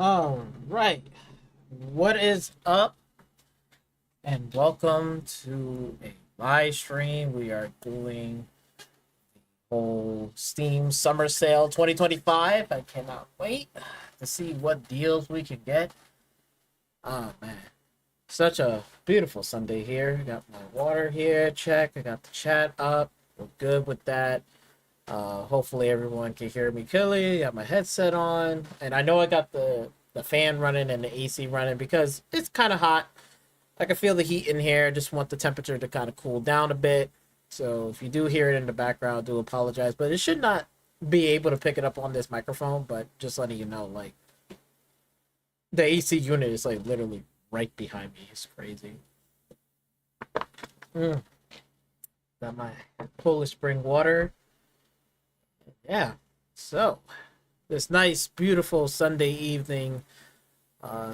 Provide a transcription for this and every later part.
All right. What is up? And welcome to a live stream. We are doing whole Steam Summer Sale 2025. I cannot wait to see what deals we can get. Oh man. Such a beautiful Sunday here. I got my water here. Check. I got the chat up. We're good with that. Hopefully everyone can hear me clearly. Got my headset on, and I know I got the fan running and the AC running because it's kind of hot. I can feel the heat in here. I just want the temperature to kind of cool down a bit. So if you do hear it in the background, I do apologize, but it should not be able to pick it up on this microphone. But just letting you know, like the AC unit is like literally right behind me. It's crazy. Got my Polish spring water. Yeah, so this nice, beautiful Sunday evening,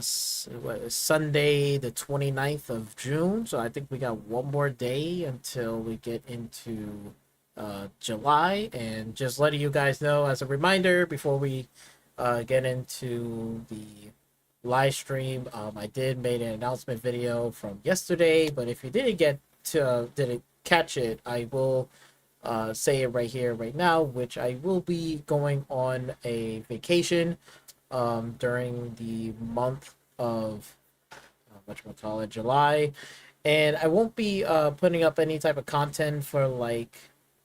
Sunday the 29th of June. So I think we got one more day until we get into July. And just letting you guys know as a reminder before we get into the live stream, I did make an announcement video from yesterday, but if you didn't catch it, I will say it right here, right now, which I will be going on a vacation during the month of July, and I won't be putting up any type of content for like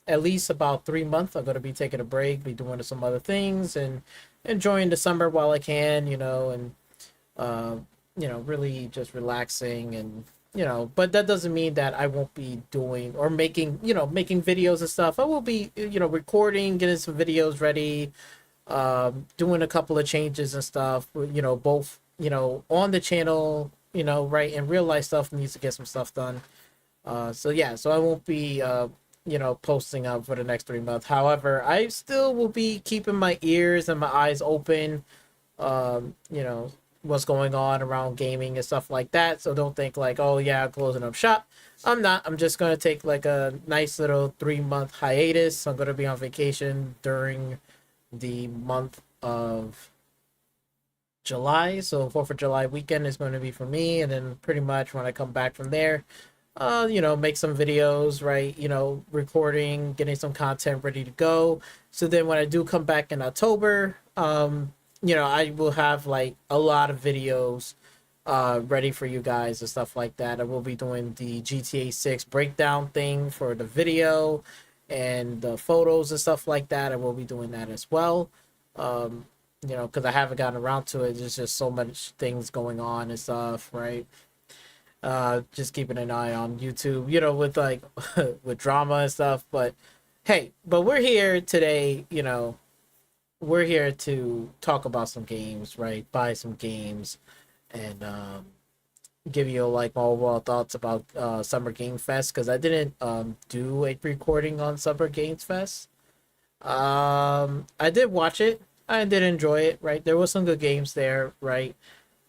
at least about 3 months. I'm going to be taking a break, be doing some other things, and enjoying the summer while I can, and really just relaxing and but that doesn't mean that I won't be doing or making videos and stuff. I will be recording, getting some videos ready, doing a couple of changes and stuff, both on the channel, right, and real life stuff needs to get some stuff done. So I won't be posting up for the next 3 months. However, I still will be keeping my ears and my eyes open, what's going on around gaming and stuff like that. So don't think like, oh yeah, I'm closing up shop. I'm not. I'm just going to take like a nice little 3 month hiatus. I'm going to be on vacation during the month of July. So 4th of July weekend is going to be for me. And then pretty much when I come back from there, make some videos, right? Recording, getting some content ready to go. So then when I do come back in October, I will have like a lot of videos ready for you guys and stuff like that. I will be doing the GTA 6 breakdown thing for the video and the photos and stuff like that. I will be doing that as well. Because I haven't gotten around to it. There's just so much things going on and stuff, right? Just keeping an eye on YouTube, with like with drama and stuff. But hey, we're here today, we're here to talk about some games, right? Buy some games, and give you like my overall thoughts about Summer Game Fest, because I didn't do a recording on Summer Games Fest. I did watch it. I did enjoy it, right? There was some good games there, right?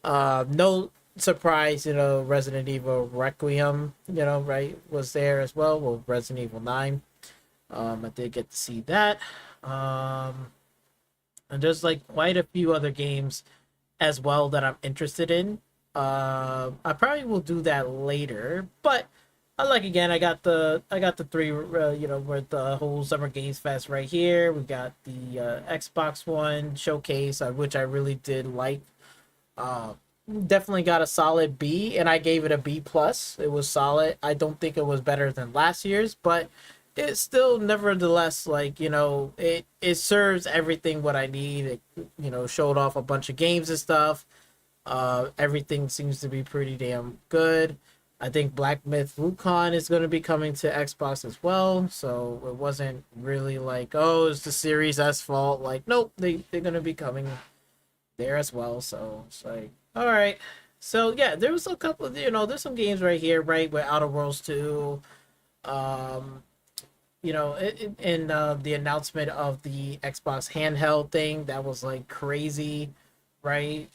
No surprise, Resident Evil Requiem, right, was there as well. Well, Resident Evil 9. I did get to see that. And there's like quite a few other games as well that I'm interested in. I probably will do that later, but again, I got the three, with the whole Summer Games Fest right here. We got the Xbox One showcase, which I really did like. Definitely got a solid B, and I gave it a B plus. It was solid. I don't think it was better than last year's, but it's still nevertheless it serves everything what I need. It showed off a bunch of games and stuff. Everything seems to be pretty damn good. I think Black Myth Wukong is going to be coming to Xbox as well, so it wasn't really like, oh, it's the Series S fault. Like, nope, they're going to be coming there as well. So it's like, all right. So yeah, there was a couple of, there's some games right here, right, with Outer Worlds 2. In the announcement of the Xbox handheld thing, that was like crazy, right?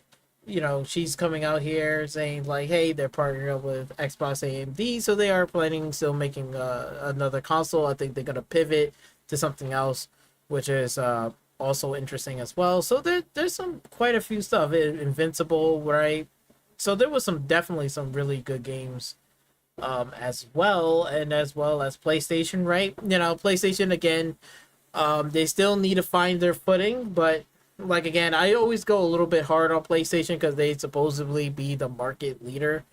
She's coming out here saying like, hey, they're partnering up with Xbox AMD, so they are planning still making another console. I think they're gonna pivot to something else, which is also interesting as well. So there's some quite a few stuff. Invincible, right? So there was definitely some really good games as well, and as well as PlayStation, right? PlayStation again, they still need to find their footing, but like again, I always go a little bit hard on PlayStation because they supposedly be the market leader.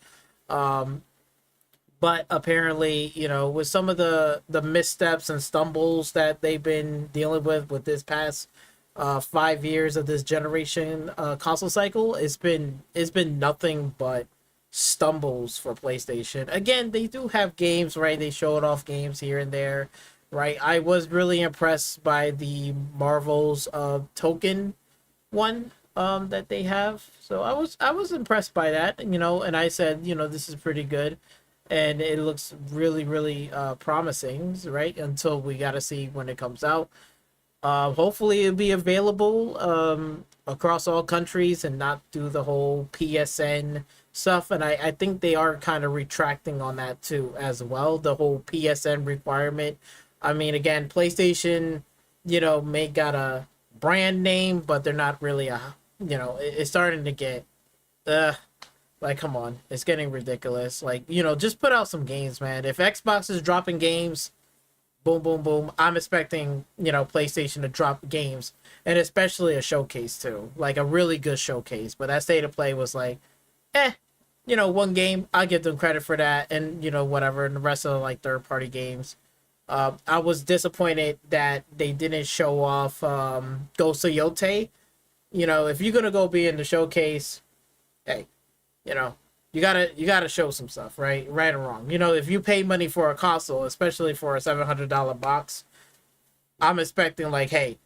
But apparently, with some of the missteps and stumbles that they've been dealing with this past 5 years of this generation console cycle, it's been nothing but stumbles for PlayStation. Again, they do have games, right? They showed off games here and there, right? I was really impressed by the Marvel's token one that they have. So I was impressed by that, and I said, this is pretty good. And it looks really, really promising, right? Until we got to see when it comes out. Hopefully it'll be available across all countries and not do the whole PSN stuff. And I think they are kind of retracting on that too as well, the whole PSN requirement. I mean, again, PlayStation, may got a brand name, but they're not really it's starting to get, like, come on, it's getting ridiculous. Like, just put out some games, man. If Xbox is dropping games, boom, boom, boom, I'm expecting, PlayStation to drop games, and especially a showcase too, like a really good showcase. But that state of play was like, one game. I'll give them credit for that, and whatever. And the rest of like third-party games, I was disappointed that they didn't show off Ghost of Yote. If you're gonna go be in the showcase, hey, you gotta show some stuff, right or wrong. If you pay money for a console, especially for a $700 box, I'm expecting like, hey,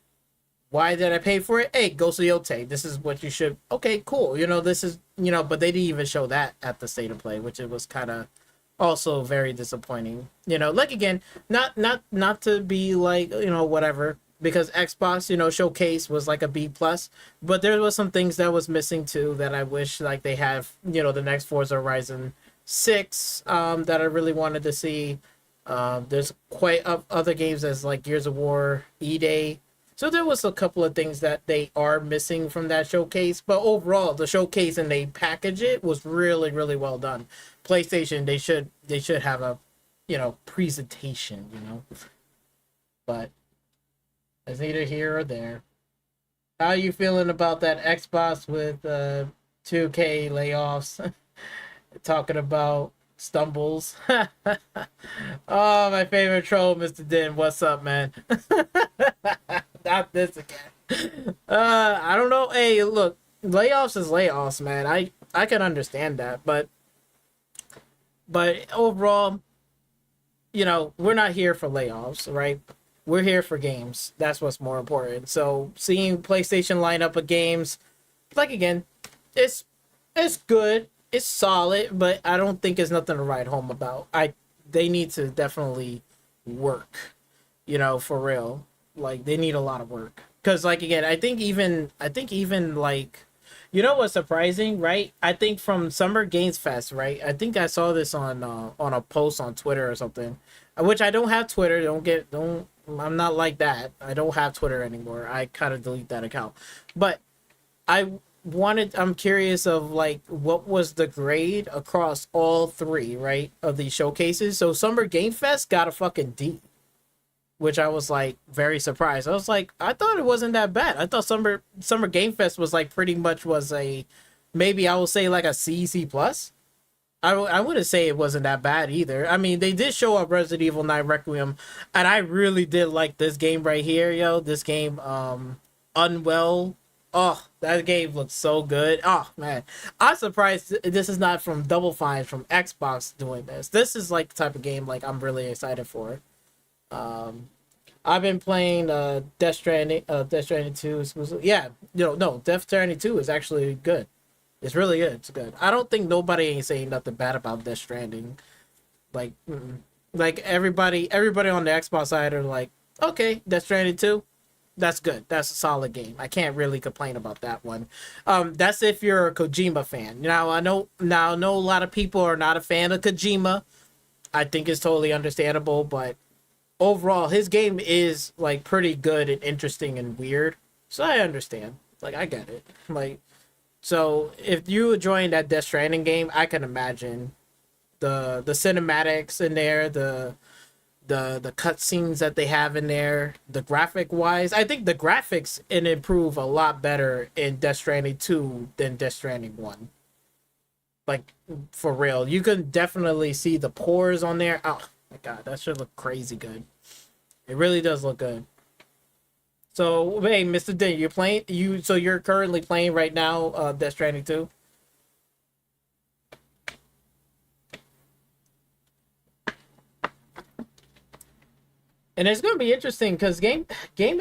why did I pay for it? Hey, Ghost of Yote, this is what you should. Okay, cool. This is, but they didn't even show that at the state of play, which it was kind of also very disappointing. Like again, not to be like, whatever, because Xbox, showcase was like a B+, but there was some things that was missing too that I wish like they have, the next Forza Horizon 6 that I really wanted to see. There's quite other games as like Gears of War, E-Day. So there was a couple of things that they are missing from that showcase, but overall the showcase and they package it was really, really well done. PlayStation, they should have a, presentation, but it's neither here or there. How are you feeling about that Xbox with 2K layoffs? Talking about stumbles. Oh, my favorite troll, Mr. Din. What's up, man? Not this again. I don't know. Hey, look, layoffs is layoffs, man. I can understand that, but overall, we're not here for layoffs, right? We're here for games. That's what's more important. So seeing PlayStation line up of games, like again, it's good, it's solid, but I don't think it's nothing to write home about. They need to definitely work, for real. Like they need a lot of work. Cause like again, I think even like, what's surprising, right? I think from Summer Games Fest, right? I think I saw this on a post on Twitter or something, which I don't have Twitter. I'm not like that. I don't have Twitter anymore. I kind of delete that account. But I'm curious of like what was the grade across all three, right, of these showcases. So Summer Game Fest got a fucking D, which I was like very surprised. I was like, I thought it wasn't that bad. I thought Summer Game Fest was like pretty much was a, maybe I will say like a C plus. I wouldn't say it wasn't that bad either. I mean, they did show up Resident Evil 9 Requiem, and I really did like this game right here, yo. This game, Unwell. Oh, that game looks so good. Oh, man. I'm surprised this is not from Double Fine, from Xbox doing this. This is like the type of game like I'm really excited for. I've been playing Death Stranding 2 exclusive. Yeah, no, Death Stranding 2 is actually good. It's really good. It's good. I don't think nobody ain't saying nothing bad about Death Stranding. Like, like everybody on the Xbox side are like, okay, Death Stranding 2, that's good. That's a solid game. I can't really complain about that one. That's if you're a Kojima fan. I know a lot of people are not a fan of Kojima. I think it's totally understandable, but overall, his game is like pretty good and interesting and weird. So I understand. Like, I get it. Like, so if you enjoying that Death Stranding game, I can imagine the cinematics in there, the cutscenes that they have in there, the graphic wise. I think the graphics can improve a lot better in Death Stranding 2 than Death Stranding 1. Like, for real. You can definitely see the pores on there. Oh my god, that should look crazy good. It really does look good. So, hey, Mr. Din, you're currently playing right now, Death Stranding 2? And it's going to be interesting because game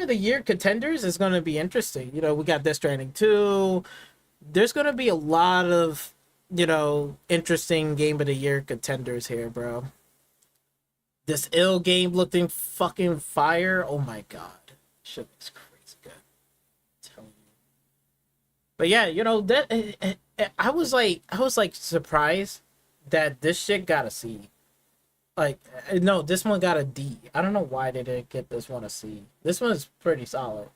of the year contenders is going to be interesting. You know, we got Death Stranding 2. There's going to be a lot of, interesting game of the year contenders here, bro. This ill game looking fucking fire. Oh my god. Shit looks crazy good. I'm telling you. But yeah, that I was like surprised that this shit got a C. Like, no, this one got a D. I don't know why they didn't get this one a C. This one's pretty solid.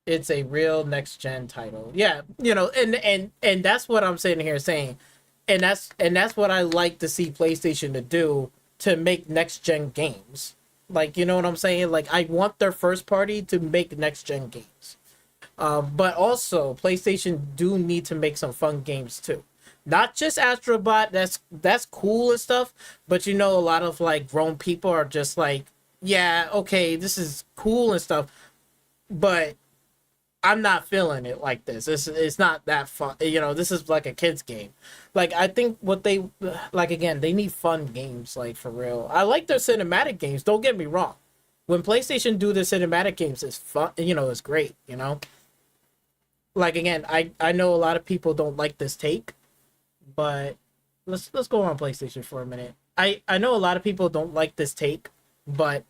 It's a real next gen title. Yeah, and that's what I'm sitting here saying. And that's what I like to see PlayStation to do, to make next gen games. Like, you know what I'm saying? Like, I want their first party to make next gen games. But also PlayStation do need to make some fun games too. Not just Astrobot, that's cool and stuff, but a lot of like grown people are just like, yeah, okay, this is cool and stuff, but I'm not feeling it like this. It's not that fun. This is like a kid's game. Like, I think what they like, again, they need fun games, like, for real. I like their cinematic games. Don't get me wrong. When PlayStation do their cinematic games, it's fun. It's great. Like, again, I know a lot of people don't like this take, but let's go on PlayStation for a minute. I know a lot of people don't like this take, but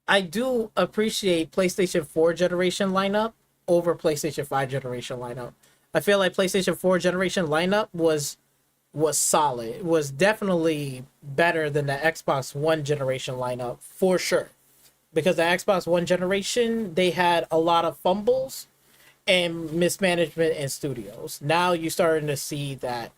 I do appreciate PlayStation 4 generation lineup over PlayStation 5 generation lineup. I feel like PlayStation 4 generation lineup was solid. It was definitely better than the Xbox One generation lineup, for sure. Because the Xbox One generation, they had a lot of fumbles and mismanagement in studios. Now you're starting to see that.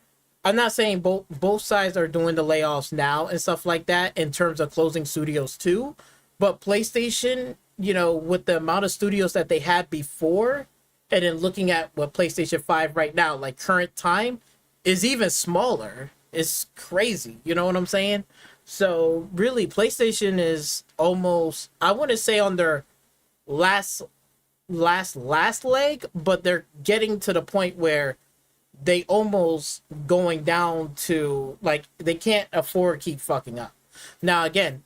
I'm not saying both sides are doing the layoffs now and stuff like that in terms of closing studios too, but PlayStation, with the amount of studios that they had before, and then looking at what PlayStation 5 right now, like current time, is even smaller. It's crazy. You know what I'm saying? So really, PlayStation is almost, I wouldn't say on their last leg, but they're getting to the point where they almost going down to, like, they can't afford to keep fucking up. Now, again,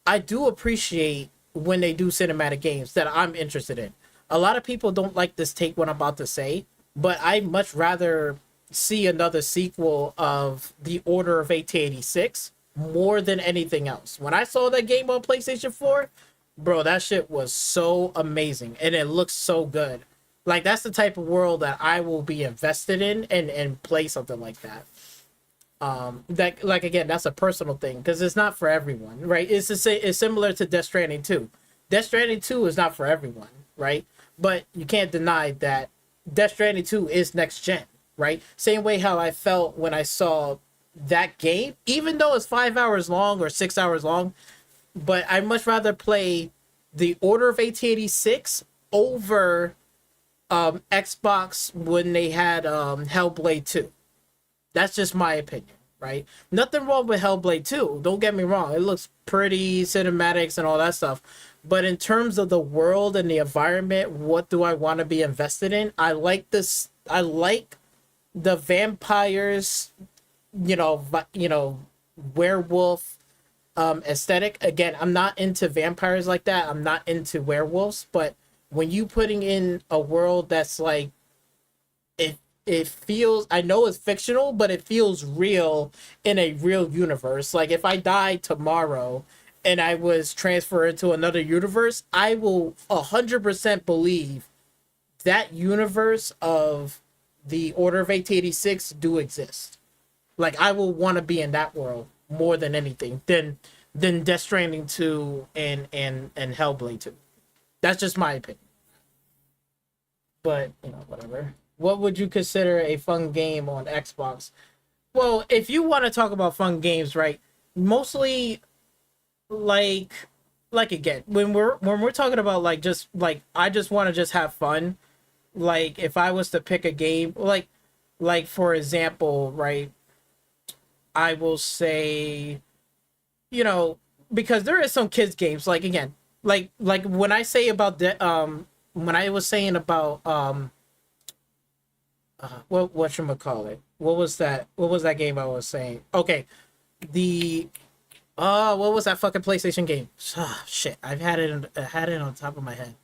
I do appreciate when they do cinematic games that I'm interested in. A lot of people don't like this take, what I'm about to say, but I much rather see another sequel of The Order of 1886 more than anything else. When I saw that game on PlayStation 4, bro, that shit was so amazing, and it looks so good. Like, that's the type of world that I will be invested in and play something like that. That, like, again, that's a personal thing because it's not for everyone, right? It's similar to Death Stranding 2. Death Stranding 2 is not for everyone, right? But you can't deny that Death Stranding 2 is next gen, right? Same way how I felt when I saw that game, even though it's 5 hours long or 6 hours long, but I much rather play The Order of 1886 over Xbox when they had Hellblade 2. That's just my opinion, right? Nothing wrong with Hellblade 2. Don't get me wrong. It looks pretty, cinematics and all that stuff. But in terms of the world and the environment, what do I want to be invested in? I like this. I like the vampires, werewolf aesthetic. Again, I'm not into vampires like that. I'm not into werewolves. But when you putting in a world that's like, it feels, I know it's fictional, but it feels real in a real universe. Like, if I die tomorrow and I was transferred to another universe, I will 100% believe that universe of The Order of 1886 do exist. Like, I will want to be in that world more than anything than Death Stranding 2 and Hellblade 2. That's just my opinion. But, you know, whatever. What would you consider a fun game on Xbox? Well, if you want to talk about fun games, right? Mostly like again, when we're talking about like just like I just want to just have fun, like if I was to pick a game, like for example, right? I will say, you know, because there is some kids games like again, like when I say about the when I was saying about what should I call it? What was that game I was saying? Okay, the what was that fucking PlayStation game? Ah, shit, I had it on top of my head.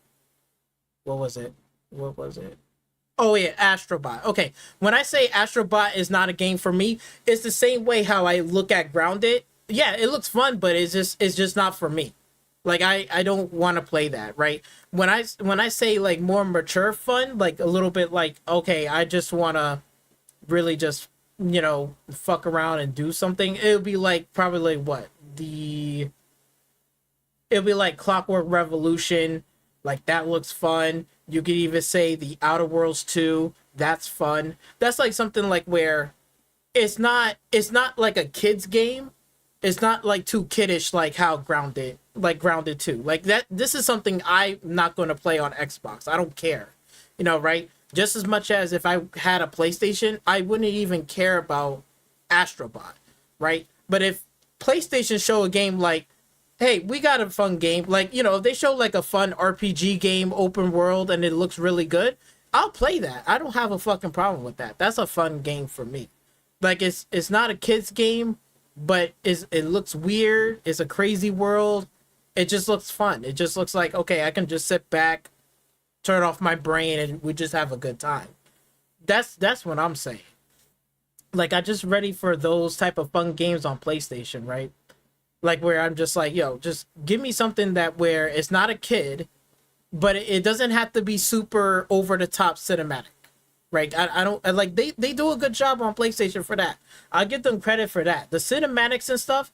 What was it? What was it? Oh yeah, Astrobot. Okay, when I say Astrobot is not a game for me, it's the same way how I look at Grounded. Yeah, it looks fun, but it's just not for me. Like I don't want to play that, right? When I say like more mature fun, like a little bit like okay, I just want to really just fuck around and do something. It would be like probably like what the it'll be like Clockwork Revolution. Like that looks fun. You could even say the Outer Worlds 2. That's fun. That's like something like where it's not like a kid's game. It's not like too kiddish like how Grounded 2. Like that this is something I'm not going to play on Xbox. I don't care. Right? Just as much as if I had a PlayStation, I wouldn't even care about Astrobot, right? But if PlayStation show a game like hey, we got a fun game. Like, if they show like a fun RPG game, open world, and it looks really good, I'll play that. I don't have a fucking problem with that. That's a fun game for me. Like, it's not a kid's game, but it looks weird. It's a crazy world. It just looks fun. It just looks like, okay, I can just sit back, turn off my brain, and we just have a good time. That's what I'm saying. Like, I just ready for those type of fun games on PlayStation, right? Like where I'm just like, yo, just give me something that where it's not a kid, but it doesn't have to be super over the top cinematic, right? I don't like they do a good job on PlayStation for that. I give them credit for that. The cinematics and stuff,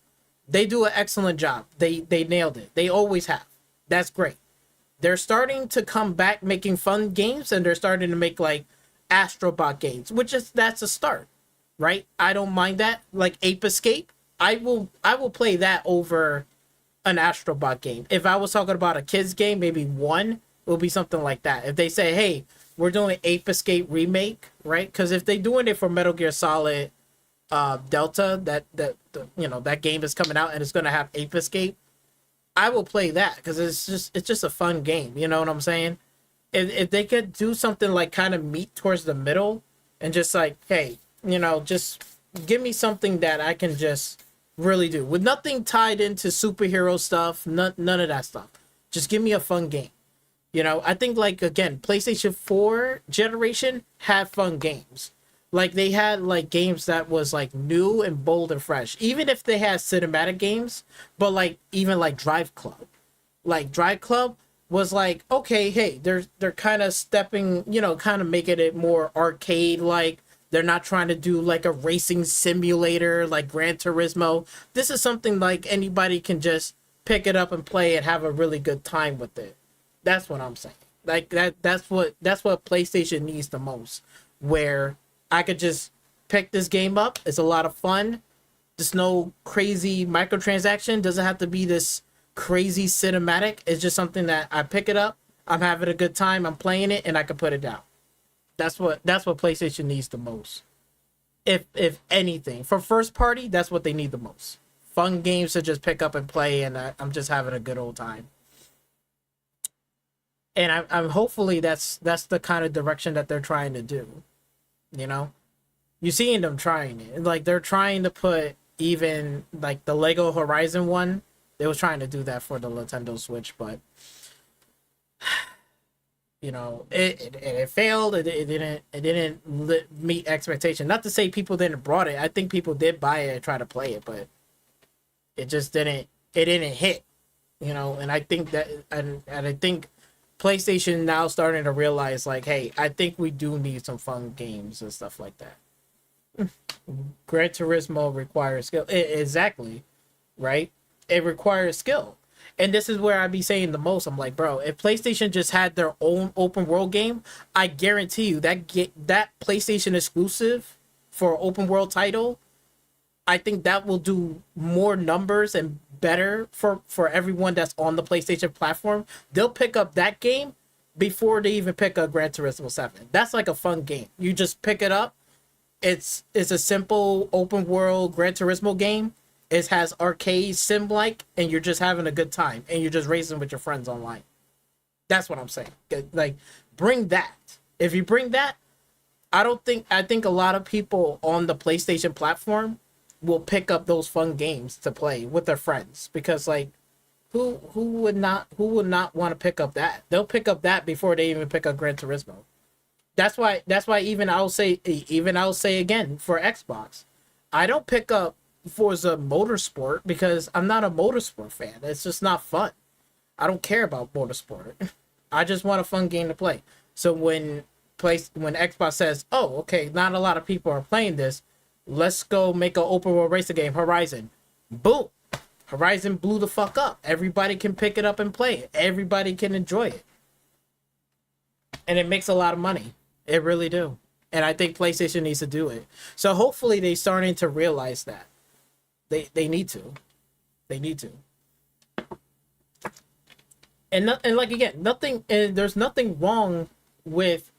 they do an excellent job. They nailed it. They always have. That's great. They're starting to come back making fun games, and they're starting to make like Astrobot games, that's a start, right? I don't mind that. Like Ape Escape. I will play that over an Astrobot game. If I was talking about a kids game, maybe one, it would be something like that. If they say, "Hey, we're doing Ape Escape remake," right? Because if they're doing it for Metal Gear Solid Delta, that game is coming out and it's gonna have Ape Escape, I will play that because it's just a fun game. You know what I'm saying? If they could do something like kind of meet towards the middle and just like, hey, just give me something that I can just really do with nothing tied into superhero stuff, none of that stuff. Just give me a fun game. I think like again, PlayStation 4 generation had fun games. Like they had like games that was like new and bold and fresh. Even if they had cinematic games, but like even like Drive Club. Like Drive Club was like, okay, hey, they're kind of stepping, kind of making it more arcade like. They're not trying to do like a racing simulator like Gran Turismo. This is something like anybody can just pick it up and play and have a really good time with it. That's what I'm saying. Like that's what PlayStation needs the most. Where I could just pick this game up. It's a lot of fun. There's no crazy microtransaction. Doesn't have to be this crazy cinematic. It's just something that I pick it up. I'm having a good time. I'm playing it and I can put it down. That's what PlayStation needs the most. If anything, for first party, that's what they need the most. Fun games to just pick up and play, and I'm just having a good old time. And I'm hopefully that's the kind of direction that they're trying to do. You seeing them trying it, like they're trying to put even like the Lego Horizon one. They was trying to do that for the Nintendo Switch, but it failed. It didn't meet expectation. Not to say people didn't brought it. I think people did buy it and try to play it, but it just didn't. It didn't hit. And I think that and I think PlayStation now starting to realize like, hey, I think we do need some fun games and stuff like that. Gran Turismo requires skill. Exactly, right? It requires skill. And this is where I be saying the most. I'm like, bro, if PlayStation just had their own open world game, I guarantee you that PlayStation exclusive for open world title, I think that will do more numbers and better for everyone that's on the PlayStation platform. They'll pick up that game before they even pick up Gran Turismo 7. That's like a fun game. You just pick it up. It's a simple open world Gran Turismo game. It has arcade sim like, and you're just having a good time, and you're just racing with your friends online. That's what I'm saying. Like, bring that. If you bring that, I think a lot of people on the PlayStation platform will pick up those fun games to play with their friends, because like who would not want to pick up that? They'll pick up that before they even pick up Gran Turismo. That's why even I'll say again, for Xbox, I don't pick up Forza Motorsport because I'm not a motorsport fan. It's just not fun. I don't care about motorsport. I just want a fun game to play. So when Xbox says, "Oh, okay, not a lot of people are playing this, let's go make an open world racing game, Horizon." Boom. Horizon blew the fuck up. Everybody can pick it up and play it. Everybody can enjoy it. And it makes a lot of money. It really do. And I think PlayStation needs to do it. So hopefully they're starting to realize that. They need to. They need to. And like again, there's nothing wrong with,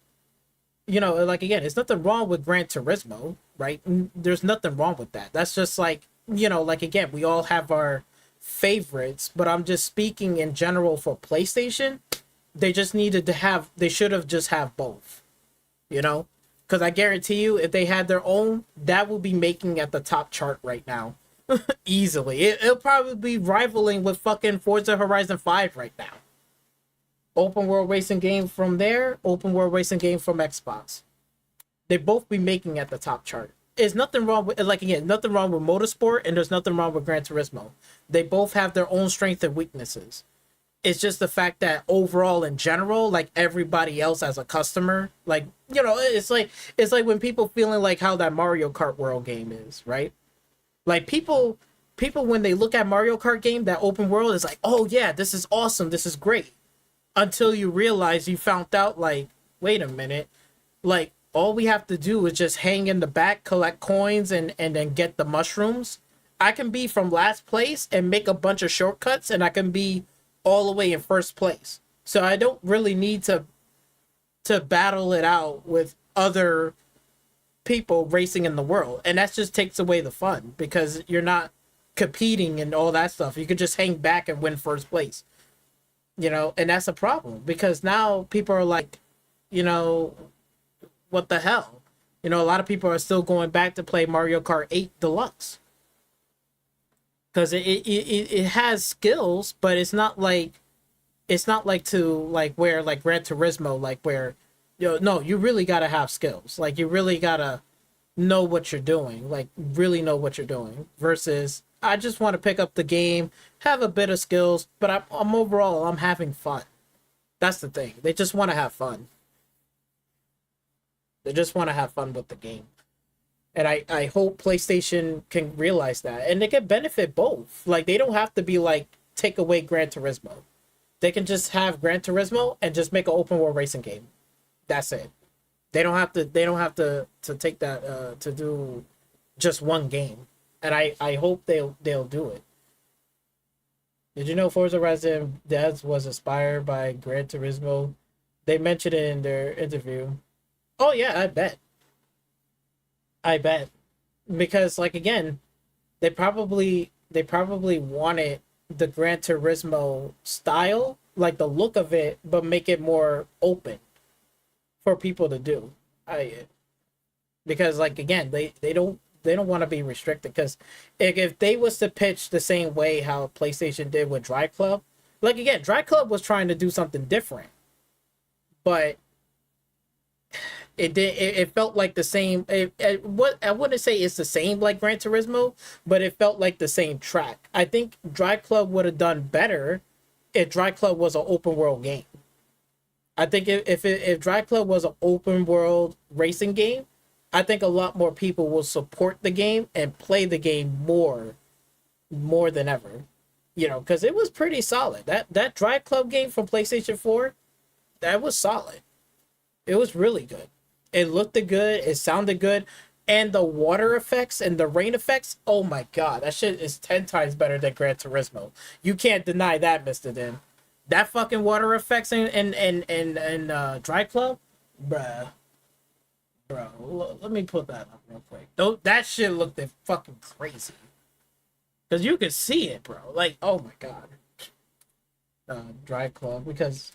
like again, it's nothing wrong with Gran Turismo, right? There's nothing wrong with that. That's just like, like again, we all have our favorites, but I'm just speaking in general for PlayStation. They should have just have both, because I guarantee you, if they had their own, that will be making at the top chart right now. Easily. It'll probably be rivaling with fucking Forza Horizon 5 right now. Open world racing game from there, open world racing game from Xbox. They both be making at the top chart. There's nothing wrong with, like again, nothing wrong with Motorsport, and there's nothing wrong with Gran Turismo. They both have their own strengths and weaknesses. It's just the fact that overall, in general, like everybody else as a customer, like, it's like when people feeling like how that Mario Kart World game is, right? Like people when they look at Mario Kart game, that open world is like, oh yeah, this is awesome, this is great. Until you realize you found out, like, wait a minute, like all we have to do is just hang in the back, collect coins, and then get the mushrooms. I can be from last place and make a bunch of shortcuts, and I can be all the way in first place. So I don't really need to battle it out with other people racing in the world, and that just takes away the fun, because you're not competing and all that stuff. You could just hang back and win first place, and that's a problem, because now people are like, what the hell? A lot of people are still going back to play Mario Kart 8 Deluxe, because it has skills, but it's not like to like where like Gran Turismo, like where no, you really gotta have skills. Like you really gotta know what you're doing. Like really know what you're doing. Versus, I just want to pick up the game, have a bit of skills, but I'm overall I'm having fun. That's the thing. They just want to have fun. They just want to have fun with the game. And I hope PlayStation can realize that, and they can benefit both. Like they don't have to be like take away Gran Turismo. They can just have Gran Turismo and just make an open world racing game. That's it. They don't have to take that to do just one game. And I hope they'll do it. Did you know Forza Horizon Devs was inspired by Gran Turismo? They mentioned it in their interview. Oh yeah, I bet. Because like again, they probably wanted the Gran Turismo style, like the look of it, but make it more open for people to do. Because like again, they don't want to be restricted, because if they was to pitch the same way how PlayStation did with Drive Club, like again, Drive Club was trying to do something different, but it felt like the same. What I wouldn't say it's the same like Gran Turismo, but it felt like the same track. I think Drive Club would have done better if Drive Club was an open world game. I think if Drive Club was an open world racing game, I think a lot more people will support the game and play the game more than ever. You know, because it was pretty solid. That Drive Club game from PlayStation 4, that was solid. It was really good. It looked good. It sounded good. And the water effects and the rain effects, oh my god, that shit is 10 times better than Gran Turismo. You can't deny that, Mr. Din. That fucking water effects in Dry Club, bruh. Bro, let me put that up real quick. That shit looked fucking crazy. Because you could see it, bro. Like, oh my god. Dry Club, because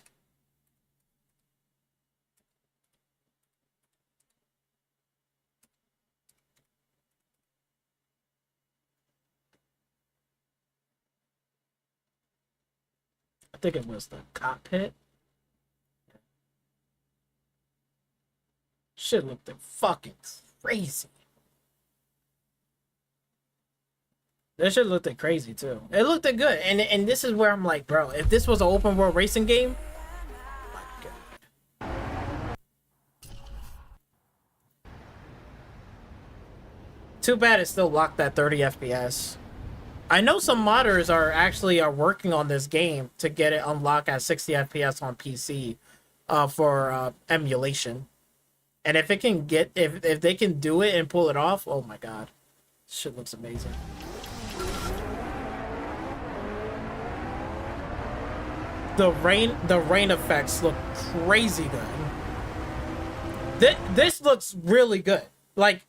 I think it was the cockpit. Shit looked fucking crazy. That shit looked crazy too. It looked good, and this is where I'm like, bro, if this was an open world racing game, my god. Too bad it still locked at 30 FPS. I know some modders are working on this game to get it unlocked at 60 FPS on PC, for emulation. And if it can get if they can do it and pull it off, oh my god, shit looks amazing. The rain effects look crazy good. This looks really good. Like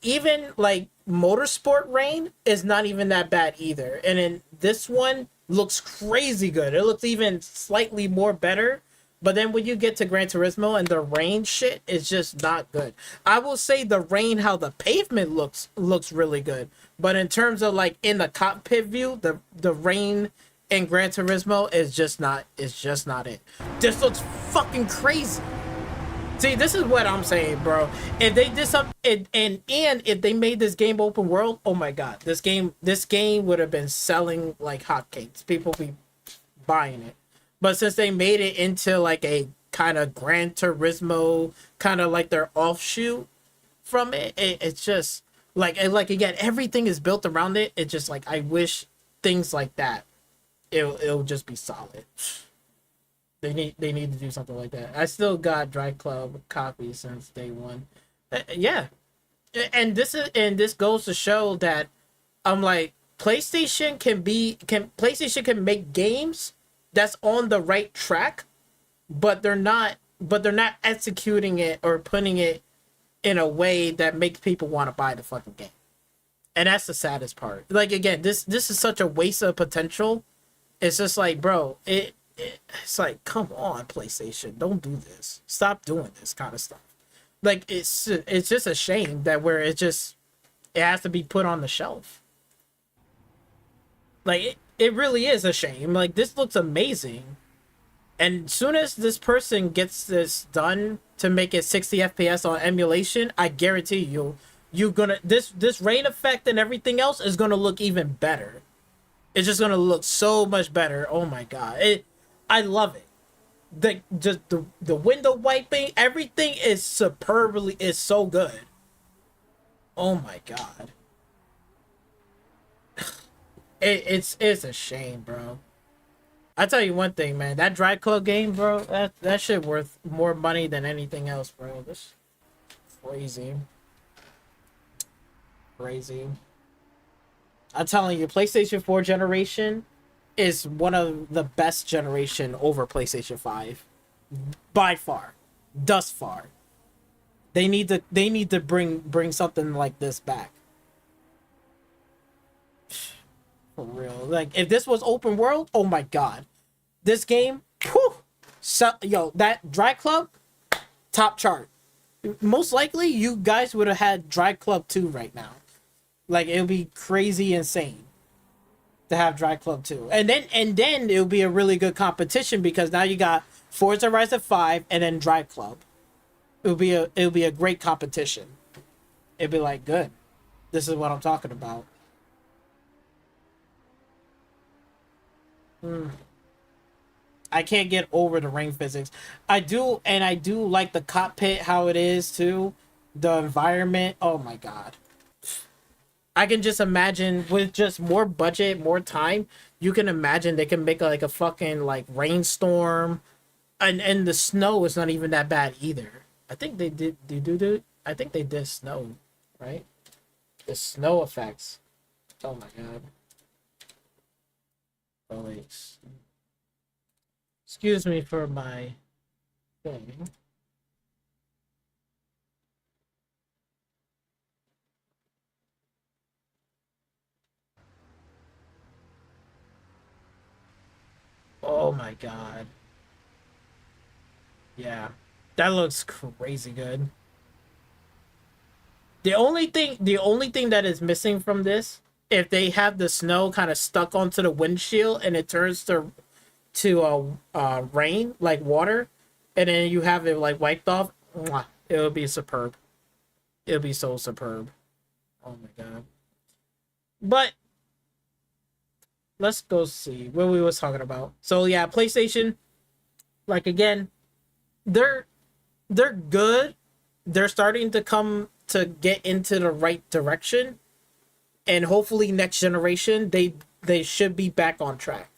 even like Motorsport rain is not even that bad either. And then this one looks crazy good. It looks even slightly more better. But then when you get to Gran Turismo and the rain shit is just not good. I will say the rain, how the pavement looks really good. But in terms of like in the cockpit view, the rain in Gran Turismo is just not it. This looks fucking crazy. See, this is what I'm saying, bro. If they did something, and if they made this game open world, oh my god, this game would have been selling like hotcakes. People be buying it. But since they made it into like a kind of Gran Turismo, kind of like their offshoot from it, it's just like again, everything is built around it. It's just like I wish things like that, it'll just be solid. They need to do something like that. I still got Dry Club copies since day one. Yeah, and this goes to show that I'm like PlayStation can make games that's on the right track, but they're not executing it or putting it in a way that makes people want to buy the fucking game. And that's the saddest part. Like again, this is such a waste of potential. It's just like, bro, it's like, come on, PlayStation, don't do this. Stop doing this kind of stuff. Like it's just a shame that where it has to be put on the shelf. Like it really is a shame. Like this looks amazing. And soon as this person gets this done to make it 60 FPS on emulation, I guarantee you gonna this rain effect and everything else is gonna look even better. It's just gonna look so much better. Oh my god. I love it. The window wiping, everything is so good. Oh my god. It's a shame, bro. I tell you one thing, man. That Dry Club game, bro, that shit worth more money than anything else, bro. This crazy. Crazy. I'm telling you, PlayStation 4 generation is one of the best generation over PlayStation 5. By far. Thus far. They need to bring something like this back. For real. Like if this was open world, oh my god. This game, whew, yo, that Dry Club, top chart. Most likely you guys would have had Dry Club 2 right now. Like it would be crazy insane to have Dry Club 2. And then it'll be a really good competition because now you got Forza Horizon 5 and then Dry Club. It'll be a great competition. It'd be like, good. This is what I'm talking about. I can't get over the rain physics. I do like the cockpit, how it is too. The environment. Oh my god. I can just imagine with just more budget, more time, you can imagine they can make like a fucking like rainstorm, and the snow is not even that bad either. I think they did. I think they did snow, right? The snow effects. Oh my god. Oh wait. Excuse me for my thing. Oh my god. Yeah. That looks crazy good. The only thing that is missing from this, if they have the snow kind of stuck onto the windshield and it turns to rain like water, and then you have it like wiped off, it would be superb. It would be so superb. Oh my god. But let's go see what we was talking about. So yeah, PlayStation, like again, they're they're good. They're starting to come to get into the right direction, and hopefully next generation they should be back on track.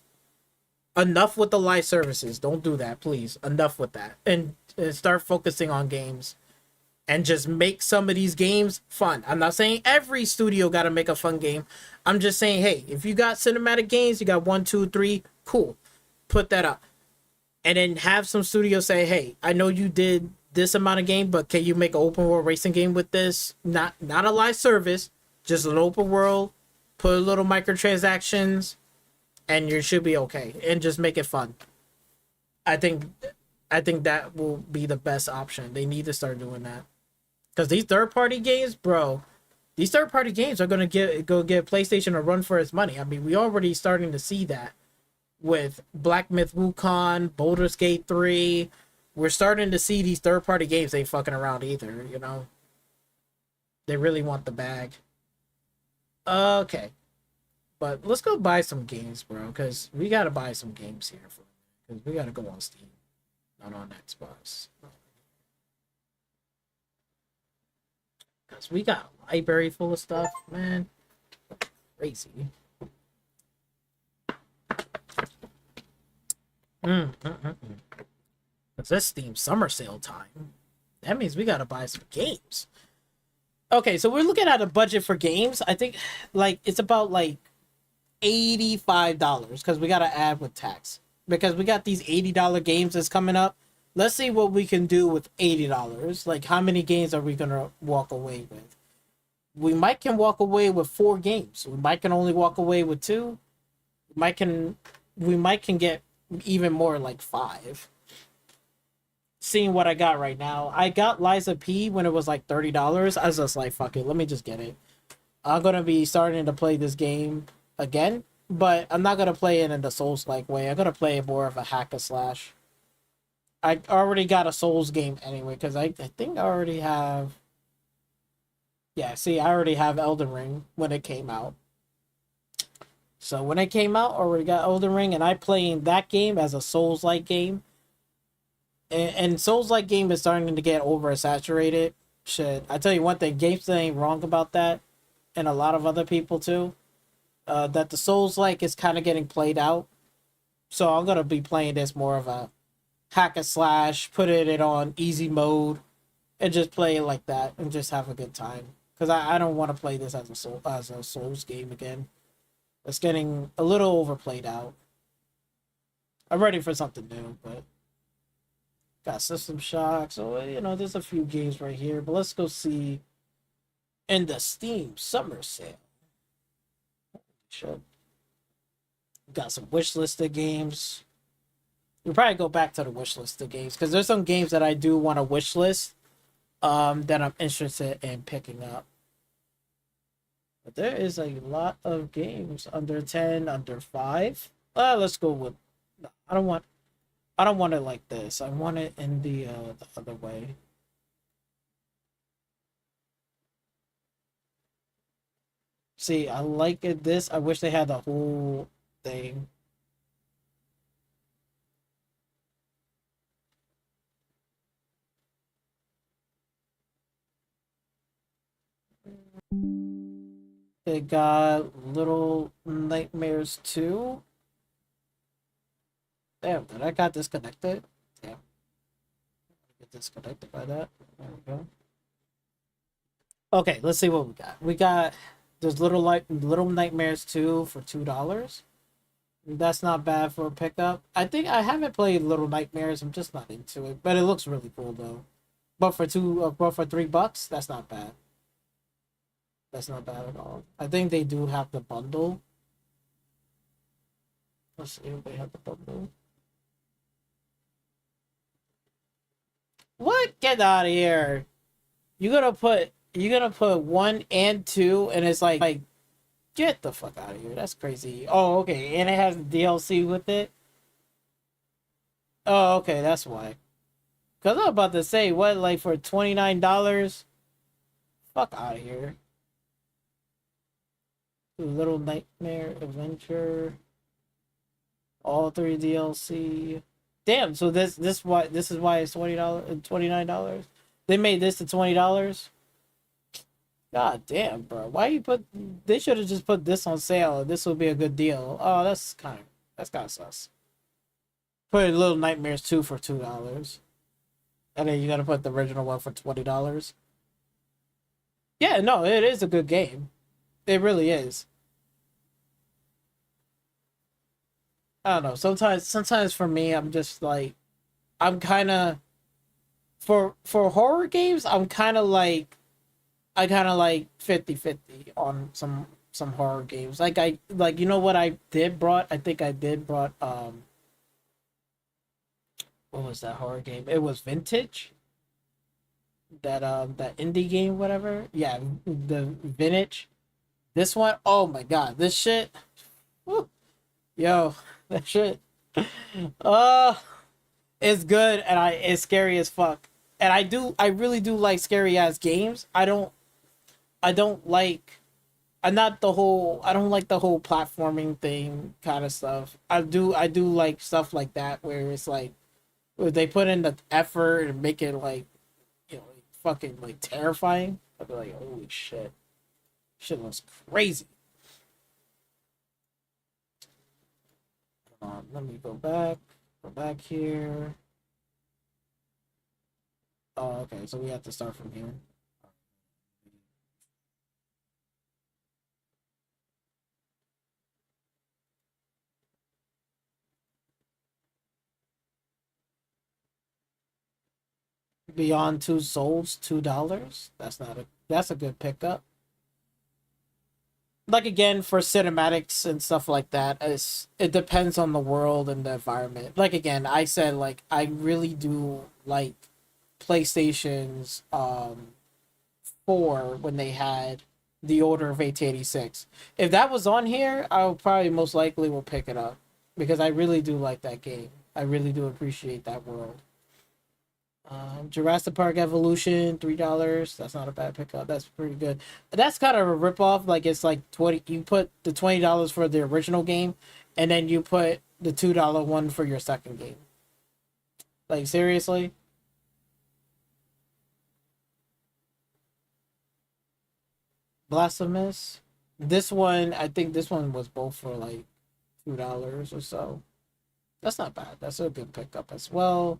Enough with the live services. Don't do that, please. Enough with that, and start focusing on games and just make some of these games fun. I'm not saying every studio got to make a fun game. I'm just saying, hey, if you got cinematic games, you got one, two, three, cool, put that up, and then have some studios say, hey, I know you did this amount of game, but can you make an open world racing game with this? Not a live service, just an open world. Put a little microtransactions, and you should be okay. And just make it fun. I think I think that will be the best option. They need to start doing that. Because these third party games, bro, these third party games are gonna give PlayStation a run for its money. I mean, we already starting to see that with Black Myth Wukong, Baldur's Gate 3. We're starting to see these third party games ain't fucking around either, you know? They really want the bag. Okay. But let's go buy some games, bro, because we gotta buy some games here for because we gotta go on Steam, not on Xbox. Because we got a library full of stuff, man. Crazy. Because this Steam summer sale time. That means we gotta buy some games. Okay, so we're looking at a budget for games. I think like it's about like $85 because we gotta add with tax. Because we got these $80 games that's coming up. Let's see what we can do with $80. Like how many games are we gonna walk away with? We might can walk away with 4 games. We might can only walk away with 2. We might can get even more like 5. Seeing what I got right now. I got Liza P when it was like $30. I was just like, fuck it, let me just get it. I'm gonna be starting to play this game again, but I'm not gonna play it in the Souls-like way. I'm gonna play it more of a hack and slash. I already got a Souls game anyway, because I think I already have. Yeah, see, I already have Elden Ring when it came out. So when it came out, I already got Elden Ring, and I playing that game as a Souls-like game. And Souls-like game is starting to get oversaturated. Shit, I tell you one thing, GameStop ain't wrong about that, and a lot of other people too. That the Souls-like is kind of getting played out. So I'm gonna be playing this more of a hack and slash, put it on easy mode, and just play it like that, and just have a good time. Because I don't want to play this as a Souls game again. It's getting a little overplayed out. I'm ready for something new, but got System Shock. So there's a few games right here, but let's go see in the Steam summer sale. Shit. Got some wish listed games. We'll probably go back to the wish listed games because there's some games that I do want to wish list that I'm interested in picking up. But there is a lot of games under 10, under 5. Let's go with. I don't want it like this. I want it in the other way. See, I like it this. I wish they had the whole thing. It got Little Nightmares 2. Damn, did I got disconnected? Damn. Get disconnected by that. There we go. Okay, let's see what we got. We got there's Little Nightmares 2 for $2. That's not bad for a pickup. I think I haven't played Little Nightmares. I'm just not into it, but it looks really cool though. But for $3, that's not bad. That's not bad at all. I think they do have the bundle. Let's see if they have the bundle. What? Get out of here! You're gonna put 1 and 2, and it's like get the fuck out of here. That's crazy. Oh, okay, and it has DLC with it. Oh, okay, that's why. Cause I'm about to say, what, like for $29? Fuck out of here. Little Nightmare Adventure. All 3 DLC. Damn, so this is why it's $29. They made this to $20. God damn, bro. Why you put? They should have just put this on sale. This would be a good deal. Oh, that's kind of sus. Put Little Nightmares 2 for $2. And then you gotta put the original one for $20. Yeah, no, it is a good game. It really is. I don't know. Sometimes for me, I'm just like, I'm kind of for horror games. I kind of like 50-50 on some horror games. You know what I did brought? I think I did brought what was that horror game? It was Vintage. That indie game, whatever. Yeah, the Vintage. This one, oh my god, this shit. Woo, yo, that shit. Uh, it's good and it's scary as fuck. And I really do like scary ass games. I don't like I don't like the whole platforming thing kind of stuff. I do like stuff like that where it's like where they put in the effort and make it like, fucking like terrifying. I'd be like, holy shit. Shit looks crazy. Let me go back. Go back here. Oh, okay, so we have to start from here. Beyond Two Souls, $2. That's a good pickup. Like again for cinematics and stuff like that, it depends on the world and the environment. Like again, I said like I really do like PlayStation's 4 when they had the Order of 886. If that was on here, I would probably most likely will pick it up because I really do like that game. I really do appreciate that world. Jurassic Park Evolution, $3. That's not a bad pickup. That's pretty good. That's kind of a ripoff. Like it's like 20. You put the $20 for the original game, and then you put the $2 one for your second game. Like seriously. Blasphemous. This one, I think this one was both for like $2 or so. That's not bad. That's a good pickup as well.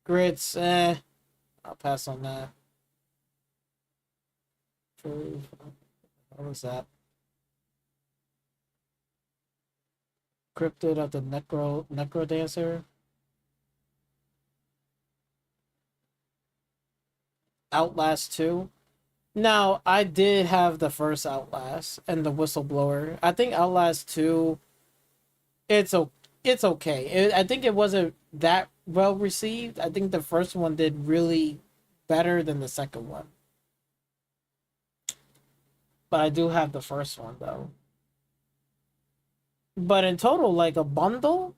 Grits, I'll pass on that. What was that? Cryptid of the Necro Dancer. Outlast 2. Now, I did have the first Outlast and the Whistleblower. I think Outlast 2, it's okay. I think it wasn't that well received. I think the first one did really better than the second one. But I do have the first one though. But in total, like a bundle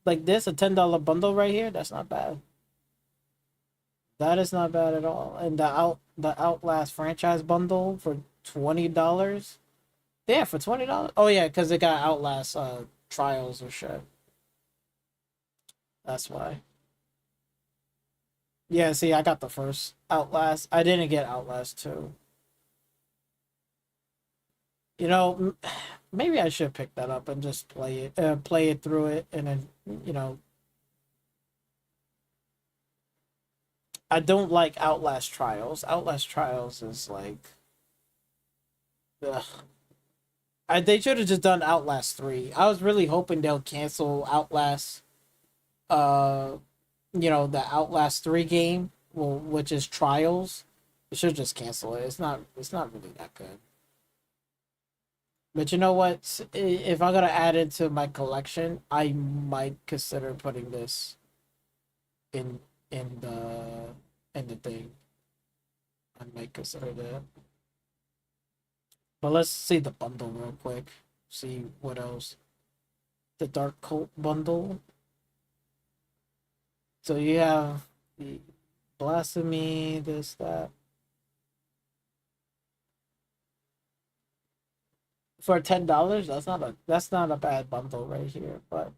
like this, a $10 bundle right here, that's not bad. That is not bad at all. And the Outlast franchise bundle for $20. Yeah, for $20. Oh yeah, because it got Outlast trials or shit. That's why. Yeah, see, I got the first Outlast. I didn't get Outlast 2. You know, maybe I should pick that up and just play it through it, and then you know, I don't like Outlast Trials. Outlast Trials is like, ugh. They should have just done Outlast 3. I was really hoping they'll cancel Outlast, uh, the Outlast 3 game, well, which is Trials. They should just cancel it. It's not really that good. But you know what? If I'm gonna add it to my collection, I might consider putting this in in the in the thing. I might consider that. But let's see the bundle real quick. See what else. The Dark Cult bundle. So you have the Blasphemy, this, that. For $10, that's not a bad bundle right here. But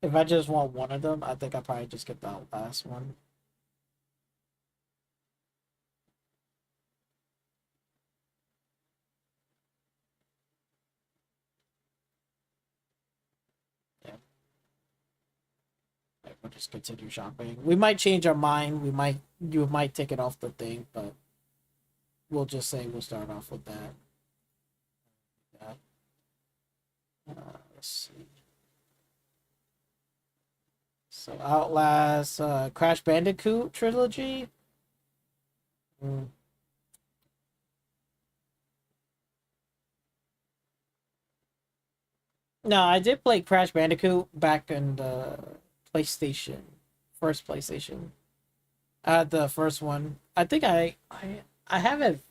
if I just want one of them, I think I probably just get the last one. Yeah, we'll just continue shopping. We might change our mind. You might take it off the thing, but we'll just say we'll start off with that. Yeah. Let's see. So Outlast, Crash Bandicoot trilogy. Mm. No, I did play Crash Bandicoot back in the PlayStation, first PlayStation. I had the first one. I think I haven't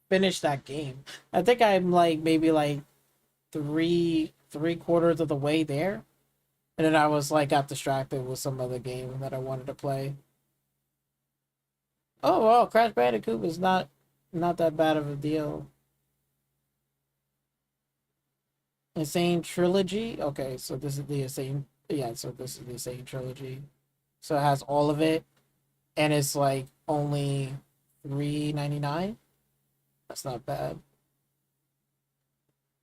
finished that game. I think I'm like maybe like three quarters of the way there, and then I was like got distracted with some other game that I wanted to play. Oh well, Crash Bandicoot is not that bad of a deal. Insane Trilogy. Okay, so this is the Insane. Yeah, so this is the Insane Trilogy. So it has all of it, and it's like only $3.99. That's not bad.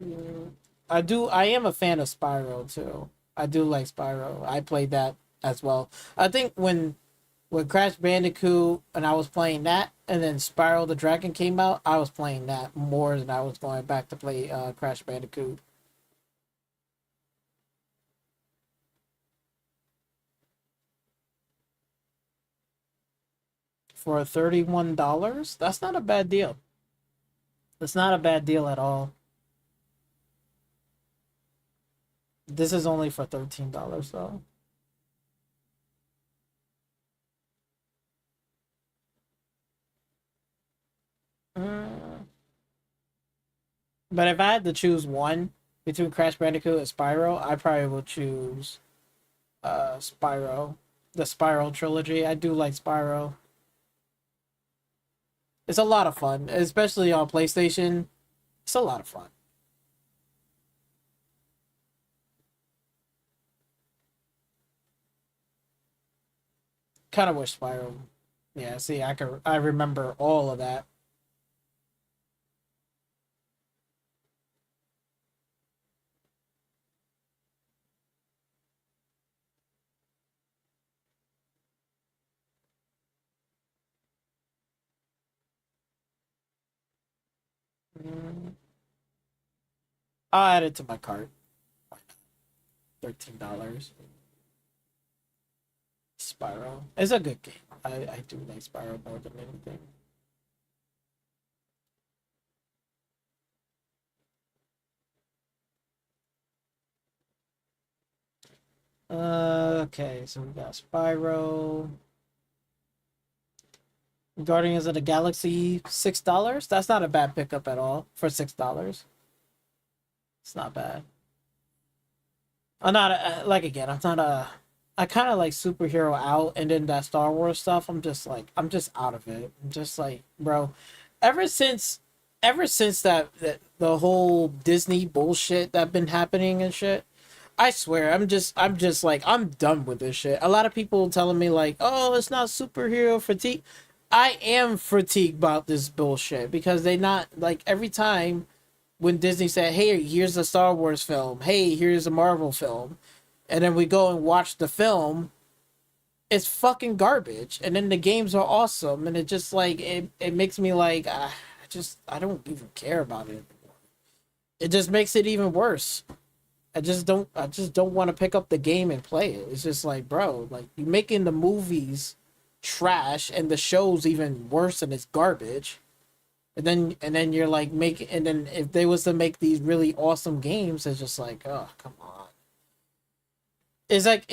Mm, I am a fan of Spyro too. I do like Spyro. I played that as well. I think when Crash Bandicoot and I was playing that, and then Spyro the Dragon came out, I was playing that more than I was going back to play Crash Bandicoot. For $31, that's not a bad deal. That's not a bad deal at all. This is only for $13 though. Mm. But if I had to choose one between Crash Bandicoot and Spyro, I probably would choose Spyro. The Spyro trilogy. I do like Spyro. It's a lot of fun, especially on PlayStation. It's a lot of fun. Kind of wish Spyro. Yeah, see, I remember all of that. Mm, I'll add it to my cart. $13. Spyro. It's a good game. I do like Spyro more than anything. Okay, so we got Spyro. Guardians of the Galaxy, $6. That's not a bad pickup at all for $6. It's not bad. I'm not like again. I'm not a. I kind of like superhero out, and then that Star Wars stuff. I'm just out of it. I'm just like, bro. Ever since, ever since that the whole Disney bullshit that been happening and shit. I swear, I'm just like, I'm done with this shit. A lot of people telling me like, oh, it's not superhero fatigue. I am fatigued about this bullshit because they not like every time when Disney said, hey, here's a Star Wars film, hey, here's a Marvel film, and then we go and watch the film, it's fucking garbage. And then the games are awesome, and it just like it makes me like I don't even care about it anymore. It just makes it even worse. I just don't want to pick up the game and play it. It's just like, bro, like, you're making the movies trash and the show's even worse and it's garbage. And then you're like and then if they was to make these really awesome games, it's just like, oh, come on. It's like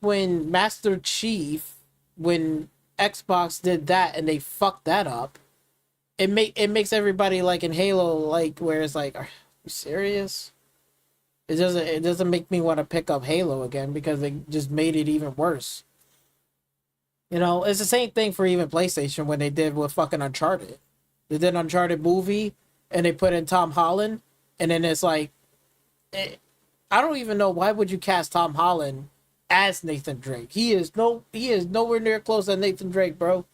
when Master Chief, when Xbox did that and they fucked that up, it makes everybody like in Halo, like, where it's like, you serious? It doesn't make me want to pick up Halo again because they just made it even worse. You know, it's the same thing for even PlayStation when they did with fucking Uncharted. They did an Uncharted movie and they put in Tom Holland, and then it's like, I don't even know, why would you cast Tom Holland as Nathan Drake? He is nowhere near close to Nathan Drake, bro.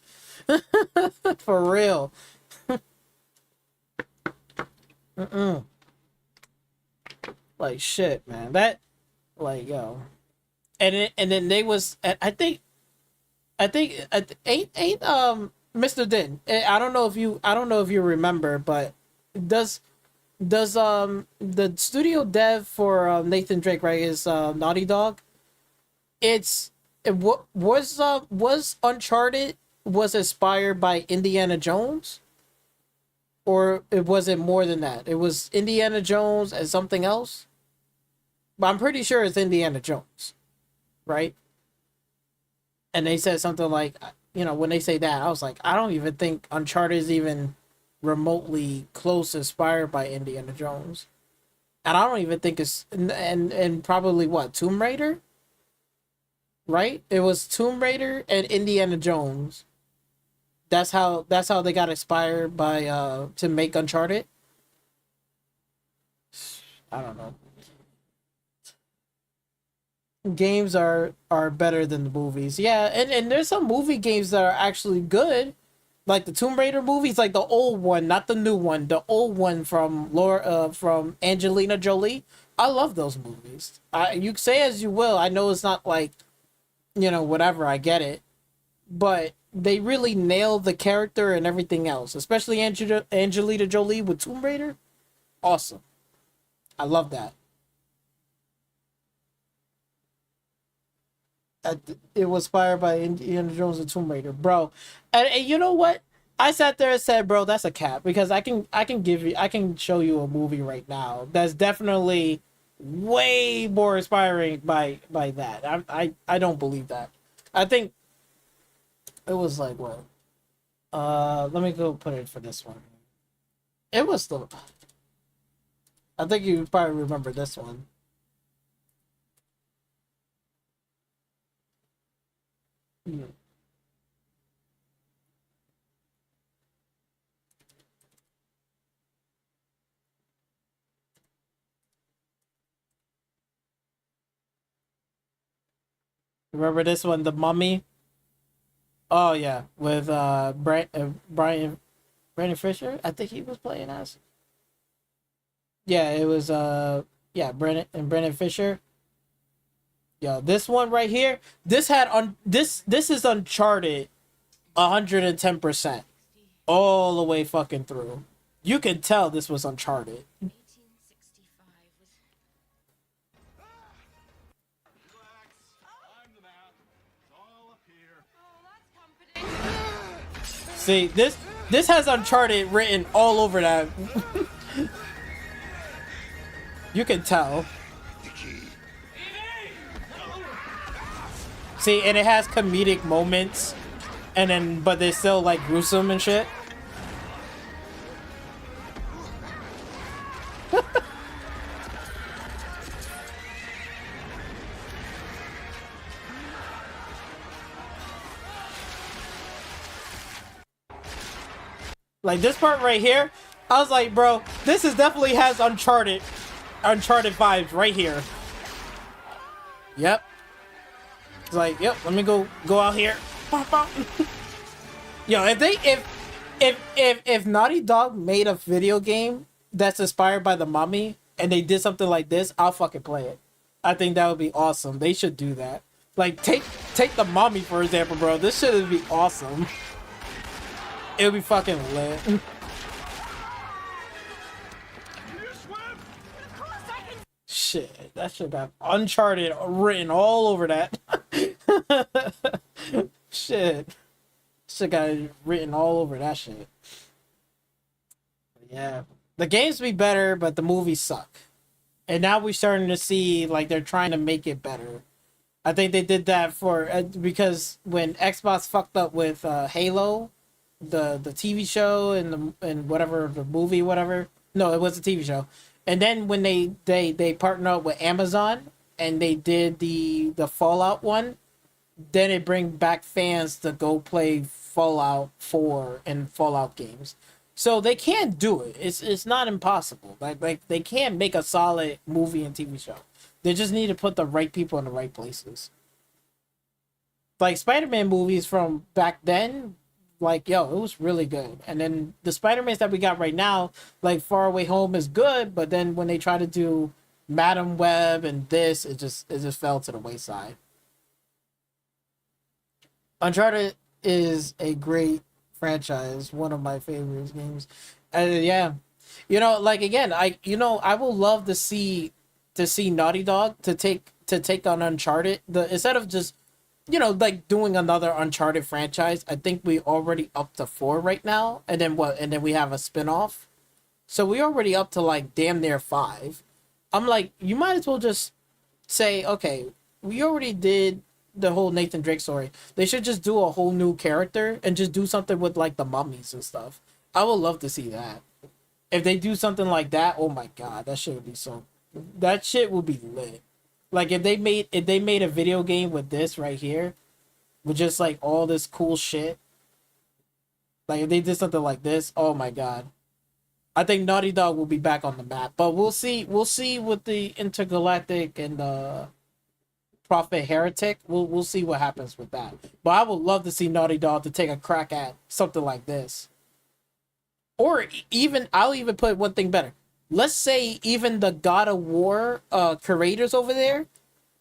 For real. Like, shit, man. That, like, yo, and then they was, I think ain't Mr. Din. I don't know if you remember, but does the studio dev for Nathan Drake, right, is Naughty Dog. Was Uncharted was inspired by Indiana Jones, or was it more than that? It was Indiana Jones and something else. But I'm pretty sure it's Indiana Jones, right? And they said something like, you know, when they say that, I was like, I don't even think Uncharted is even remotely close inspired by Indiana Jones. And I don't even think it's, and probably what, Tomb Raider? Right? It was Tomb Raider and Indiana Jones. That's how they got inspired by to make Uncharted. I don't know. Games are better than the movies. Yeah, and there's some movie games that are actually good. Like the Tomb Raider movies, like the old one, not the new one, the old one from Angelina Jolie. I love those movies. You say as you will. I know it's not like, you know, whatever, I get it. But they really nailed the character and everything else, especially Angelina Jolie with Tomb Raider. Awesome. I love that. It was inspired by Indiana Jones and Tomb Raider, bro. And you know what? I sat there and said, bro, that's a cap, because I can show you a movie right now that's definitely way more inspiring by that. I don't believe that. I think it was like what? Let me go put it for this one. It was the. I think you probably remember this one. Hmm. Remember this one, The Mummy? Oh yeah, with Brandon Fisher. I think he was playing as. Yeah, it was Brandon Fisher. Yo, this one right here, this is Uncharted 110% all the way fucking through. You can tell this was Uncharted. See, this has Uncharted written all over that. You can tell. See, and it has comedic moments, and then but they're still like gruesome and shit. Like this part right here, I was like, bro, this is definitely has Uncharted vibes right here. Yep. It's like, yep, let me go out here. Yo, If Naughty Dog made a video game that's inspired by the Mummy and they did something like this, I'll fucking play it. I think that would be awesome. They should do that. Like take the Mummy for example, bro. This shit would be awesome. It would be fucking lit. Shit, that shit got Uncharted written all over that. Shit. Shit got written all over that shit. Yeah. The games be better, but the movies suck. And now we're starting to see, like, they're trying to make it better. I think they did that for, because when Xbox fucked up with Halo, the TV show and whatever, the movie, whatever. No, it was a TV show. And then when they partnered up with Amazon and they did the Fallout one, then it bring back fans to go play Fallout 4 and Fallout games. So they can do it. It's not impossible. Like they can make a solid movie and TV show. They just need to put the right people in the right places. Like Spider-Man movies from back then, like, yo, it was really good. And then the Spider-Mans that we got right now, like Far Away Home is good, but then when they try to do Madam Web and this, it just fell to the wayside. Uncharted is a great franchise, one of my favorite games. Yeah. You know, like again, I will love to see Naughty Dog to take on Uncharted. Instead of just like doing another Uncharted franchise, I think we already up to 4 right now. And then what? And then we have a spin-off. So we already up to like damn near 5. I'm like, you might as well just say, okay, we already did the whole Nathan Drake story. They should just do a whole new character and just do something with like the mummies and stuff. I would love to see that. If they do something like that, oh my god, that shit would be that shit would be lit. Like if they made a video game with this right here, with just like all this cool shit. Like if they did something like this, oh my god. I think Naughty Dog will be back on the map. But we'll see with the Intergalactic and the Prophet Heretic. We'll see what happens with that. But I would love to see Naughty Dog to take a crack at something like this. Or even, I'll even put one thing better. Let's say even the God of War creators over there,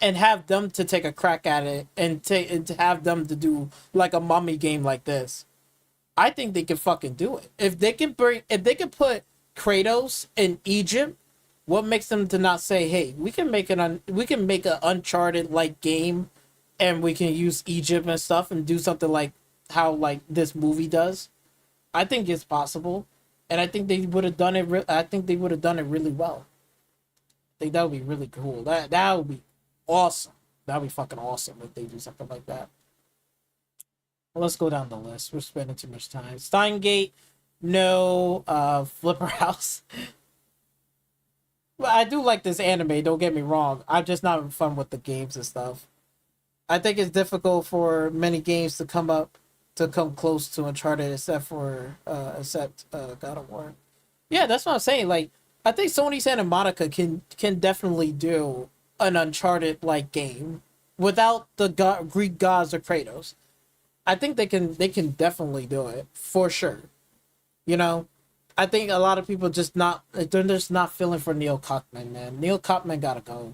and have them to take a crack at it, and to have them to do like a mummy game like this. I think they can fucking do it. If they can put Kratos in Egypt, what makes them to not say, hey, we can make an Uncharted like game, and we can use Egypt and stuff and do something like how like this movie does. I think it's possible, and I think they would have done it. I think they would have done it really well. I think that would be really cool. That would be awesome. That would be fucking awesome if they do something like that. Well, let's go down the list. We're spending too much time. Steingate, no. Flipper House. Well, I do like this anime. Don't get me wrong. I'm just not having fun with the games and stuff. I think it's difficult for many games to come close to Uncharted, except God of War. Yeah, that's what I'm saying. Like, I think Sony Santa Monica can definitely do an Uncharted like game without the Greek gods or Kratos. I think they can definitely do it for sure. You know, I think a lot of people they're just not feeling for Neil Druckmann, man. Neil Druckmann gotta go.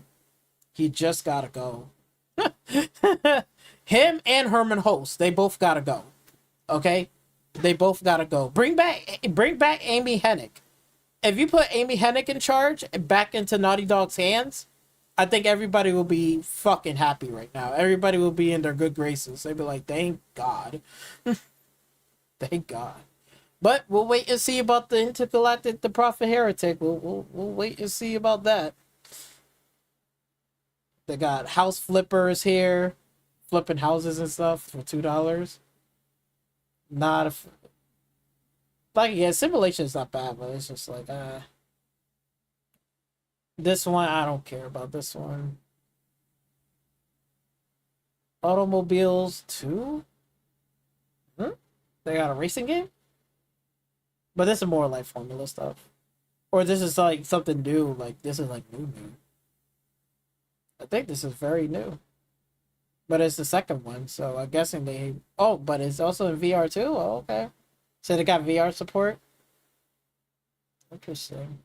He just gotta go. Him and Herman Host, they both gotta go. Okay, they both gotta go. Bring back Amy Hennig. If you put Amy Hennig in charge and back into Naughty Dog's hands, I think everybody will be fucking happy right now. Everybody will be in their good graces. They'll be like, thank God. Thank God. But we'll wait and see about the Intergalactic, the Prophet Heretic. We'll wait and see about that. They got house flippers here, flipping houses and stuff for $2. Not simulation is not bad, but it's just like this one, I don't care about this one. Automobiles 2? They got a racing game? But this is more like Formula stuff. Or this is like something new. Like, this is like new. I think this is very new. But it's the second one, so I'm guessing they... Oh, but it's also in VR too? Oh, okay. So they got VR support. Interesting.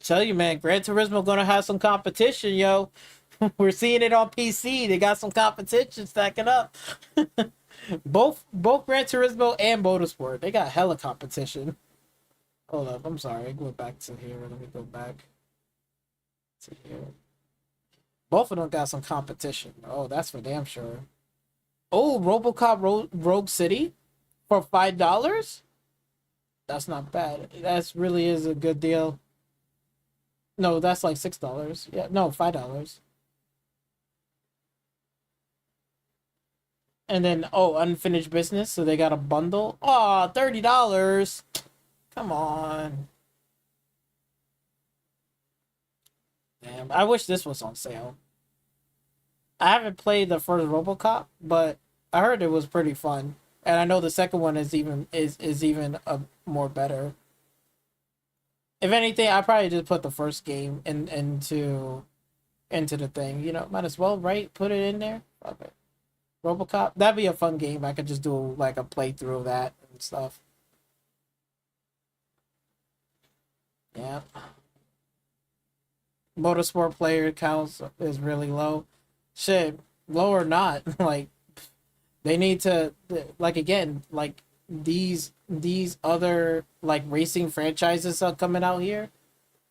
Tell you, man, Gran Turismo gonna have some competition, yo. We're seeing it on PC. They got some competition stacking up. both Gran Turismo and Motorsport, they got hella competition. Hold up, I'm sorry. Go back to here. Let me go back to here. Both of them got some competition. Oh, that's for damn sure. Oh, RoboCop Rogue City for $5. That's not bad. That's really is a good deal. No, that's like $6. Yeah, no, $5. And then unfinished business, so they got a bundle. Oh, $30. Come on. Damn, I wish this was on sale. I haven't played the first RoboCop, but I heard it was pretty fun. And I know the second one is even a more better. If anything, I probably just put the first game into the thing. You know, might as well, right? Put it in there. Okay. RoboCop. That'd be a fun game. I could just do like a playthrough of that and stuff. Yeah. Motorsport player counts is really low. Shit, low or not, like they need to like again like these other like racing franchises are coming out here,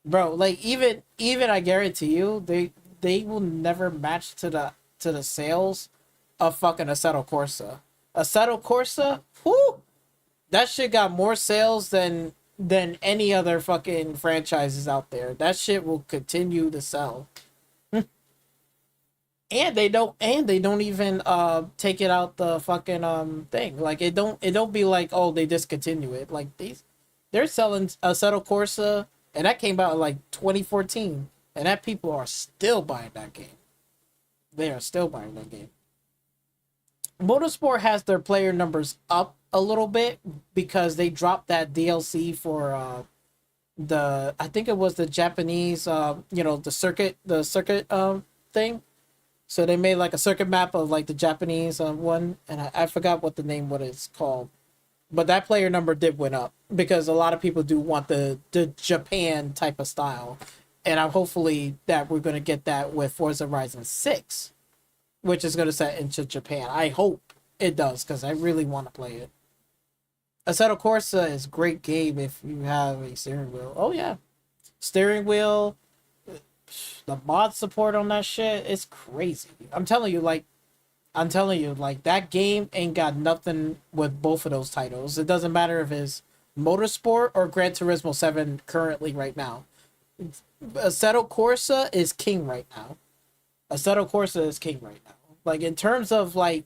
bro. Like even I guarantee you they will never match to the sales of fucking Assetto Corsa. Assetto Corsa, whoo, that shit got more sales than any other fucking franchises out there. That shit will continue to sell. And they don't even take it out the fucking thing. Like it don't be like, oh, they discontinue it. Like they're selling Assetto Corsa, and that came out in like 2014, and that people are still buying that game. They are still buying that game. Motorsport has their player numbers up a little bit because they dropped that DLC for I think it was the Japanese the circuit thing. So they made like a circuit map of like the Japanese one, and I forgot what the name what it's called. But that player number did went up because a lot of people do want the Japan type of style. And I'm hopefully that we're gonna get that with Forza Horizon 6, which is gonna set into Japan. I hope it does, because I really want to play it. Assetto Corsa is a great game if you have a steering wheel. Oh yeah. Steering wheel, the mod support on that shit is crazy. I'm telling you, like that game ain't got nothing with both of those titles. It doesn't matter if it's Motorsport or Gran Turismo 7 currently right now. Assetto Corsa is king right now. Assetto Corsa is king right now. Like in terms of like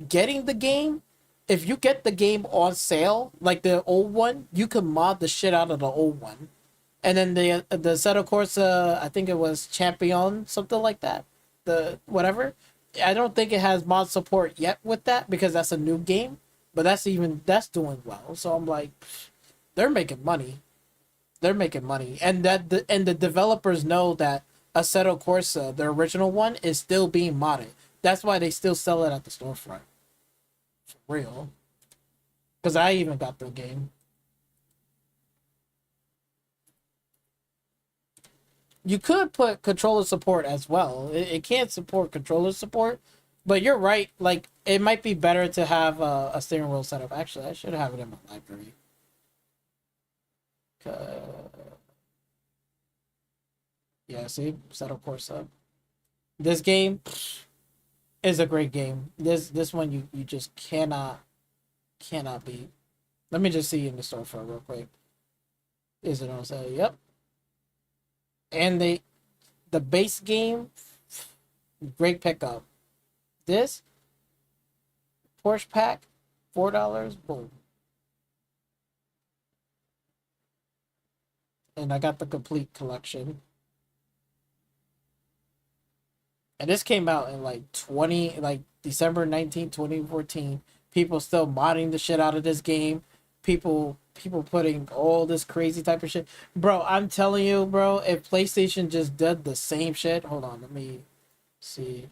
getting the game, if you get the game on sale, like the old one, you can mod the shit out of the old one. And then the Assetto Corsa, I think it was Champion, something like that. The whatever. I don't think it has mod support yet with that because that's a new game, but that's doing well. So I'm like, they're making money. They're making money, and the developers know that Assetto Corsa, the original one, is still being modded. That's why they still sell it at the storefront. For real. Because I even got the game. You could put controller support as well. It can't support controller support, but you're right. Like it might be better to have a steering wheel setup. Actually, I should have it in my library. Yeah, see, Assetto Corsa. This game is a great game. This one you just cannot beat. Let me just see in the storefront real quick. Is it on sale? Yep. And the base game, great pickup. This Porsche pack, $4. Boom. And I got the complete collection. And this came out in like December 19th, 2014. People still modding the shit out of this game. People putting all this crazy type of shit. Bro, I'm telling you, bro, if PlayStation just did the same shit, hold on, let me see.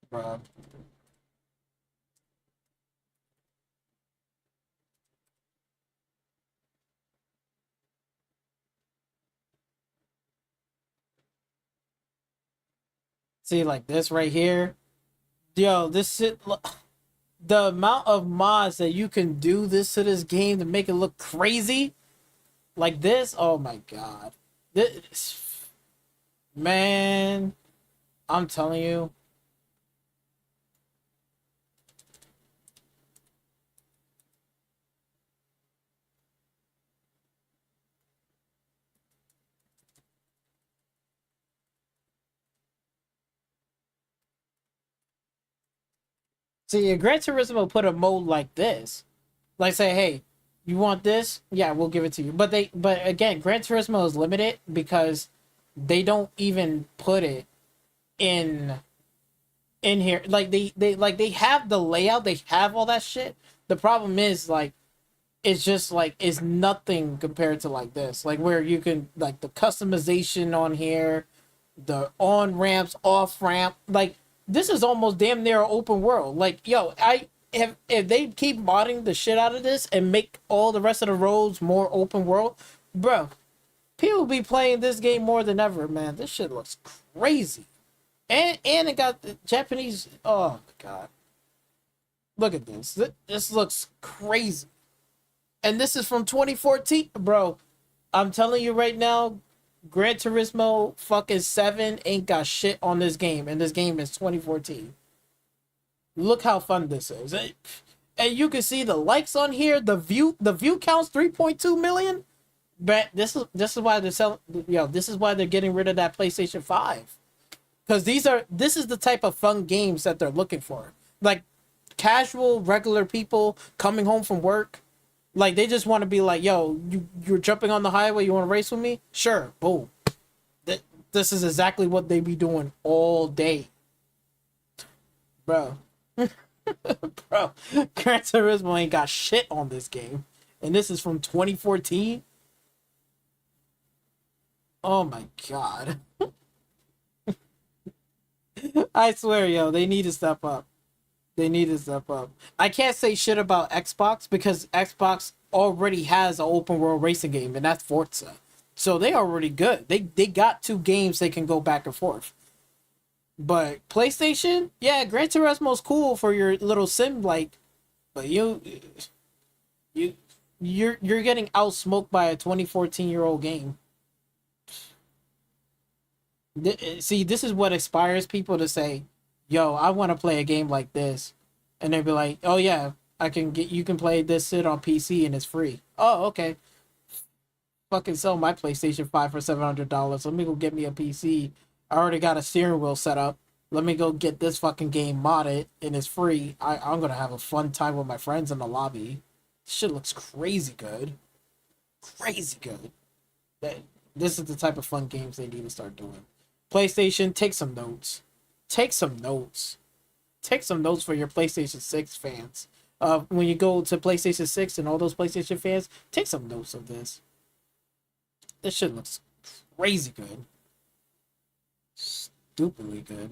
Bro. See, like this right here. Yo, this shit, the amount of mods that you can do this to this game to make it look crazy like this, oh my god. This, man, I'm telling you. See, Gran Turismo put a mode like this. Like say, hey, you want this? Yeah, we'll give it to you. But again, Gran Turismo is limited because they don't even put it in here. Like they have the layout, they have all that shit. The problem is like it's just like it's nothing compared to like this. Like where you can like the customization on here, the on ramps, off ramp. Like this is almost damn near an open world. Like yo, I if they keep modding the shit out of this and make all the rest of the roads more open world, bro, people be playing this game more than ever, man. This shit looks crazy. And it got the Japanese. Oh my god, look at this. This looks crazy. And this is from 2014, bro. I'm telling you right now, Gran Turismo fucking 7 ain't got shit on this game, and this game is 2014. Look how fun this is. And you can see the likes on here, the view counts 3.2 million. But this is why they're selling, this is why they're getting rid of that PlayStation 5. Cuz this is the type of fun games that they're looking for. Like casual regular people coming home from work, like they just want to be like, yo, you're jumping on the highway, you want to race with me? Sure, boom. This is exactly what they be doing all day. Bro. Bro, Gran Turismo ain't got shit on this game. And this is from 2014? Oh my god. I swear, yo, they need to step up. They need to step up. I can't say shit about Xbox because Xbox already has an open world racing game, and that's Forza. So they already good. They got two games they can go back and forth. But PlayStation, yeah, Gran Turismo's cool for your little sim like, but you you're getting outsmoked by a 2014-year-old game. See, this is what inspires people to say, "Yo, I want to play a game like this," and they'd be like, "Oh yeah, you can play this shit on PC and it's free." Oh, okay. Fucking sell my PlayStation 5 for $700. Let me go get me a PC. I already got a steering wheel set up. Let me go get this fucking game modded and it's free. I'm gonna have a fun time with my friends in the lobby. This shit looks crazy good. Crazy good. That this is the type of fun games they need to start doing. PlayStation, take some notes. Take some notes. Take some notes for your PlayStation 6 fans. When you go to PlayStation 6 and all those PlayStation fans, take some notes of this. This shit looks crazy good. Stupidly good.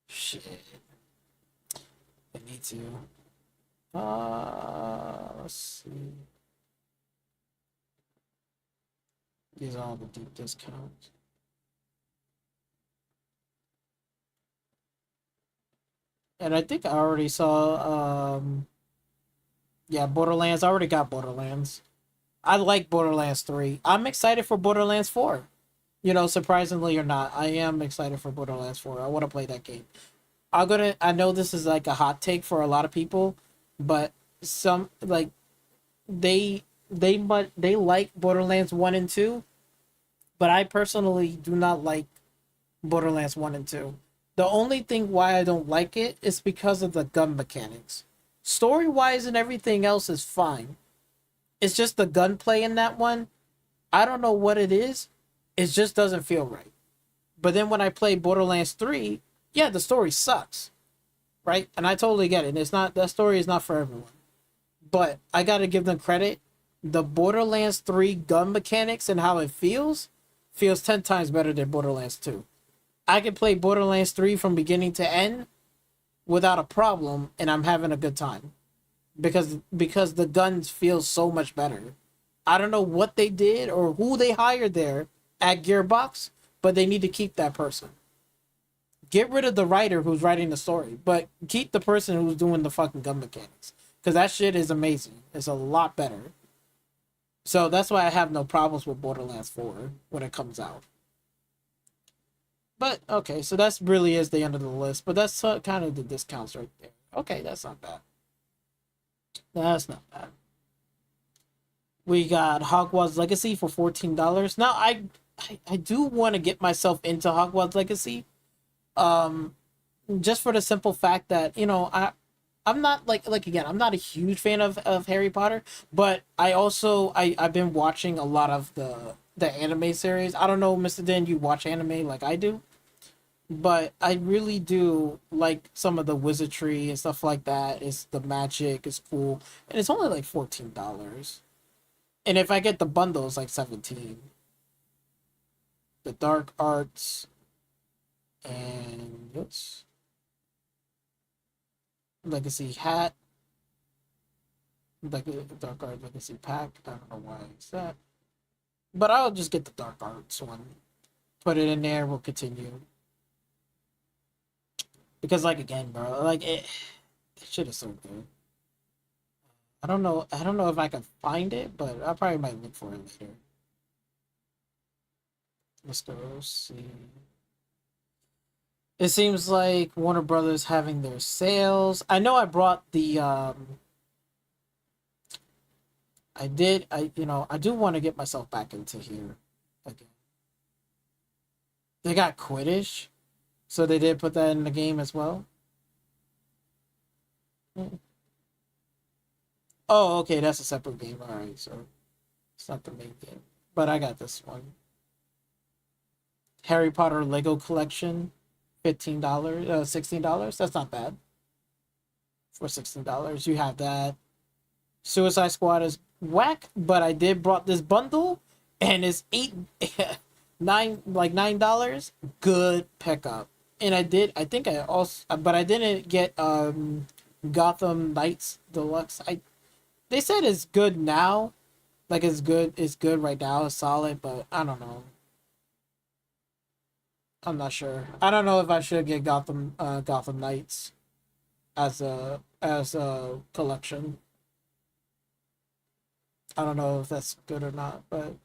Shit. I need to. Let's see. These are all the deep discounts. And I think I already saw, yeah, Borderlands. I already got Borderlands. I like Borderlands 3. I'm excited for Borderlands 4. You know, surprisingly or not, I am excited for Borderlands 4. I want to play that game. I know this is like a hot take for a lot of people, but some, like, they like Borderlands 1 and 2, but I personally do not like Borderlands 1 and 2. The only thing why I don't like it is because of the gun mechanics. Story-wise and everything else is fine. It's just the gunplay in that one. I don't know what it is. It just doesn't feel right. But then when I play Borderlands 3, yeah, the story sucks, right? And I totally get it. It's not, that story is not for everyone. But I gotta give them credit. The Borderlands 3 gun mechanics and how it feels 10 times better than Borderlands 2. I can play Borderlands 3 from beginning to end without a problem, and I'm having a good time. Because the guns feel so much better. I don't know what they did or who they hired there at Gearbox, but they need to keep that person. Get rid of the writer who's writing the story, but keep the person who's doing the fucking gun mechanics. Because that shit is amazing. It's a lot better. So that's why I have no problems with Borderlands 4 when it comes out. But, okay, so that's really is the end of the list. But that's kind of the discounts right there. Okay, that's not bad. That's not bad. We got Hogwarts Legacy for $14. Now, I do want to get myself into Hogwarts Legacy. Just for the simple fact that, you know, I'm not like again, I'm not a huge fan of Harry Potter, but I've been watching a lot of the anime series. I don't know, Mr. Den, you watch anime like I do, but I really do like some of the wizardry and stuff like that. It's the magic is cool, and it's only like $14. And if I get the bundle, it's like 17. The dark arts and yes. Legacy hat. Like the dark art legacy pack. I don't know why it's that. But I'll just get the dark arts one. Put it in there, we'll continue. Because like again, bro, like it shit is so good. I don't know if I can find it, but I probably might look for it later. Let's go see. It seems like Warner Brothers having their sales. I know I brought the I do want to get myself back into here again. They got Quidditch, so they did put that in the game as well. Oh, okay, that's a separate game. All right, so it's not the main game, but I got this one. Harry Potter Lego Collection, $15, $16. That's not bad. For $16, you have that. Suicide Squad is whack, but I did brought this bundle, and it's $9. Good pickup. And I think I also, but I didn't get Gotham Knights Deluxe. They said it's good now, like it's good right now, it's solid, but I don't know. I'm not sure. I don't know if I should get Gotham Knights as a collection. I don't know if that's good or not, but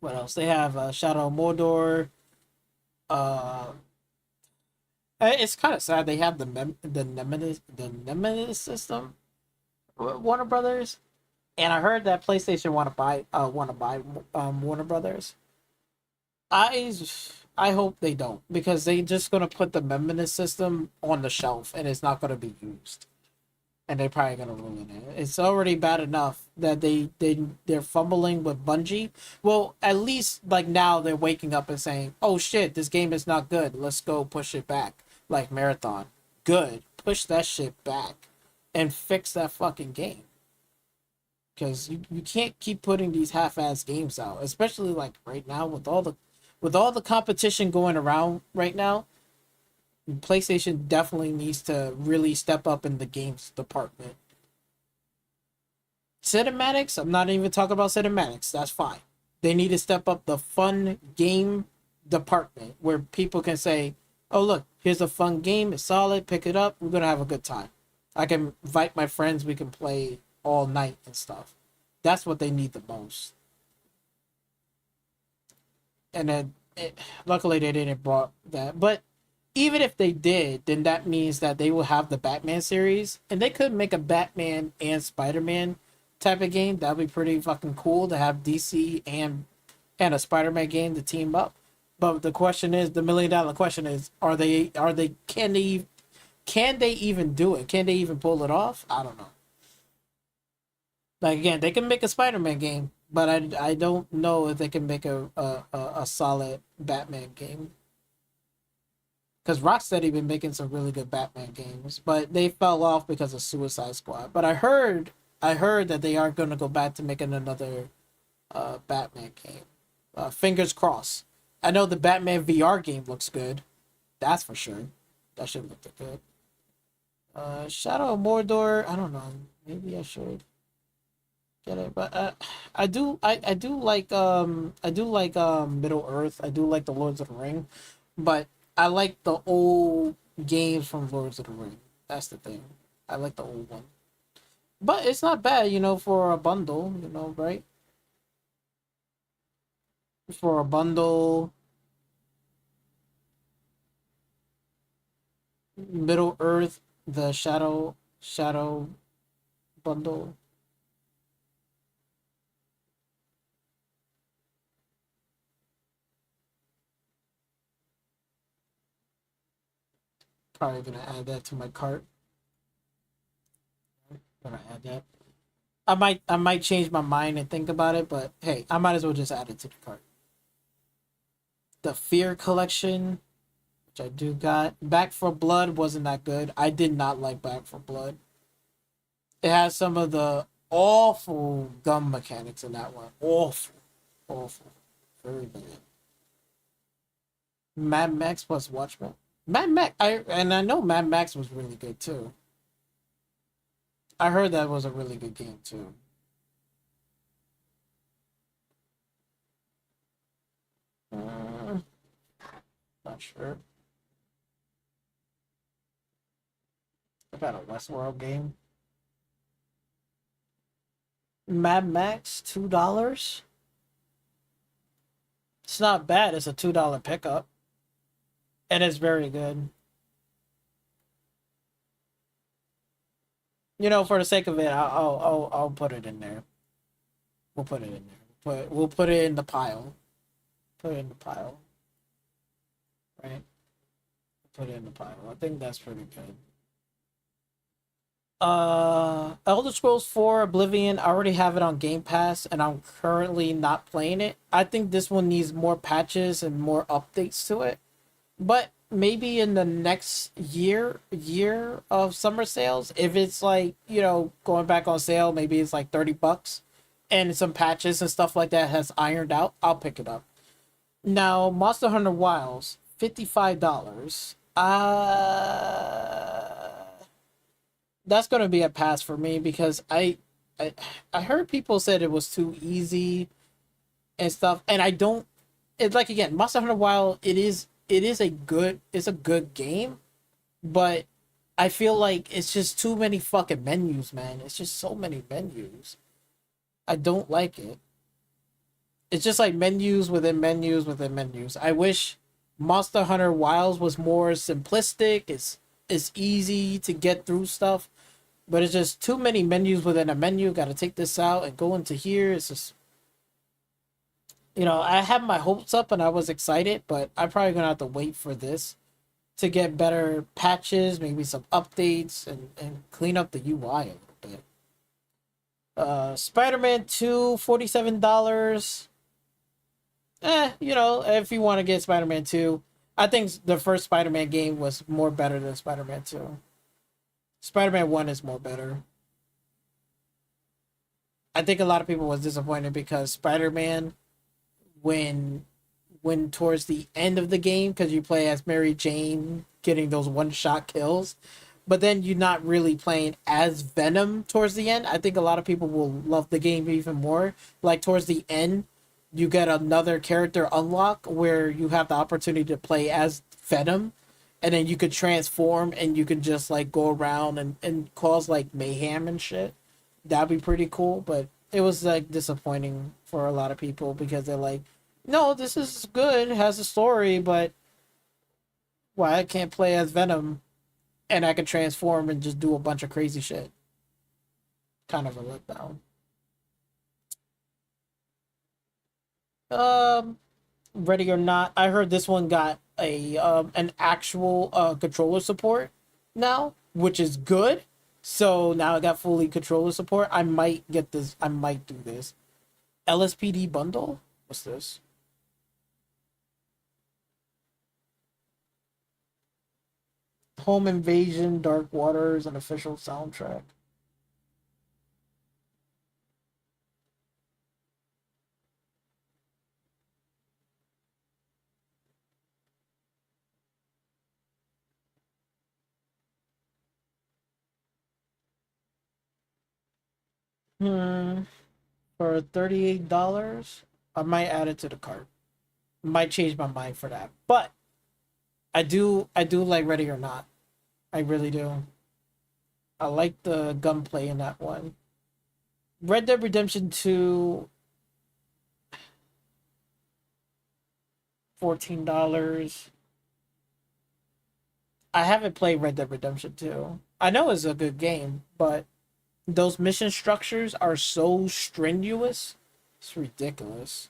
what else? They have Shadow of Mordor. It's kind of sad they have the Nemesis system, Warner Brothers, and I heard that PlayStation want to buy Warner Brothers. I hope they don't, because they just gonna put the Nemesis system on the shelf and it's not gonna be used. And they're probably gonna ruin it. It's already bad enough that they're fumbling with Bungie. Well, at least like now they're waking up and saying, "Oh shit, this game is not good. Let's go push it back." Like Marathon, good. Push that shit back, and fix that fucking game. Because you can't keep putting these half-ass games out, especially like right now with all the competition going around right now. PlayStation definitely needs to really step up in the games department. Cinematics, I'm not even talking about cinematics. That's fine. They need to step up the fun game department where people can say, "Oh look, here's a fun game. It's solid. Pick it up. We're gonna have a good time. I can invite my friends. We can play all night and stuff." That's what they need the most. And then, luckily, they didn't brought that. But even if they did, then that means that they will have the Batman series, and they could make a Batman and Spider-Man type of game. That'd be pretty fucking cool to have DC and a Spider-Man game to team up. But the question is, the $1 million question is, can they even do it? Can they even pull it off? I don't know. Like again, they can make a Spider-Man game, but I don't know if they can make a solid Batman game. Because Rocksteady been making some really good Batman games, but they fell off because of Suicide Squad. But I heard that they are gonna go back to making another Batman game. Fingers crossed. I know the Batman VR game looks good. That's for sure. That should look good. Shadow of Mordor. I don't know. Maybe I should get it, but I do like Middle Earth. I do like the Lords of the Ring, but I like the old games from Lords of the Ring. That's the thing. I like the old one, but it's not bad, for a bundle, right? For a bundle, Middle Earth, the Shadow bundle. Probably gonna add that to my cart. Gonna add that. I might change my mind and think about it, but hey, I might as well just add it to the cart. The Fear collection, which I do got. Back for Blood wasn't that good. I did not like Back for Blood. It has some of the awful gun mechanics in that one. Awful. Awful. Very bad. Mad Max plus Watchmen. Mad Max, I know Mad Max was really good too. I heard that was a really good game too. Uh, Not sure. I got a Westworld game. Mad Max, $2. It's not bad. It's a $2 pickup, and it's very good. For the sake of it, I'll put it in there. We'll put it in there. We'll put it in the pile. Put it in the pile, right? Put it in the pile. I think that's pretty good. Elder Scrolls 4 Oblivion, I already have it on Game Pass and I'm currently not playing it. I think this one needs more patches and more updates to it. But maybe in the next year of summer sales, if it's like, going back on sale, maybe it's like $30 and some patches and stuff like that has ironed out, I'll pick it up. Now, Monster Hunter Wilds, $55. That's gonna be a pass for me because I I heard people said it was too easy and stuff, and I don't. It's like again, Monster Hunter Wild. It's a good game, but I feel like it's just too many fucking menus, man. It's just so many menus. I don't like it. It's just like menus within menus within menus. I wish Monster Hunter Wilds was more simplistic. It's easy to get through stuff, but it's just too many menus within a menu. Got to take this out and go into here. It's just, I had my hopes up and I was excited, but I'm probably gonna have to wait for this to get better patches, maybe some updates, and clean up the UI a little bit. Spider-Man 2, $47. If you want to get Spider-Man 2, I think the first Spider-Man game was more better than Spider-Man 2. Spider-Man 1 is more better. I think a lot of people was disappointed because Spider-Man, when towards the end of the game, because you play as Mary Jane getting those one-shot kills, but then you're not really playing as Venom towards the end. I think a lot of people will love the game even more. Like towards the end, you get another character unlock where you have the opportunity to play as Venom, and then you could transform and you can just like go around and cause like mayhem and shit. That'd be pretty cool, but it was like disappointing for a lot of people because they're like, no, this is good, it has a story, but why I can't play as Venom and I can transform and just do a bunch of crazy shit. Kind of a letdown. Um, Ready or Not, I heard this one got a an actual controller support now, which is good. So now I got fully controller support. I might get this. I might do this. LSPD bundle? What's this? Home Invasion, Dark Waters, an official soundtrack. For $38, I might add it to the cart. Might change my mind for that. But I do like Ready or Not. I really do. I like the gunplay in that one. Red Dead Redemption 2, $14. I haven't played Red Dead Redemption 2. I know it's a good game, but those mission structures are so strenuous. It's ridiculous.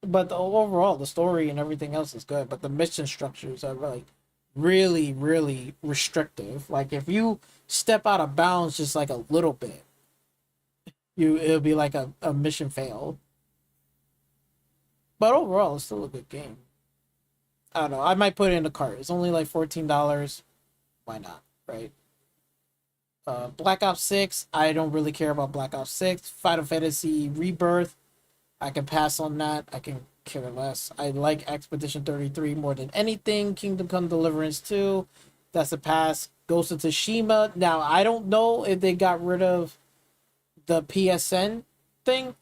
But overall, the story and everything else is good. But the mission structures are like really, really restrictive. Like if you step out of bounds just like a little bit, it'll be like a mission fail. But overall, it's still a good game. I don't know. I might put it in the cart. It's only like $14. Why not? Right? Black Ops 6. I don't really care about Black Ops 6. Final Fantasy Rebirth. I can pass on that. I can care less. I like Expedition 33 more than anything. Kingdom Come Deliverance 2. That's a pass. Ghost of Tsushima. Now, I don't know if they got rid of the PSN thing.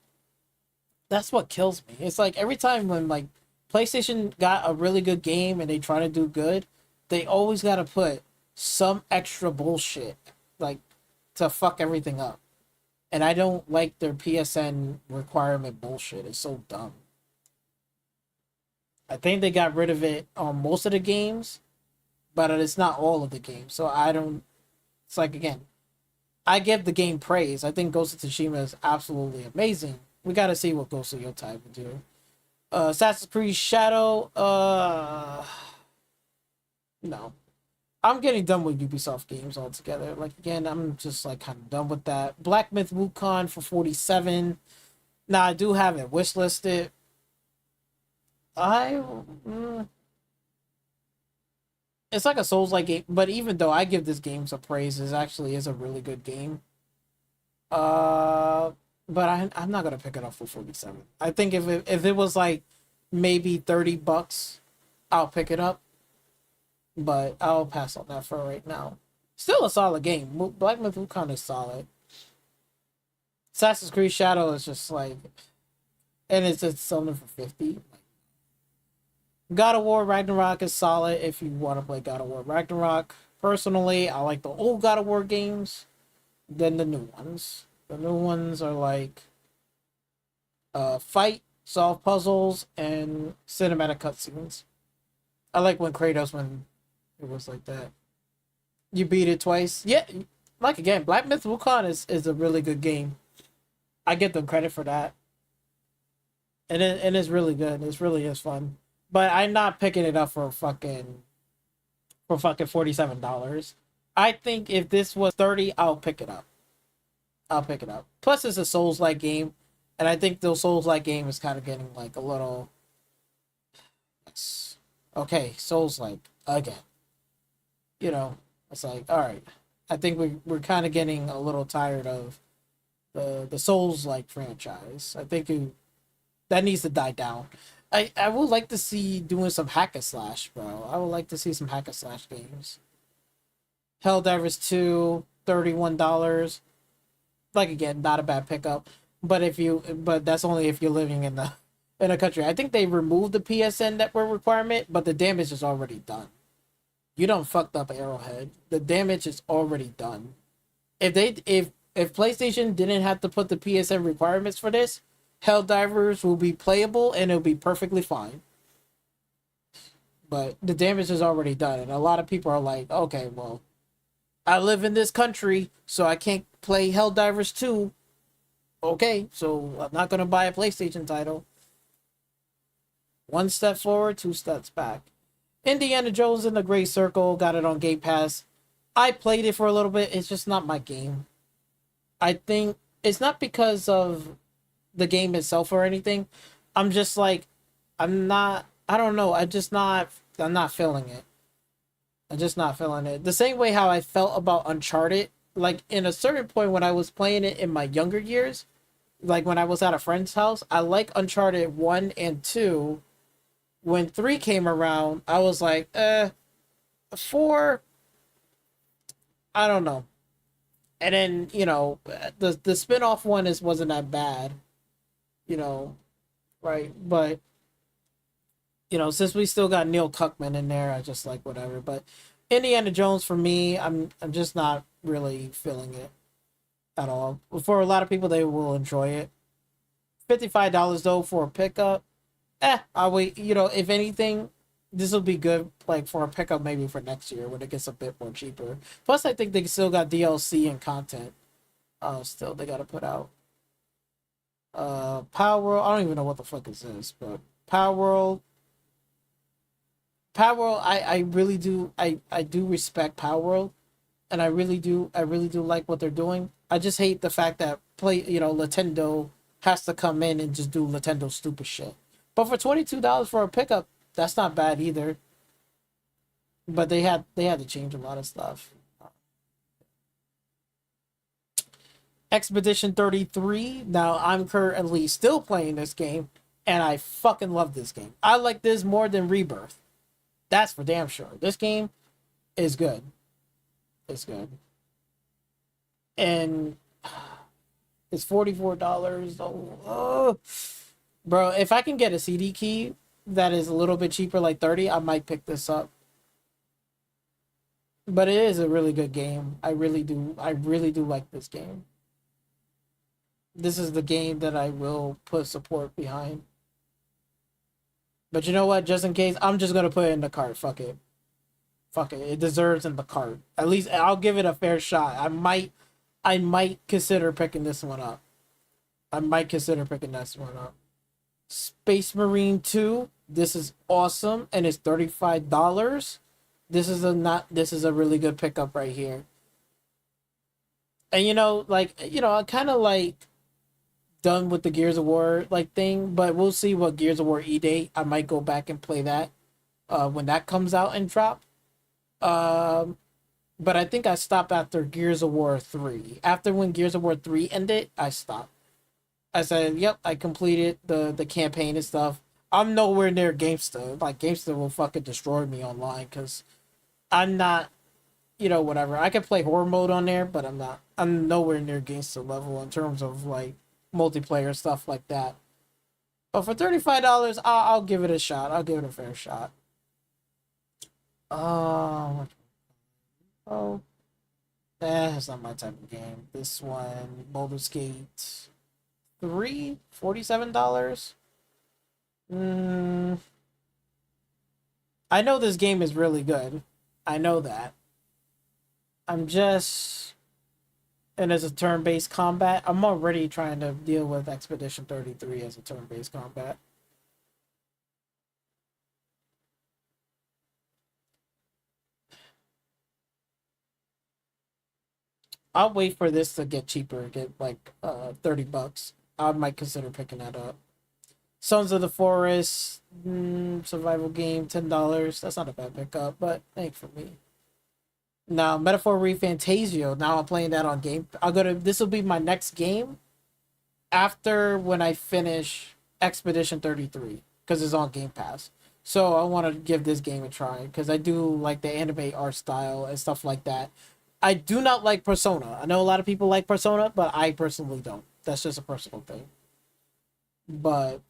That's what kills me. It's like every time when like PlayStation got a really good game and they try to do good, they always got to put some extra bullshit like to fuck everything up. And I don't like their PSN requirement bullshit. It's so dumb. I think they got rid of it on most of the games, but it's not all of the games. So I don't. It's like, again, I give the game praise. I think Ghost of Tsushima is absolutely amazing. We got to see what Ghost of Yotei will do. Assassin's Creed Shadow. No. I'm getting done with Ubisoft games altogether. Like, again, I'm just like kind of done with that. Black Myth Wukong for 47. Now I do have it wishlisted. I it's like a Souls-like game, but even though I give this game some praise, it actually is a really good game. But I'm not gonna pick it up for 47. I think if it was like maybe $30, I'll pick it up. But I'll pass on that for right now. Still a solid game. Black Myth Wukong is solid. Assassin's Creed Shadow is just like, and it's just selling for 50. God of War Ragnarok is solid if you want to play God of War Ragnarok. Personally, I like the old God of War games than the new ones. The new ones are like fight, solve puzzles, and cinematic cutscenes. I like when it was like that. You beat it twice. Yeah, like again, Black Myth Wukong is a really good game. I give them credit for that. And it's really good. It really is fun. But I'm not picking it up for fucking $47. I think if this was 30, I'll pick it up. Plus it's a Souls-like game, and I think the Souls-like game is kind of getting like a little okay, Souls-like again. You know, it's like, all right. I think we're kind of getting a little tired of the Souls-like franchise. I think that needs to die down. I would like to see doing some hack and slash, bro. I would like to see some hack and slash games. Helldivers 2, $31. Like again, not a bad pickup. But that's only if you're living in a country. I think they removed the PSN network requirement, but the damage is already done. You don't fucked up Arrowhead. The damage is already done. If PlayStation didn't have to put the PSN requirements for this, Helldivers will be playable and it'll be perfectly fine. But the damage is already done, and a lot of people are like, okay, well, I live in this country, so I can't play Helldivers 2. Okay, so I'm not gonna buy a PlayStation title. One step forward, two steps back. Indiana Jones and the Great Circle, got it on Game Pass. I played it for a little bit. It's just not my game. I think it's not because of the game itself or anything. I'm just like, I'm not, I don't know. I'm not feeling it. I'm just not feeling it. The same way how I felt about Uncharted. Like, in a certain point when I was playing it in my younger years, like when I was at a friend's house, I like Uncharted 1 and 2. When 3 came around, I was like, 4, I don't know. And then, the spin-off one wasn't that bad, you know, right? But, since we still got Neil Cuckman in there, I just like whatever. But Indiana Jones, for me, I'm just not really feeling it at all. For a lot of people, they will enjoy it. $55 though for a pickup. I'll wait. If anything, this will be good, like for a pickup maybe for next year when it gets a bit more cheaper. Plus, I think they still got DLC and content. Still they gotta put out. Power World. I don't even know what the fuck is this, but Power World. Power World. I really do. I do respect Power World, and I really do like what they're doing. I just hate the fact that Nintendo has to come in and just do Nintendo stupid shit. But for $22 for a pickup, that's not bad either. But they had to change a lot of stuff. Expedition 33. Now I'm currently still playing this game, and I fucking love this game. I like this more than Rebirth. That's for damn sure. This game is good. It's good. And it's $44. Oh. Bro, if I can get a CD key that is a little bit cheaper, like 30, I might pick this up. But it is a really good game. I really do like this game. This is the game that I will put support behind. But you know what? Just in case, I'm just gonna put it in the cart. Fuck it. It deserves in the cart. At least I'll give it a fair shot. I might consider picking this one up. Space Marine 2. This is awesome, and it's $35. This is a really good pickup right here. And I kind of like done with the Gears of War thing, but we'll see what Gears of War E-Day. I might go back and play that when that comes out and drop. But I think I stopped after Gears of War 3. After when Gears of War 3 ended, I stopped. I said, yep, I completed the campaign and stuff. I'm nowhere near Gamesta. Like, Gamesta will fucking destroy me online because I'm not, whatever. I can play horror mode on there, but I'm nowhere near Gamesta level in terms of, multiplayer stuff like that. But for $35, I'll give it a shot. I'll give it a fair shot. That's not my type of game. This one, Baldur's Gate 3, $47. I know this game is really good. I know that. I'm just, and as a turn-based combat, I'm already trying to deal with Expedition 33 as a turn-based combat. I'll wait for this to get cheaper, get $30. I might consider picking that up. Sons of the Forest, survival game, $10. That's not a bad pickup, but ain't for me. Now, Metaphor ReFantasio. Now I'm playing that on game. This will be my next game after when I finish Expedition 33 because it's on Game Pass. So I want to give this game a try because I do like the anime art style and stuff like that. I do not like Persona. I know a lot of people like Persona, but I personally don't. That's just a personal thing. But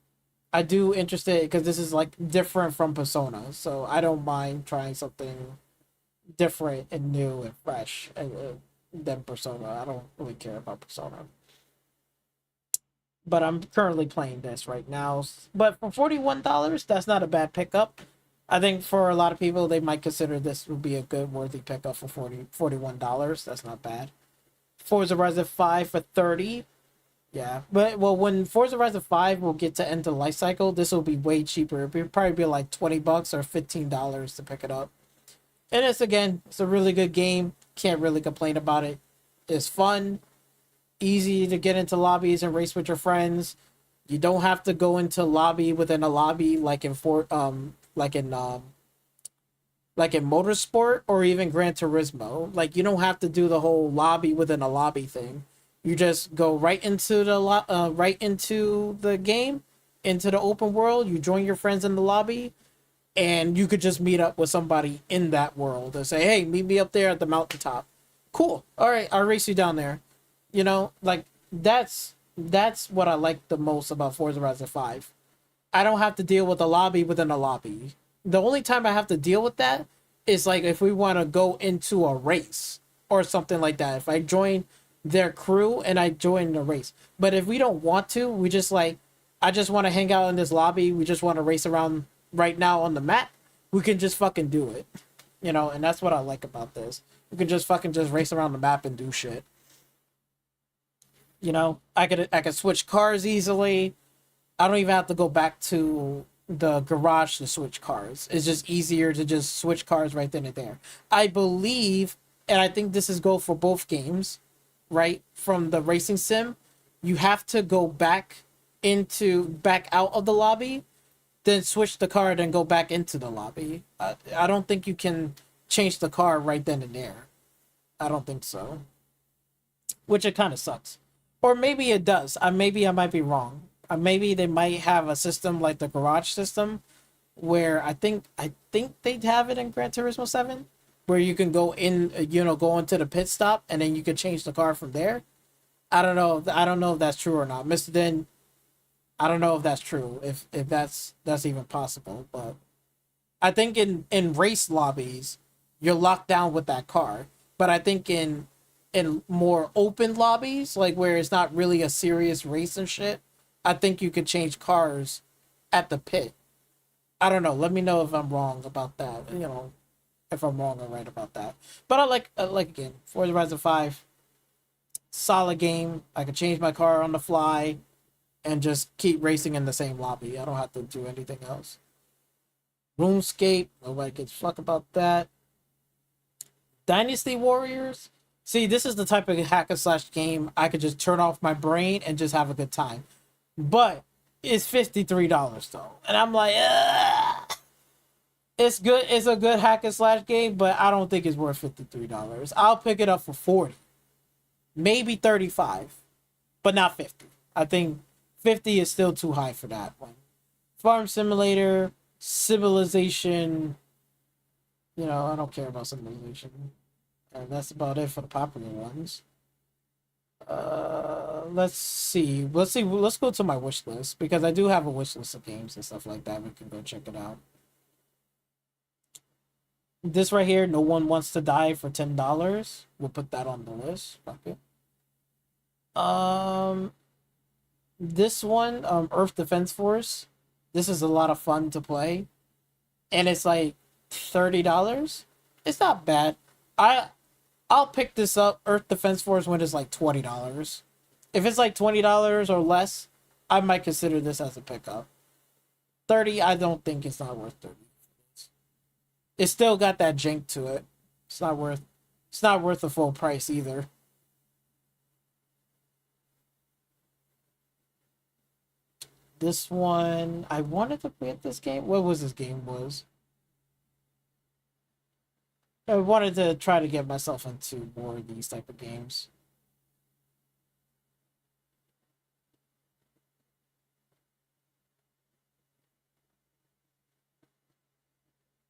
I do interested because this is different from Persona, so I don't mind trying something different and new and fresh than Persona. I don't really care about Persona. But I'm currently playing this right now. But for $41, that's not a bad pickup. I think for a lot of people, they might consider this would be a good, worthy pickup for $41. That's not bad. Forza Horizon 5 for $30. Yeah, but well, when Forza Horizon 5 will get to end the life cycle, this will be way cheaper. It'll probably be like $20 or $15 to pick it up. And it's a really good game. Can't really complain about it. It's fun, easy to get into lobbies and race with your friends. You don't have to go into lobby within a lobby like in Motorsport or even Gran Turismo. Like you don't have to do the whole lobby within a lobby thing. You just go right into the game, into the open world. You join your friends in the lobby, and you could just meet up with somebody in that world and say, "Hey, meet me up there at the mountaintop." Cool. All right, I'll race you down there. Like that's what I like the most about Forza Horizon 5. I don't have to deal with a lobby within a lobby. The only time I have to deal with that is like if we want to go into a race or something like that. If I join their crew and I join the race. But if we don't want to, we just like, I just want to hang out in this lobby. We just want to race around right now on the map. We can just fucking do it. And that's what I like about this. We can just fucking just race around the map and do shit. I could switch cars easily. I don't even have to go back to the garage to switch cars. It's just easier to just switch cars right then and there. I believe, and I think this is go for both games, right? From the racing sim, you have to go back out of the lobby, then switch the car, then go back into the lobby. I don't think you can change the car right then and there. I don't think so. Which it kind of sucks. Or maybe it does. Maybe I might be wrong. Maybe they might have a system like the garage system, where I think they'd have it in Gran Turismo 7, where you can go into the pit stop and then you can change the car from there. I don't know. I don't know if that's true or not, Mr. Den. I don't know if that's true. If that's even possible, but I think in race lobbies you're locked down with that car. But I think in more open lobbies, like where it's not really a serious race and shit, I think you could change cars at the pit. I don't know. Let me know if I'm wrong about that. If I'm wrong or right about that. But I like again, Forza Horizon 5, solid game. I could change my car on the fly and just keep racing in the same lobby. I don't have to do anything else. RuneScape, nobody gives a fuck about that. Dynasty Warriors. See, this is the type of hack and slash game I could just turn off my brain and just have a good time. But it's $53 though. And I'm like, ugh. It's good. It's a good hack and slash game, but I don't think it's worth $53. I'll pick it up for 40. Maybe 35. But not 50. I think 50 is still too high for that one. Farm Simulator, Civilization. I don't care about Civilization. And that's about it for the popular ones. Let's see. Let's go to my wish list, because I do have a wish list of games and stuff like that. We can go check it out. This right here, No One Wants to Die for $10. We'll put that on the list. Okay. This one, Earth Defense Force. This is a lot of fun to play, and it's like $30. It's not bad. I'll pick this up, Earth Defense Force, when it's like $20. If it's like $20 or less, I might consider this as a pickup. 30, I don't think it's not worth 30. It's still got that jank to it. It's not worth the full price either. This one, I wanted to play this game. What was this game was? I wanted to try to get myself into more of these type of games.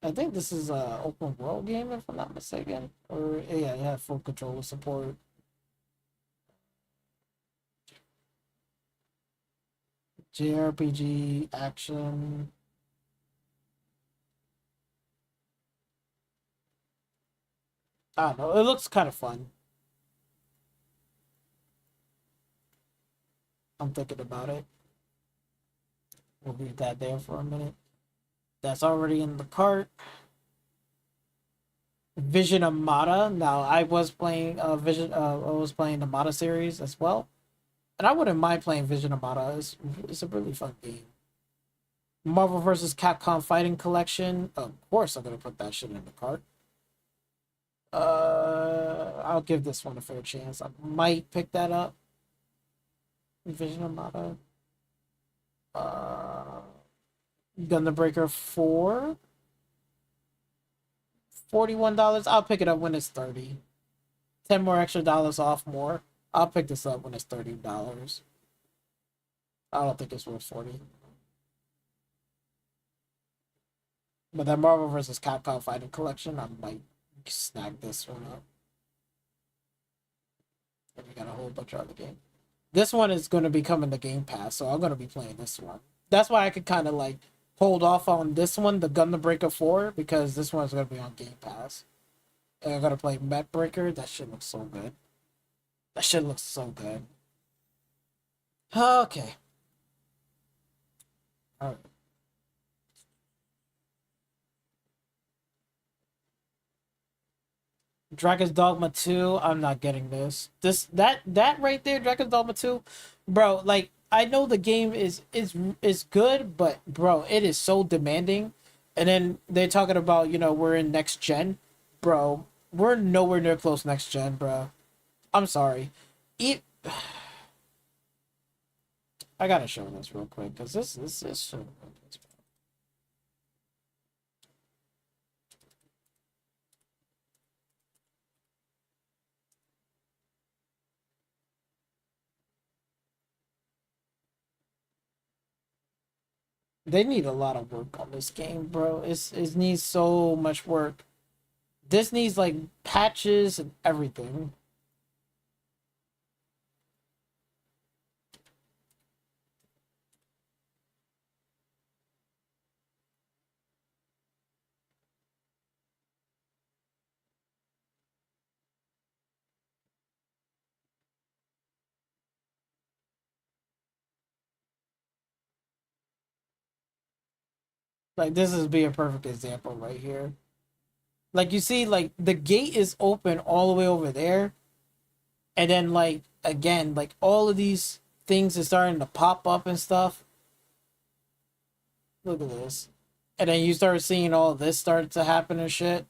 I think this is a open world game, if I'm not mistaken. Or yeah, it had full controller support. JRPG action. I don't know. It looks kind of fun. I'm thinking about it. We'll leave that there for a minute. That's already in the cart. Vision Amata. Now I was playing I was playing the Mata series as well. And I wouldn't mind playing Vision Armada. It's a really fun game. Marvel vs. Capcom Fighting Collection. Of course, I'm gonna put that shit in the cart. I'll give this one a fair chance. I might pick that up. Vision Armada. Gundam Breaker 4. $41. I'll pick it up when it's 30. 10 more extra dollars off more. I'll pick this up when it's $30. I don't think it's worth 40. But that Marvel vs. Capcom Fighting Collection, I might snag this one up. And we got a whole bunch of other games. This one is going to be coming to Game Pass, so I'm going to be playing this one. That's why I could kind of like hold off on this one, the Gundam Breaker 4, because this one's going to be on Game Pass. And I'm going to play Met Breaker. That shit looks so good. That shit looks so good. Okay. Alright. Dragon's Dogma 2, I'm not getting this. That right there, Dragon's Dogma 2, bro, like I know the game is good, but bro, it is so demanding. And then they're talking about, you know, we're in next gen. Bro, we're nowhere near close next gen, bro. I'm sorry. I gotta show this real quick, because this is they need a lot of work on this game, bro. It needs so much work. This needs like patches and everything. Like this is be a perfect example right here. Like you see, like the gate is open all the way over there, and then like again, like all of these things are starting to pop up and stuff. Look at this, and then you start seeing all this start to happen and shit.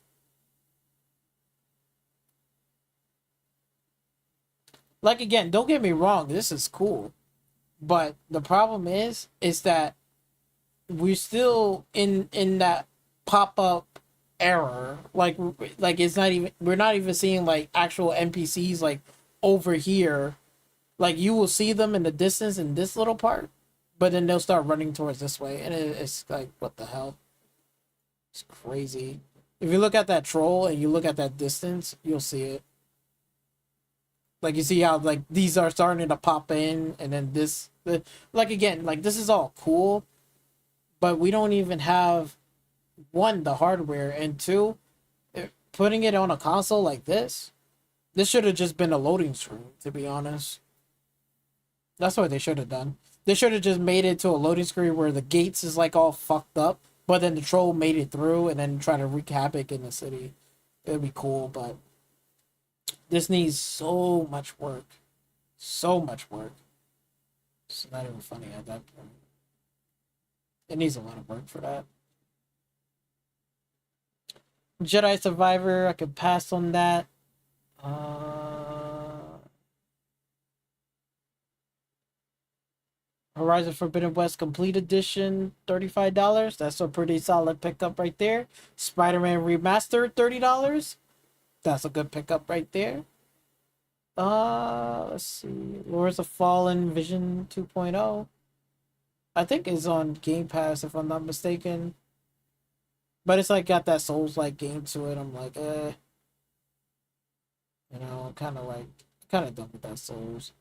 Like again, don't get me wrong, this is cool, but the problem is that we're still in that pop up error. Like it's not even we're not even seeing like actual NPCs like over here. Like you will see them in the distance in this little part, but then they'll start running towards this way, and it's like what the hell? It's crazy. If you look at that troll and you look at that distance, you'll see it. Like you see how like these are starting to pop in, and then like again, like this is all cool, but we don't even have one, the hardware, and two, putting it on a console like this should have just been a loading screen, to be honest. That's what they should have done. They should have just made it to a loading screen where the gates is like all fucked up, but then the troll made it through and then try to wreak havoc in the city. It'd be cool, but this needs so much work. So much work. It's not even funny at that point. It needs a lot of work for that. Jedi Survivor, I could pass on that. Horizon Forbidden West Complete Edition, $35. That's a pretty solid pickup right there. Spider-Man Remastered, $30. That's a good pickup right there. Let's see. Lords of Fallen Vision 2.0. I think is on Game Pass if I'm not mistaken. But it's like got that Souls-like game to it. I'm like, You know, kind of done with that Souls.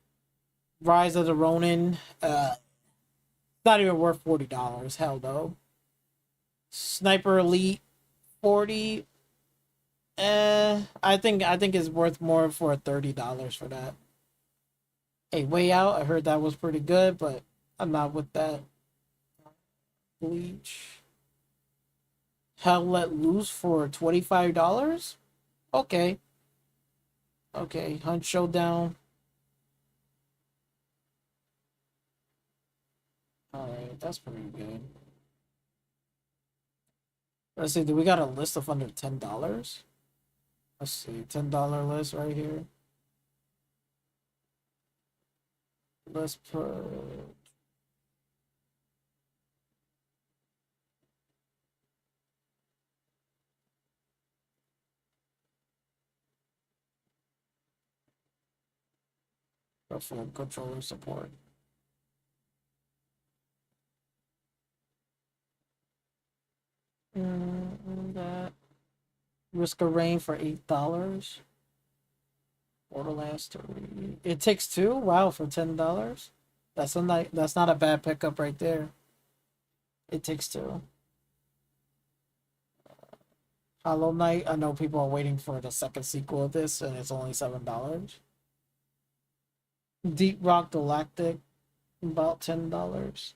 Rise of the Ronin. Not even worth $40. Hell no. Sniper Elite, 40. I think it's worth more for $30 for that. Hey, Way Out. I heard that was pretty good, but I'm not with that. Bleach. Hell Let Loose for $25? Okay. Okay, Hunt Showdown. That's pretty good. Let's see, do we got a list of under $10? Let's see, $10 list right here. Let's put full controller support. That Risk of Rain for $8. Borderlands 3. It Takes Two. Wow, for $10. That's not a bad pickup right there. It Takes Two. Hollow Knight. I know people are waiting for the second sequel of this, and it's only $7. Deep Rock Galactic, about $10.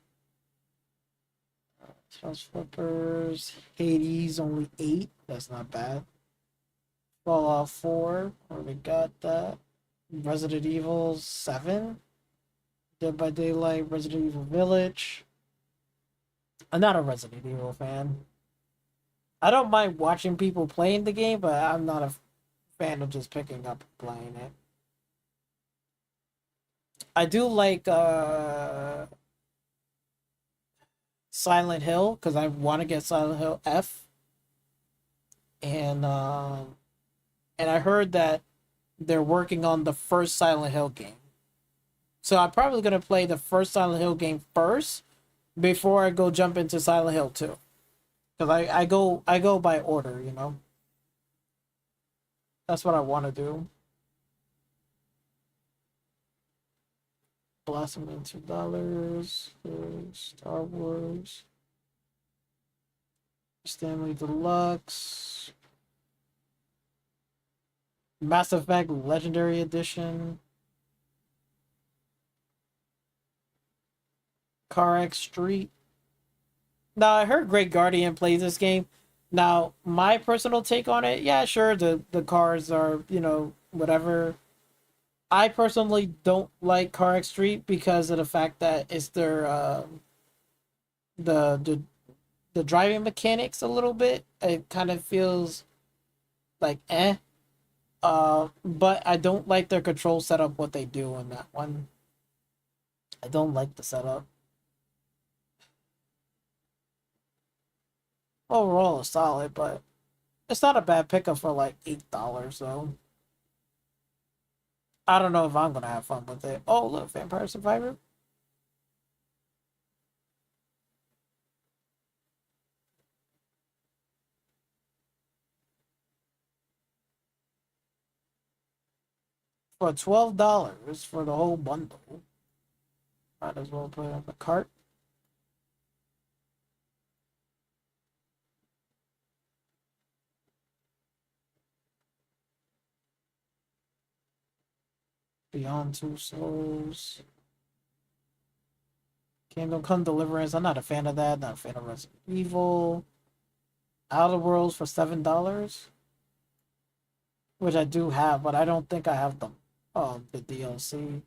House Flippers, Hades, only 8. That's not bad. Fallout 4, already got that. Resident Evil 7. Dead by Daylight, Resident Evil Village. I'm not a Resident Evil fan. I don't mind watching people playing the game, but I'm not a fan of just picking up and playing it. I do like Silent Hill, because I want to get Silent Hill F. And I heard that they're working on the first Silent Hill game. So I'm probably going to play the first Silent Hill game first before I go jump into Silent Hill 2. Because I go by order, you know. That's what I want to do. Blossom in $2. Star Wars. Stanley Deluxe. Mass Effect Legendary Edition. CarX Street. Now, I heard Great Guardian plays this game. Now, my personal take on it, yeah, sure, the cars are, you know, whatever. I personally don't like CarX Street because of the fact that it's their the driving mechanics a little bit. It kind of feels like eh. But I don't like their control setup. What they do in that one, I don't like the setup. Overall, it's solid, but it's not a bad pickup for like $8 though. I don't know if I'm gonna have fun with it. Oh, look, Vampire Survivor. For $12 for the whole bundle. Might as well put it in the cart. Beyond Two Souls. Kingdom Come Deliverance. I'm not a fan of that. Not a fan of Resident Evil. Outer Worlds for $7. Which I do have, but I don't think I have the DLC.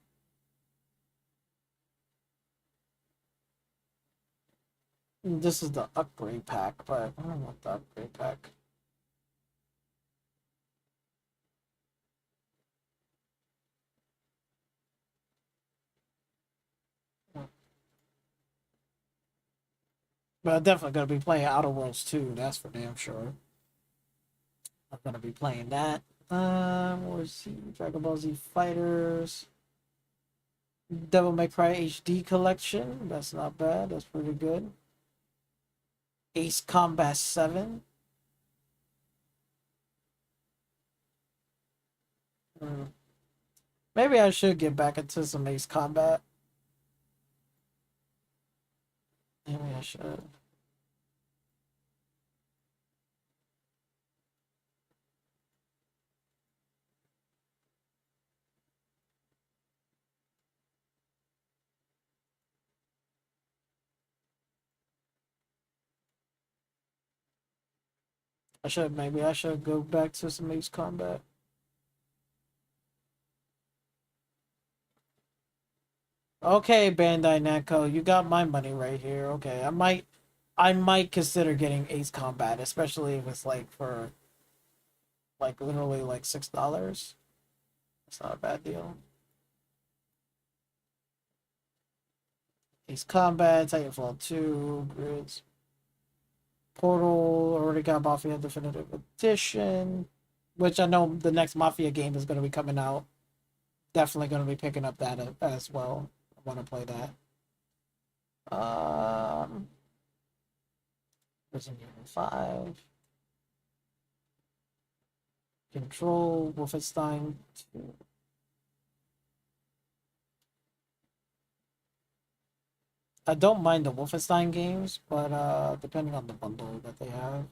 This is the upgrade pack, but I don't want the upgrade pack. But I'm definitely going to be playing Outer Worlds 2, that's for damn sure. I'm going to be playing that. Where's see Dragon Ball Z Fighters. Devil May Cry HD collection. That's not bad. That's pretty good. Ace Combat 7. Maybe I should get back into some Ace Combat. Maybe I should. Maybe I should go back to some Ace Combat. Okay, Bandai Namco, you got my money right here. Okay, I might consider getting Ace Combat, especially if it's like for like literally like $6. It's not a bad deal. Ace Combat, Titanfall 2, Grids, Portal, already got Mafia Definitive Edition, which I know the next Mafia game is going to be coming out. Definitely going to be picking up that as well. I want to play that. Resident Evil 5. Control, Wolfenstein 2. I don't mind the Wolfenstein games, but depending on the bundle that they have.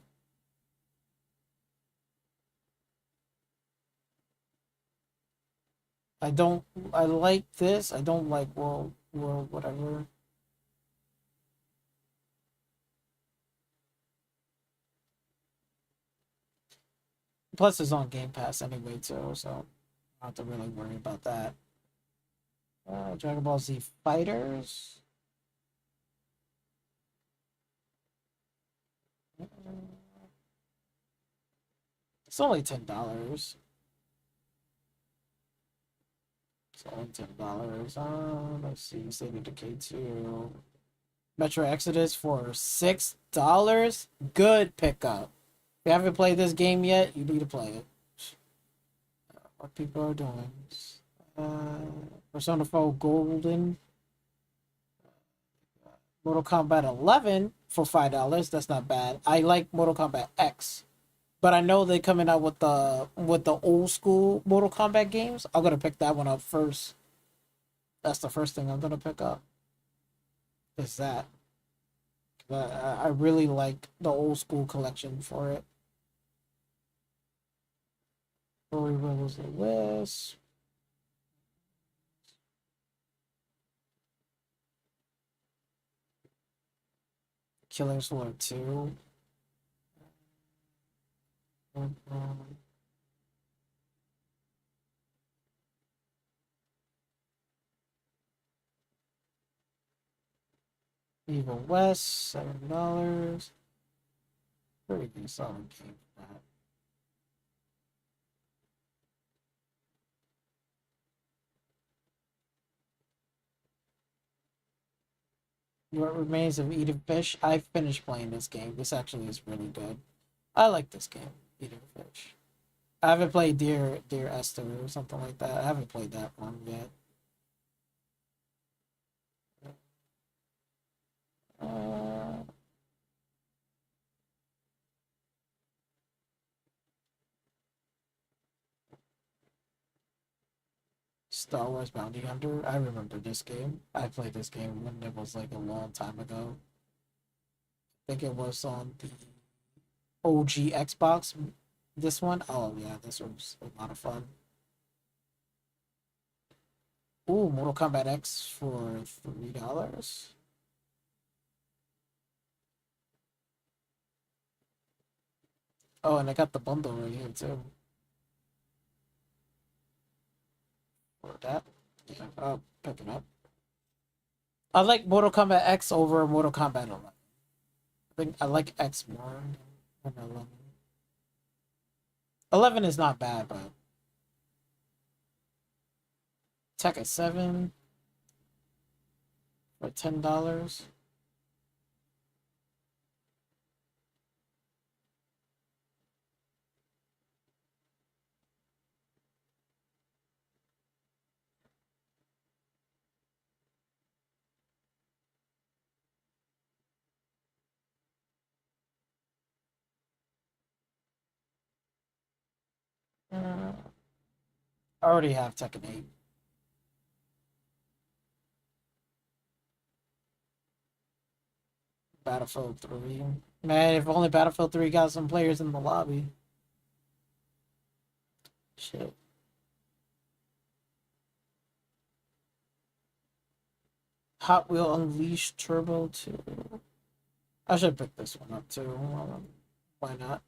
I don't. I like this. I don't like world whatever. Plus, it's on Game Pass anyway too, so I don't have to really worry about that. Dragon Ball Z Fighters. It's only $10. It's only $10. Let's see. State of Decay 2. Metro Exodus for $6. Good pickup. If you haven't played this game yet, you need to play it. What people are doing. Persona 4 Golden. Mortal Kombat 11 for $5. That's not bad. I like Mortal Kombat X, but I know they're coming out with the old school Mortal Kombat games. I'm gonna pick that one up first. That's the first thing I'm gonna pick up. Is that? I really like the old school collection for it. Story Rebels the West. Killing Floor 2. Evil West, $7. Pretty good solid game for that. What Remains of Eating Fish. I finished playing this game. This actually is really good. I like this game, Eating Fish. I haven't played Dear Esther or something like that. I haven't played that one yet. Uh, Star Wars Bounty Hunter. I remember this game. I played this game when it was like a long time ago. I think it was on the OG Xbox. This one, oh yeah, this was a lot of fun. Ooh, Mortal Kombat X for $3. Oh, and I got the bundle right here too. For that, yeah, I'll pick it up. I like Mortal Kombat X over Mortal Kombat 11. I think I like X more than 11. 11 is not bad, but Tekken 7 for $10. I already have Tekken 8. Battlefield 3. Man, if only Battlefield 3 got some players in the lobby. Shit. Hot Wheel Unleashed Turbo 2. I should pick this one up too. Why not?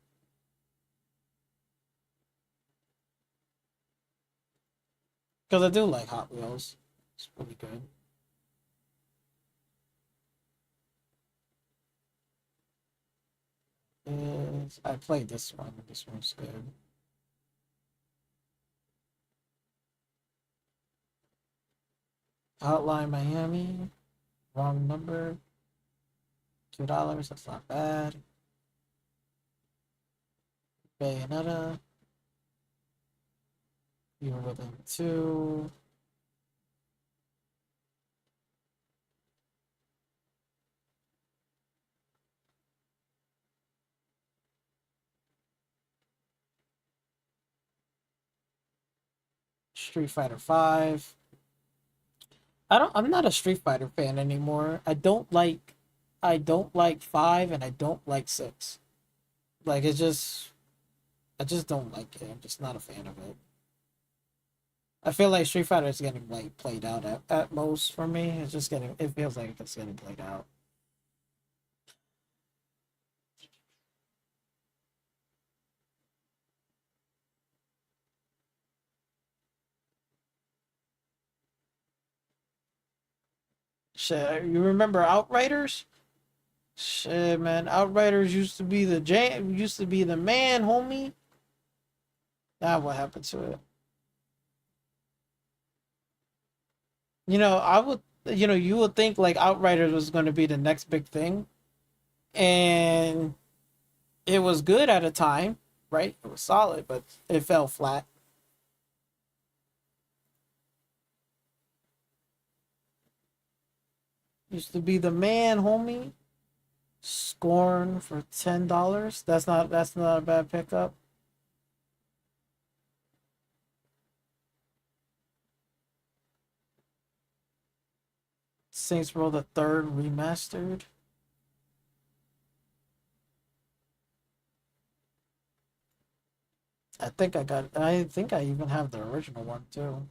Because I do like Hot Wheels. It's pretty good. is I played this one. This one's good. Outline Miami. Wrong number. $2. That's not bad. Bayonetta. Even within 2. Street Fighter 5. I'm not a Street Fighter fan anymore. I don't like 5 and I don't like 6. Like I just don't like it. I'm just not a fan of it. I feel like Street Fighter is getting like played out at most for me. It's just getting it feels like it's getting played out. Shit, you remember Outriders? Shit, man, Outriders used to be the man, homie. Now what happened to it? You would think like Outriders was going to be the next big thing, and it was good at a time, right? It was solid, but it fell flat. Used to be the man, homie. Scorn for $10. That's not a bad pickup. Saints Row the Third remastered. I think I even have the original one too.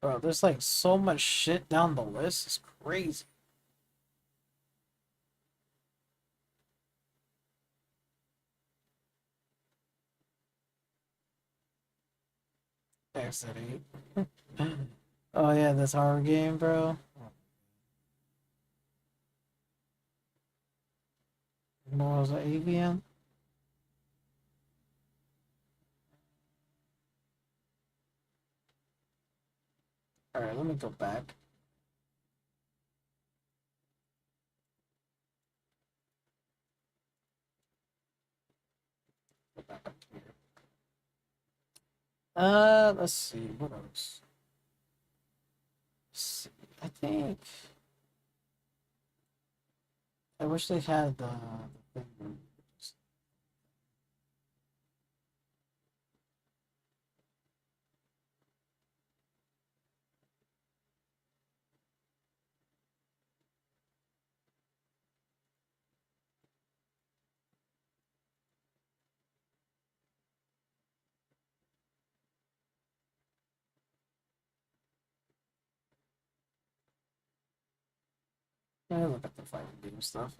Bro, there's like so much shit down the list. It's crazy. Exit 8. Oh yeah, this horror game, bro. Morals of Avian. Alright, let me go back. Go back up here. Let's see, what else? I think I wish they had the thing. Yeah, look at the fighting game stuff.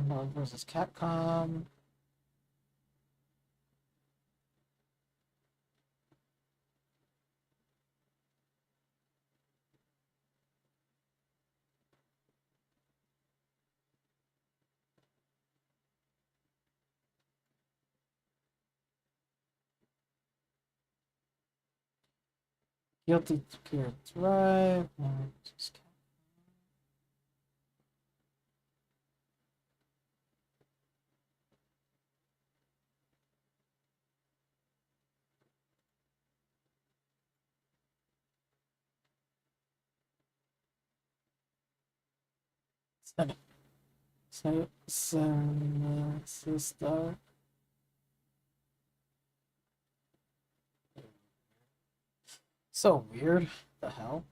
Marvel versus Capcom. Guilty Gear Drive. Sister. So weird. The hell?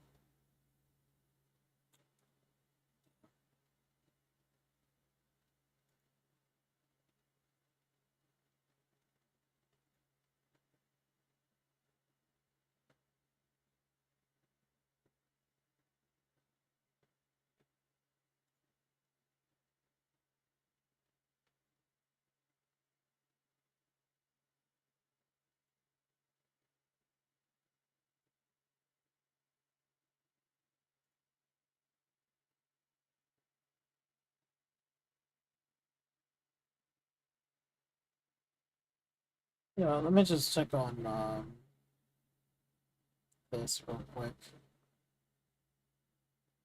Yeah, let me just check on this real quick.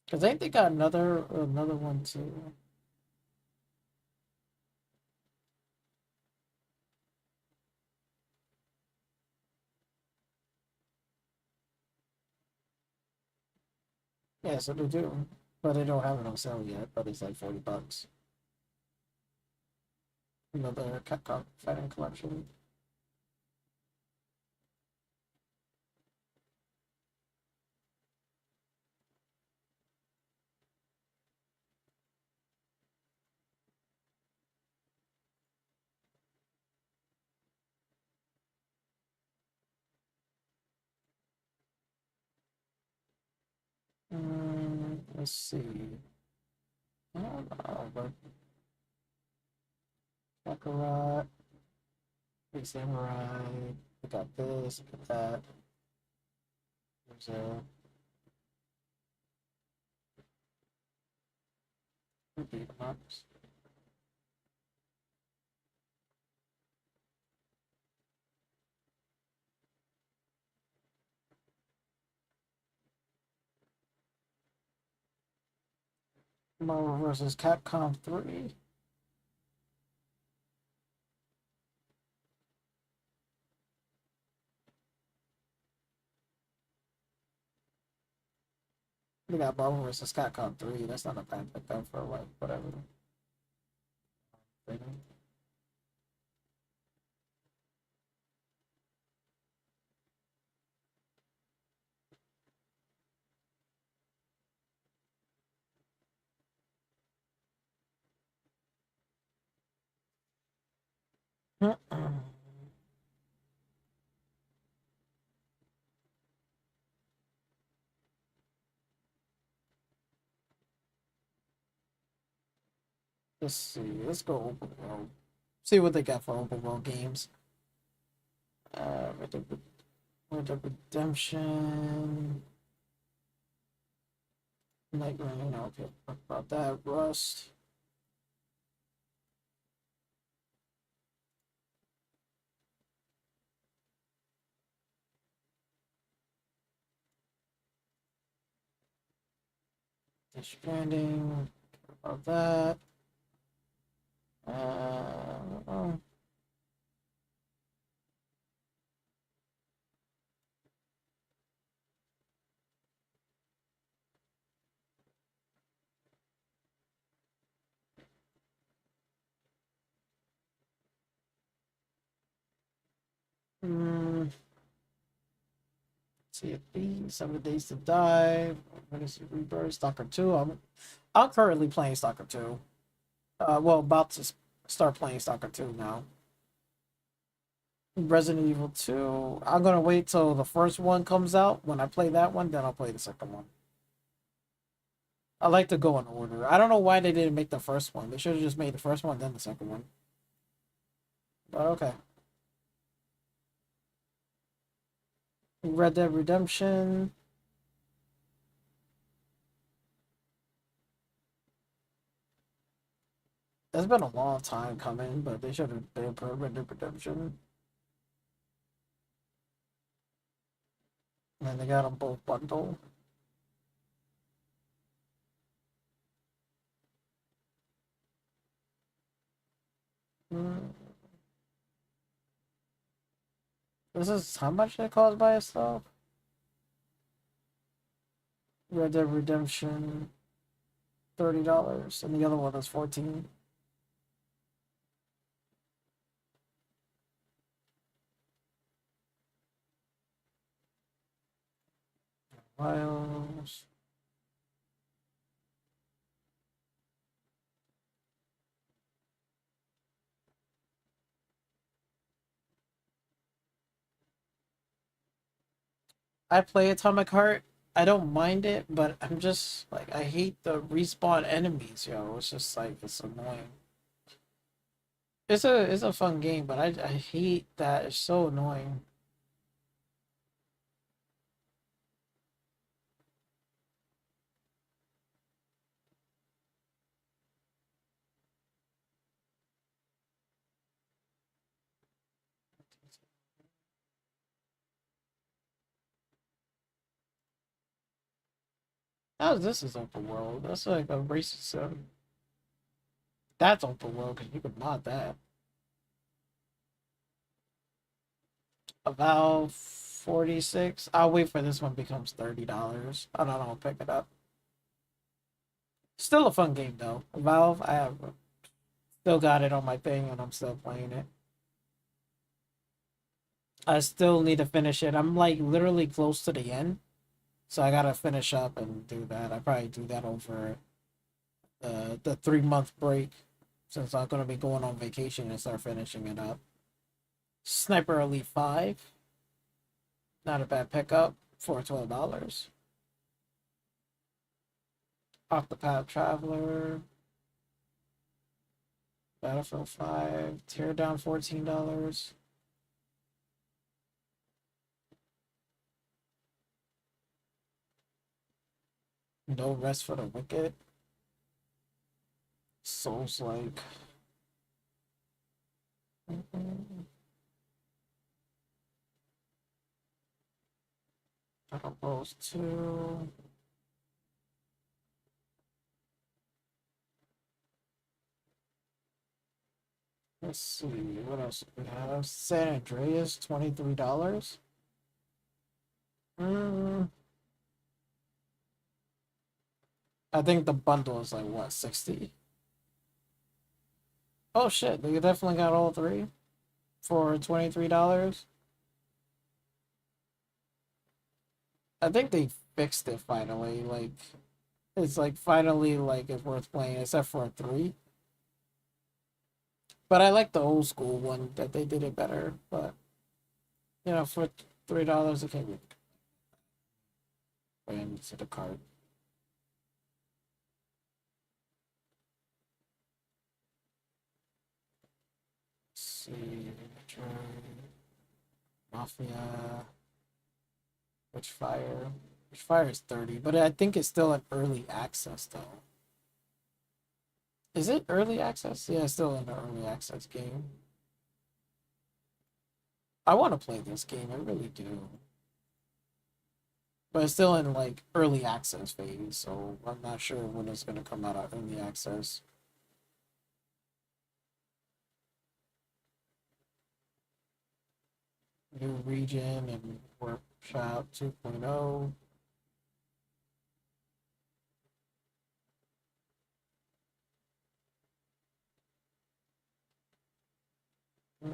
Because I think they got another one too. Yeah, so they do. But they don't have it on sale yet, but it's like $40. Another Capcom Fighting Collection. Let's see. I don't know, but Kakarot, Big Samurai, we got this, we got that. There's a beat 'em ups. Marvel vs. Capcom 3. We got Marvel vs. Capcom 3. That's not a bad pick up for like whatever. Let's see. Let's go open world. See what they got for open world games. Red Dead Redemption. Night Rain. Okay, talk about that. Rust. Death Stranding. About that. Uh, mm, CFB, 7 Days to Die, Fantasy Rebirth, Stalker 2. I'm currently playing Stalker 2. Well, about to start playing Stalker 2 now. Resident Evil 2. I'm gonna wait till the first one comes out. When I play that one, then I'll play the second one. I like to go in order. I don't know why they didn't make the first one. They should have just made the first one, then the second one. But okay. Red Dead Redemption. It's been a long time coming, but they should have put Red Dead Redemption. And they got them both bundled. Mm. This is how much it costs by itself? Red Dead Redemption, $30, and the other one is 14. Miles. I play Atomic Heart. I don't mind it, but I'm just like I hate the respawn enemies, yo. It's just like it's annoying. It's a fun game, but I hate that. It's so annoying. How is this is open world? That's like a racist sim. That's open world because you can mod that. About 46. I'll wait for this one becomes $30. I don't know, I'll pick it up. Still a fun game though. Valve, I have still got it on my thing and I'm still playing it. I still need to finish it. I'm like literally close to the end. So I gotta finish up and do that. I probably do that over the 3 month break since I'm gonna be going on vacation and start finishing it up. Sniper Elite 5. Not a bad pickup for $12. Octopath Traveler. Battlefield 5. Teardown $14. No Rest for the Wicked. Souls like. Battle Bros 2. Let's see, what else do we have? San Andreas, $23. I think the bundle is like, what, 60? Oh shit, they definitely got all three for $23. I think they fixed it finally. Like, it's like finally like it's worth playing, except for 3. But I like the old school one that they did it better. But you know, for $3, it can't be put into the cart. Let's see, Mafia, Witchfire. Witchfire is 30, but I think it's still an early access though. Is it early access? Yeah, it's still an early access game. I want to play this game, I really do. But it's still in like early access phase, so I'm not sure when it's gonna come out of early access. New region and workshop 2.0. I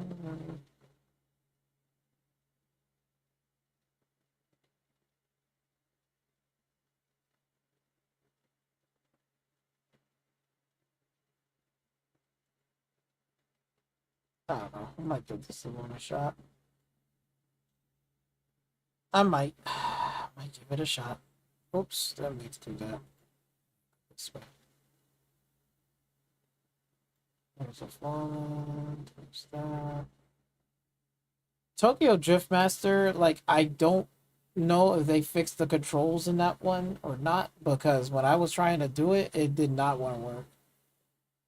don't know. I might give this one a shot. I might. Might give it a shot. Oops, didn't mean to do that. This way. There's a fallen. There's that. Tokyo Driftmaster, like, I don't know if they fixed the controls in that one or not, because when I was trying to do it, it did not want to work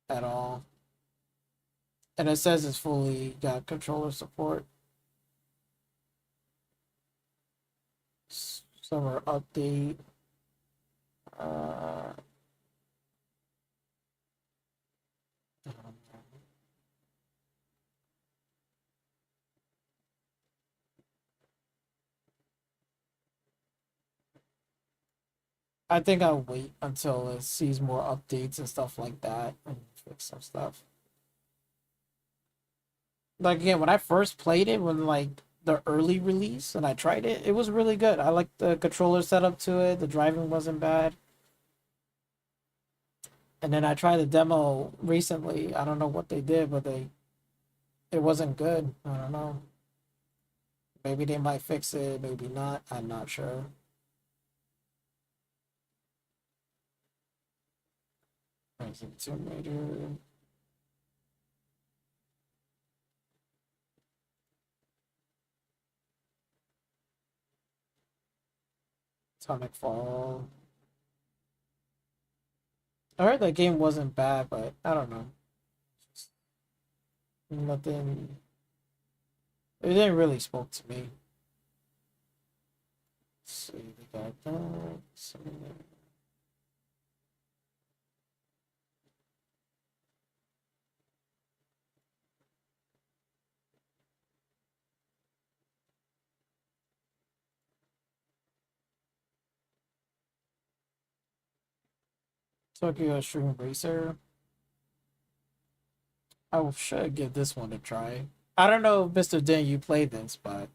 at all. And it says it's fully got controller support. Summer update. I think I'll wait until it sees more updates and stuff like that and fix some stuff. Like again, when I first played it, when like the early release and I tried it, it was really good. I liked the controller setup to it. The driving wasn't bad. And then I tried the demo recently. I don't know what they did, but it wasn't good. I don't know. Maybe they might fix it, maybe not. I'm not sure. Resident Tomb Raider. Atomic Fall. I heard that game wasn't bad, but I don't know. Just nothing. It didn't really spoke to me. Let's see, they got that. Tokyo Extreme Racer. I should give this one a try. I don't know if Mr. Den you played this, but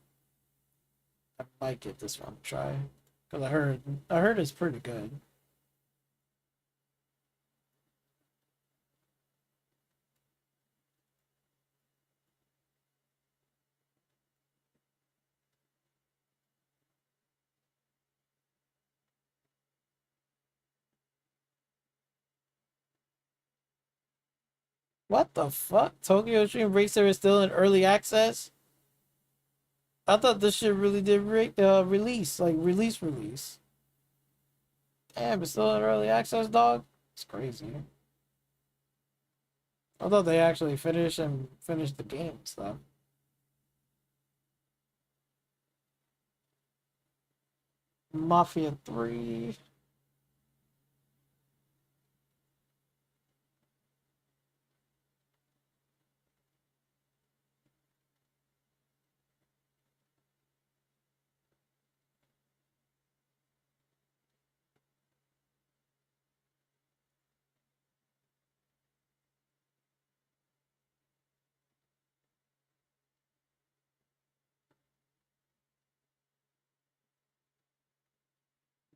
I might give this one a try. Cause I heard it's pretty good. What the fuck? Tokyo Extreme Racer is still in early access? I thought this shit really did release, like release. Damn, it's still in early access, dog. It's crazy. I thought they actually finished the game and stuff. Mafia 3.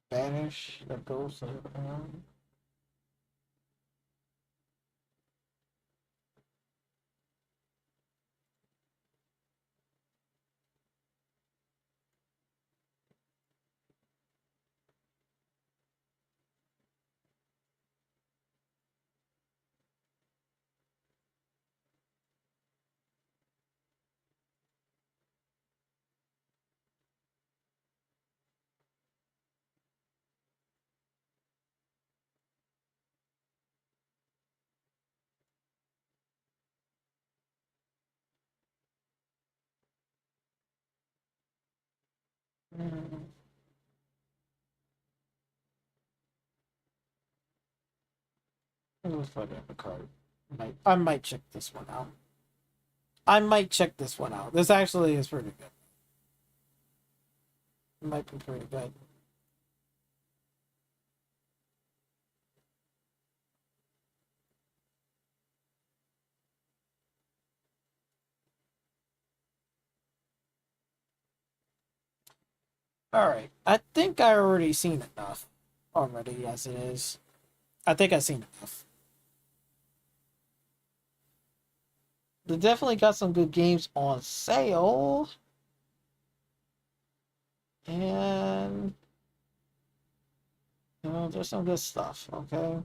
Banish the ghost of Let's put it in the card. I might check this one out. I might check this one out. This actually is pretty good. It might be pretty good. Alright. I think I already seen enough already as it is. I think I've seen enough. They definitely got some good games on sale. And there's some good stuff, okay?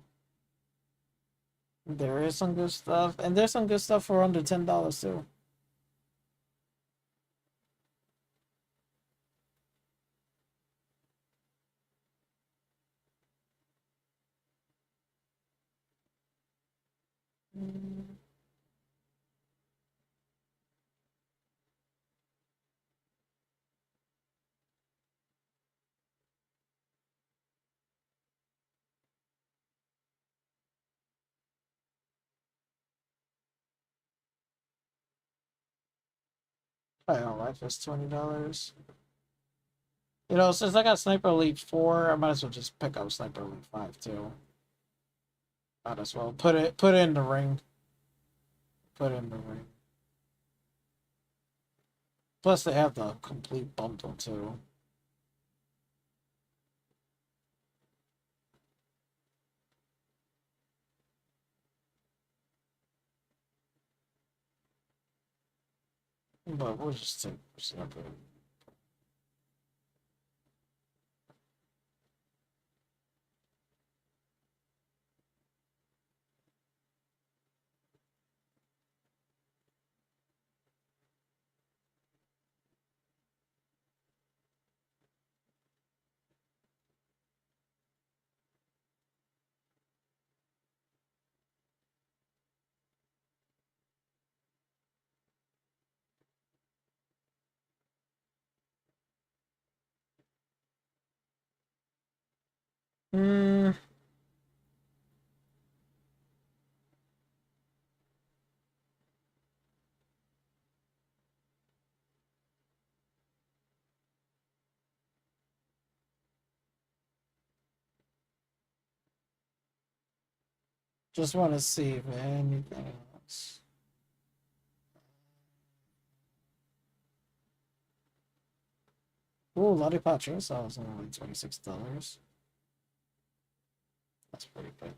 There is some good stuff. And there's some good stuff for under $10 too. I don't know, life is $20. Since I got Sniper Elite 4, I might as well just pick up Sniper Elite 5 too. Might as well put it in the ring. Put it in the ring. Plus they have the complete bundle too. But we'll just take Sniper Elite. Hmm. Just want to see if anything else. Ooh, Lollipop Chainsaw is only $26. That's pretty good.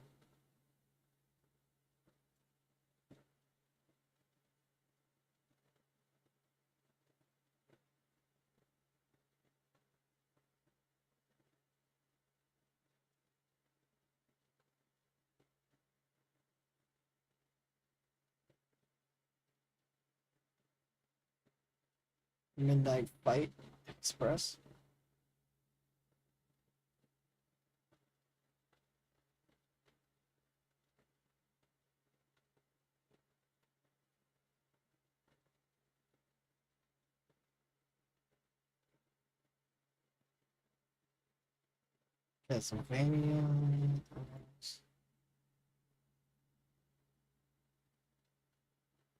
Midnight Fight Express. Castlevania.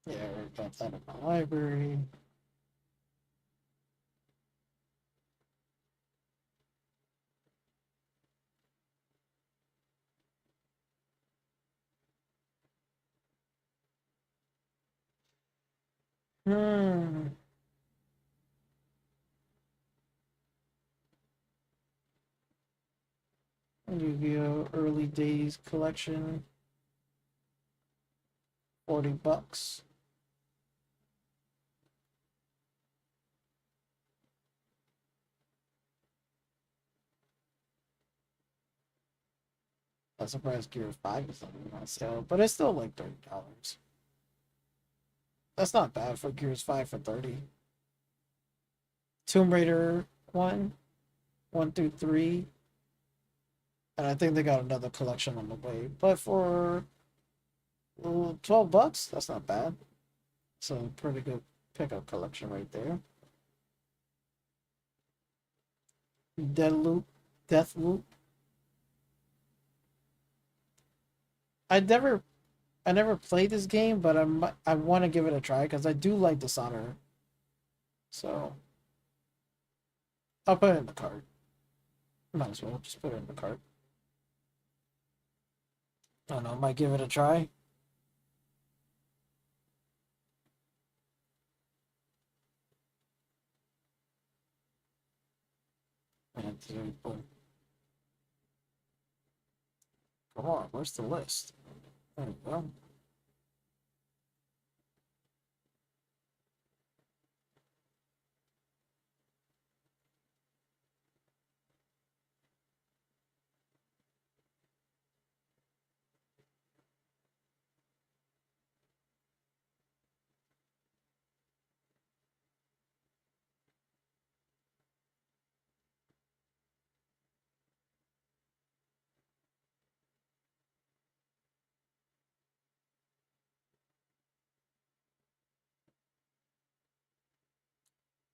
Yeah, I got that in my library. Hmm. Yu-Gi-Oh! Early Days Collection. $40. I'm surprised Gears 5 is on sale, but it's still like $30. That's not bad for Gears 5 for 30. Tomb Raider 1 through 3. And I think they got another collection on the way. But for $12, that's not bad. So pretty good pickup collection right there. Deathloop. Deathloop. I never I never played this game, but I want to give it a try because I do like Dishonored. So I'll put it in the cart. Might as well just put it in the cart. I don't know. Might give it a try. And boom. Come on, where's the list? There we go.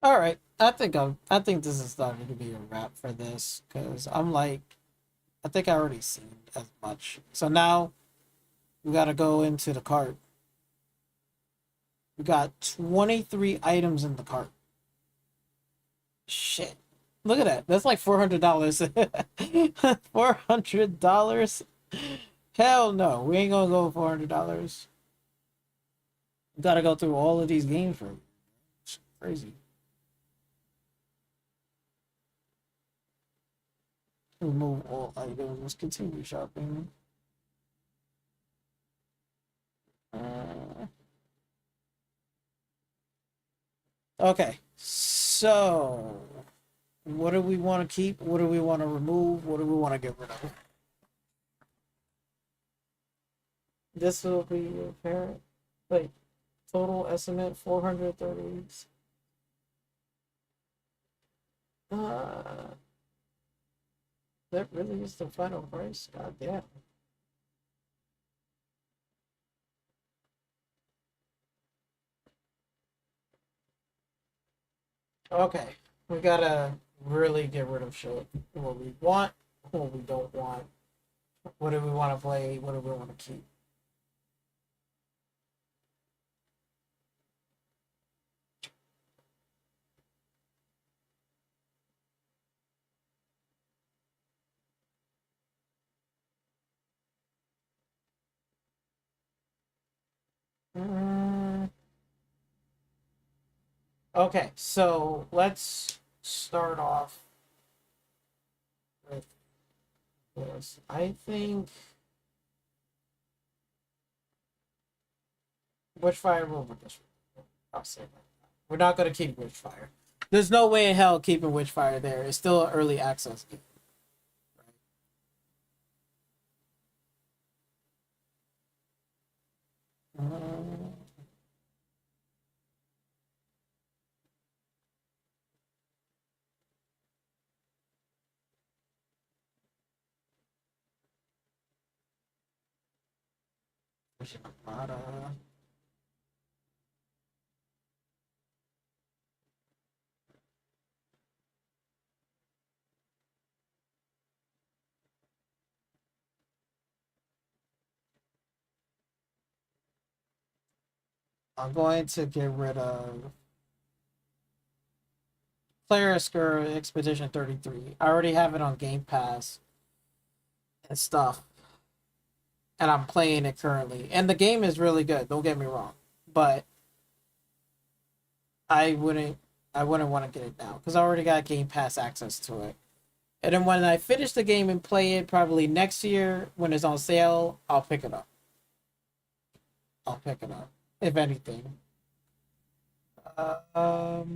All right. I think this is starting to be a wrap for this because I'm like I think I already seen as much. So now we gotta go into the cart. We got 23 items in the cart. Shit. Look at that. That's like $400. $400? Hell no. We ain't gonna go $400. We gotta go through all of these games for it's crazy. Remove all items. Continue shopping. Uh, okay. So, what do we want to keep? What do we want to remove? What do we want to get rid of? This will be apparent. Wait, total estimate 430. Uh, that really is the final price? God damn. Okay, we gotta really get rid of shit. What we want, what we don't want. What do we want to play? What do we want to keep? Mm, okay, so let's start off with this. I think Witchfire will with this. I'll say that. We're not gonna keep Witchfire. There's no way in hell keeping Witchfire there. It's still an early access game. Um, I'm going to get rid of Clarisker Expedition 33. I already have it on Game Pass and stuff, and I'm playing it currently. And the game is really good. Don't get me wrong, but I wouldn't want to get it now because I already got Game Pass access to it. And then when I finish the game and play it, probably next year when it's on sale, I'll pick it up. I'll pick it up, if anything. What else?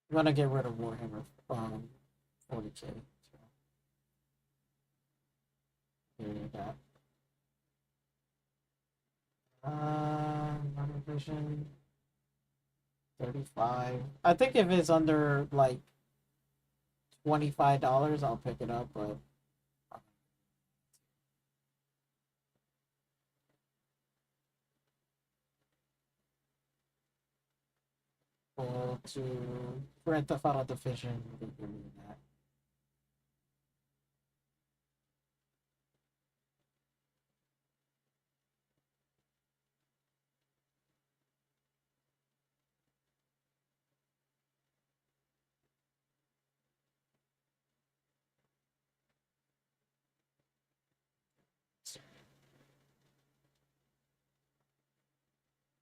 I'm gonna get rid of Warhammer 40K. So, here you go. Vision 35. I think if it's under like $25, I'll pick it up, but to Grand Theft Auto Division, give me that.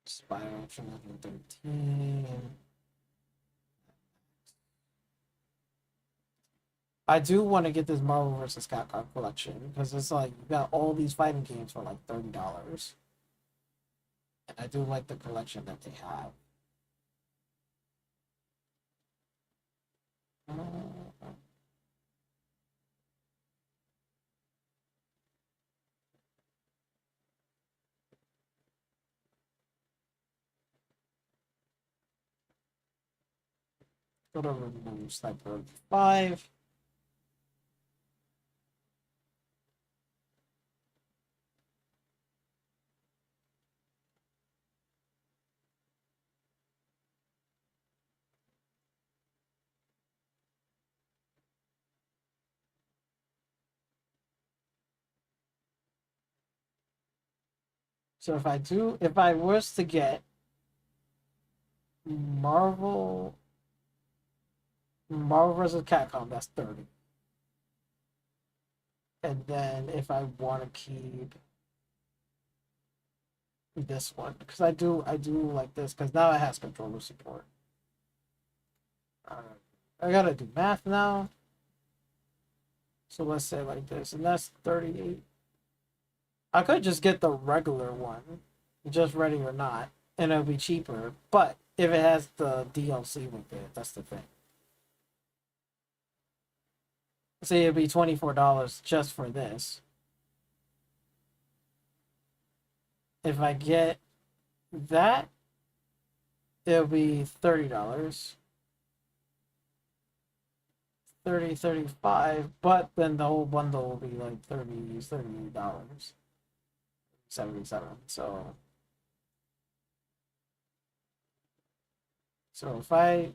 Spiral 13. I do want to get this Marvel vs. Capcom collection because it's like you got all these fighting games for like $30, and I do like the collection that they have. Go to remove Sniper 5. So if I was to get Marvel Marvel vs. Capcom, that's 30. And then if I want to keep this one, because I do like this, because now it has controller support. I gotta do math now. So let's say like this, and that's 38. I could just get the regular one, just ready or not, and it'll be cheaper. But if it has the DLC with it, that's the thing. Say it'd be $24 just for this. If I get that, it'll be $30. 30, 35, but then the whole bundle will be like $30, 77. So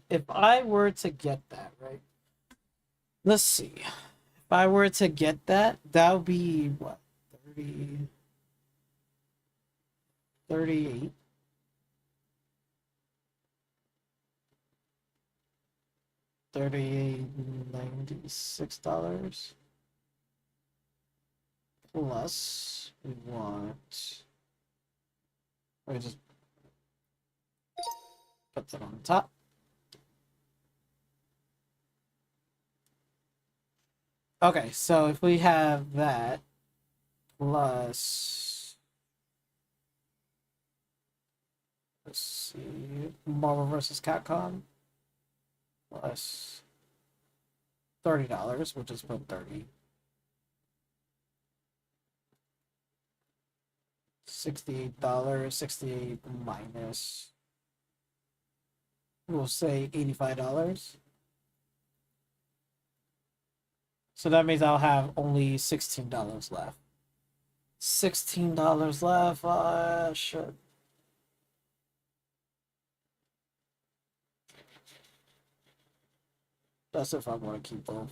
if I were to get that, right? Let's see. If I were to get that, that would be what? 30, 38. $38.96 plus we want, we just put that on top. Okay, so if we have that plus, let's see, Marvel vs. Capcom plus $30, we'll just put 30. $68, 68 minus, we'll say $85. So that means I'll have only $16 left. $16 left, shit. That's if I want to keep both.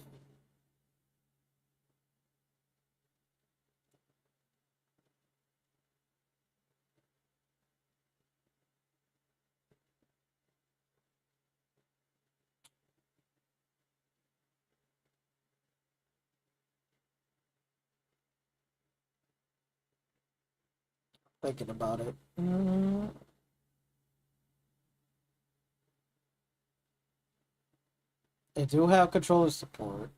Thinking about it. They do have controller support.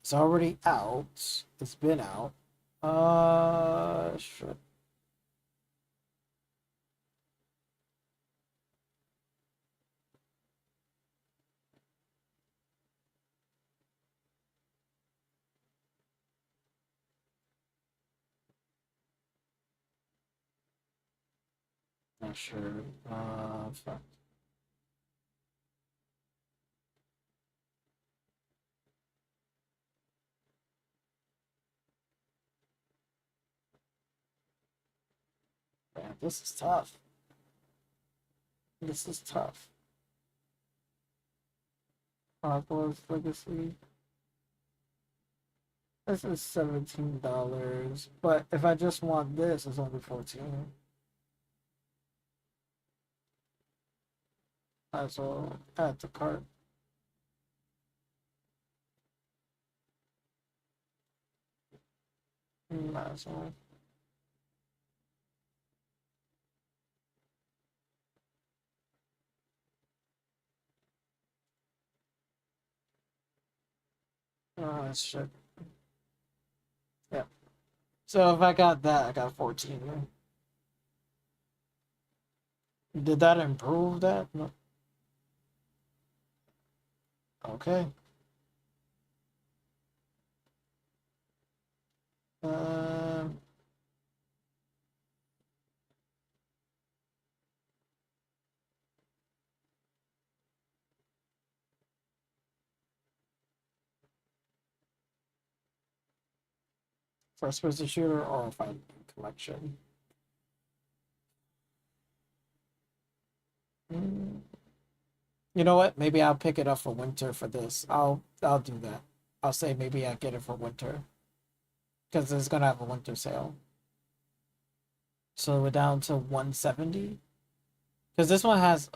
It's already out. It's been out. Sure. Not sure. Fuck. Man, this is tough. This is tough. Hogwarts Legacy. This is $17, but if I just want this, it's only 14. Might as well add to cart. Might as well. Oh, shit. Yeah. So if I got that, I got 14. Did that improve that? No. Okay. Um. First person shooter or fighting collection. You know what? Maybe I'll pick it up for winter for this. I'll do that. I'll say maybe I get it for winter because it's gonna have a winter sale. So we're down to 170 because this one has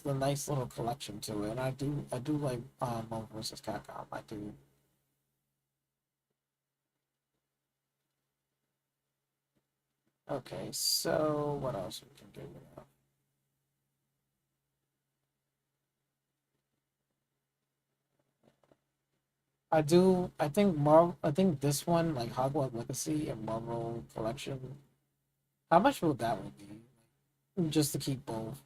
the nice little collection to it, and I do like Marvel vs. Capcom. I do. Okay, so what else we can do? I think Marvel. I think this one, like Hogwarts Legacy and Marvel Collection. How much will that one be? Just to keep both.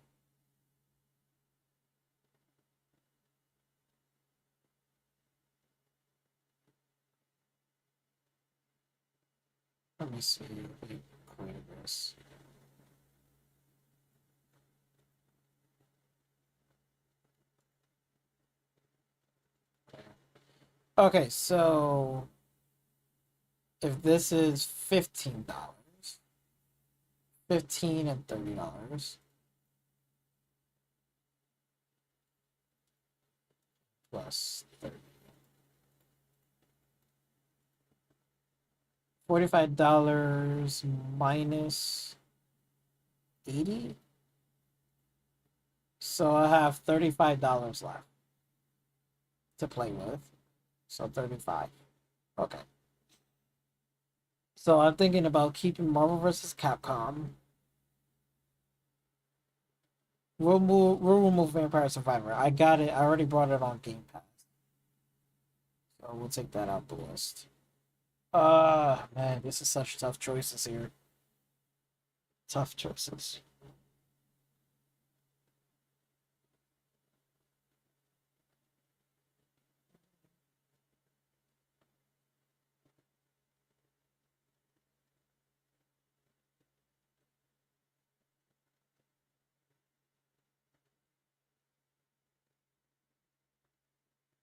Let me see. Wait, clear this. Okay, so if this is $15, 15 and $30 plus 30. $45 minus 80. So I have $35 left to play with. So 35. Okay. So I'm thinking about keeping Marvel vs. Capcom. We'll remove Vampire Survivor. I got it. I already brought it on Game Pass. So we'll take that out the list. Man, this is such tough choices here. Tough choices.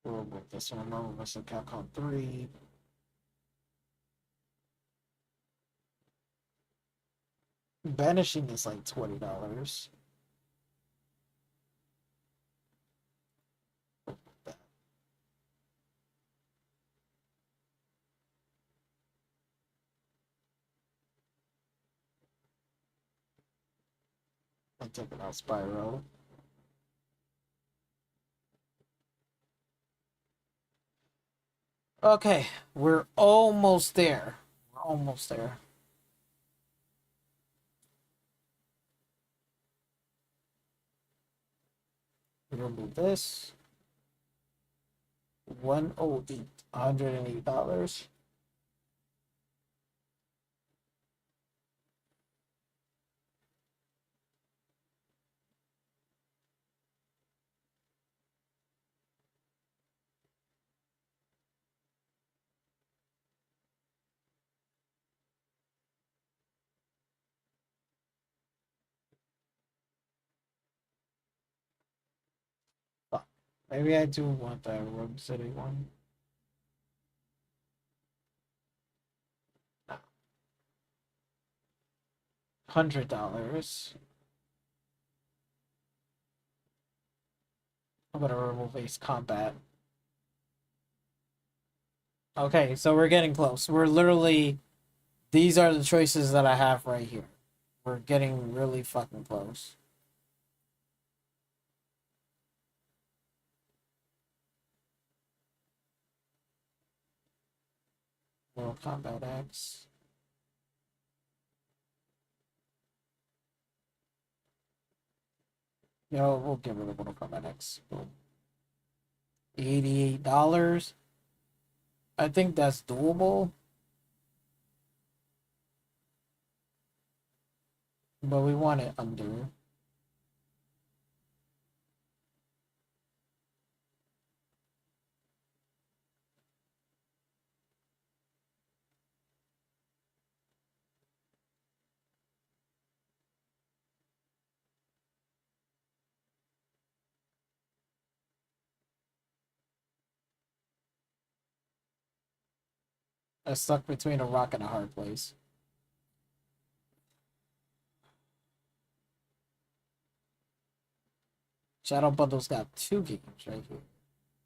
We'll remove this one. Marvel vs. Capcom 3. Banishing is like $20. I'm taking out Spyro. Okay, we're almost there. We're almost there. Remove this. 108. $108. Maybe I do want that Rogue City one. $100. I'm gonna remove Ace Combat. Okay, so we're getting close. We're literally, these are the choices that I have right here. We're getting really fucking close. Mortal Kombat X. We'll get rid of Mortal Kombat X. Boom. $88. I think that's doable. But we want it under. I'm stuck between a rock and a hard place. Shadow Bundle's got 2 games right here.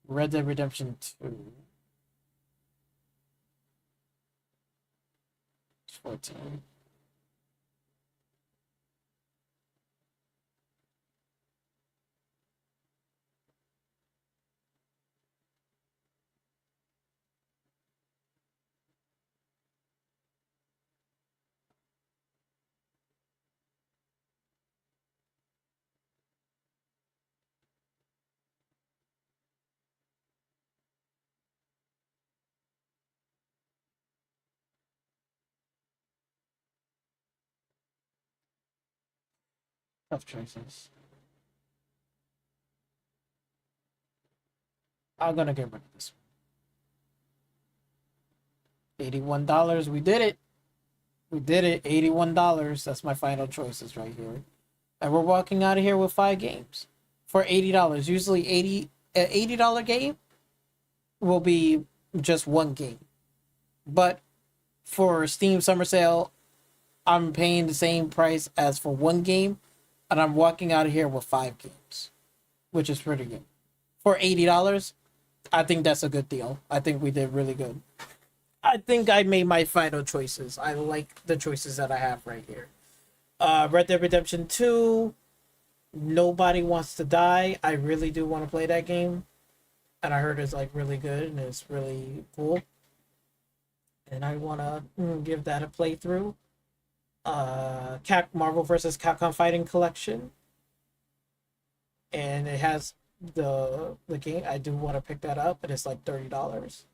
Red Dead Redemption 2. 14. Tough choices. I'm gonna get rid of this one. $81. We did it. We did it. $81. That's my final choices right here. And we're walking out of here with 5 games for $80. Usually an $80 game will be just 1 game. But for Steam Summer Sale, I'm paying the same price as for 1 game, and I'm walking out of here with 5 games, which is pretty good. For $80, I think that's a good deal. I think we did really good. I think I made my final choices. I like the choices that I have right here. Red Dead Redemption 2, Nobody Wants to Die. I really do want to play that game. And I heard it's like really good and it's really cool. And I want to give that a playthrough. Marvel vs. Capcom Fighting Collection. And it has the game. I do want to pick that up, but it's like $30.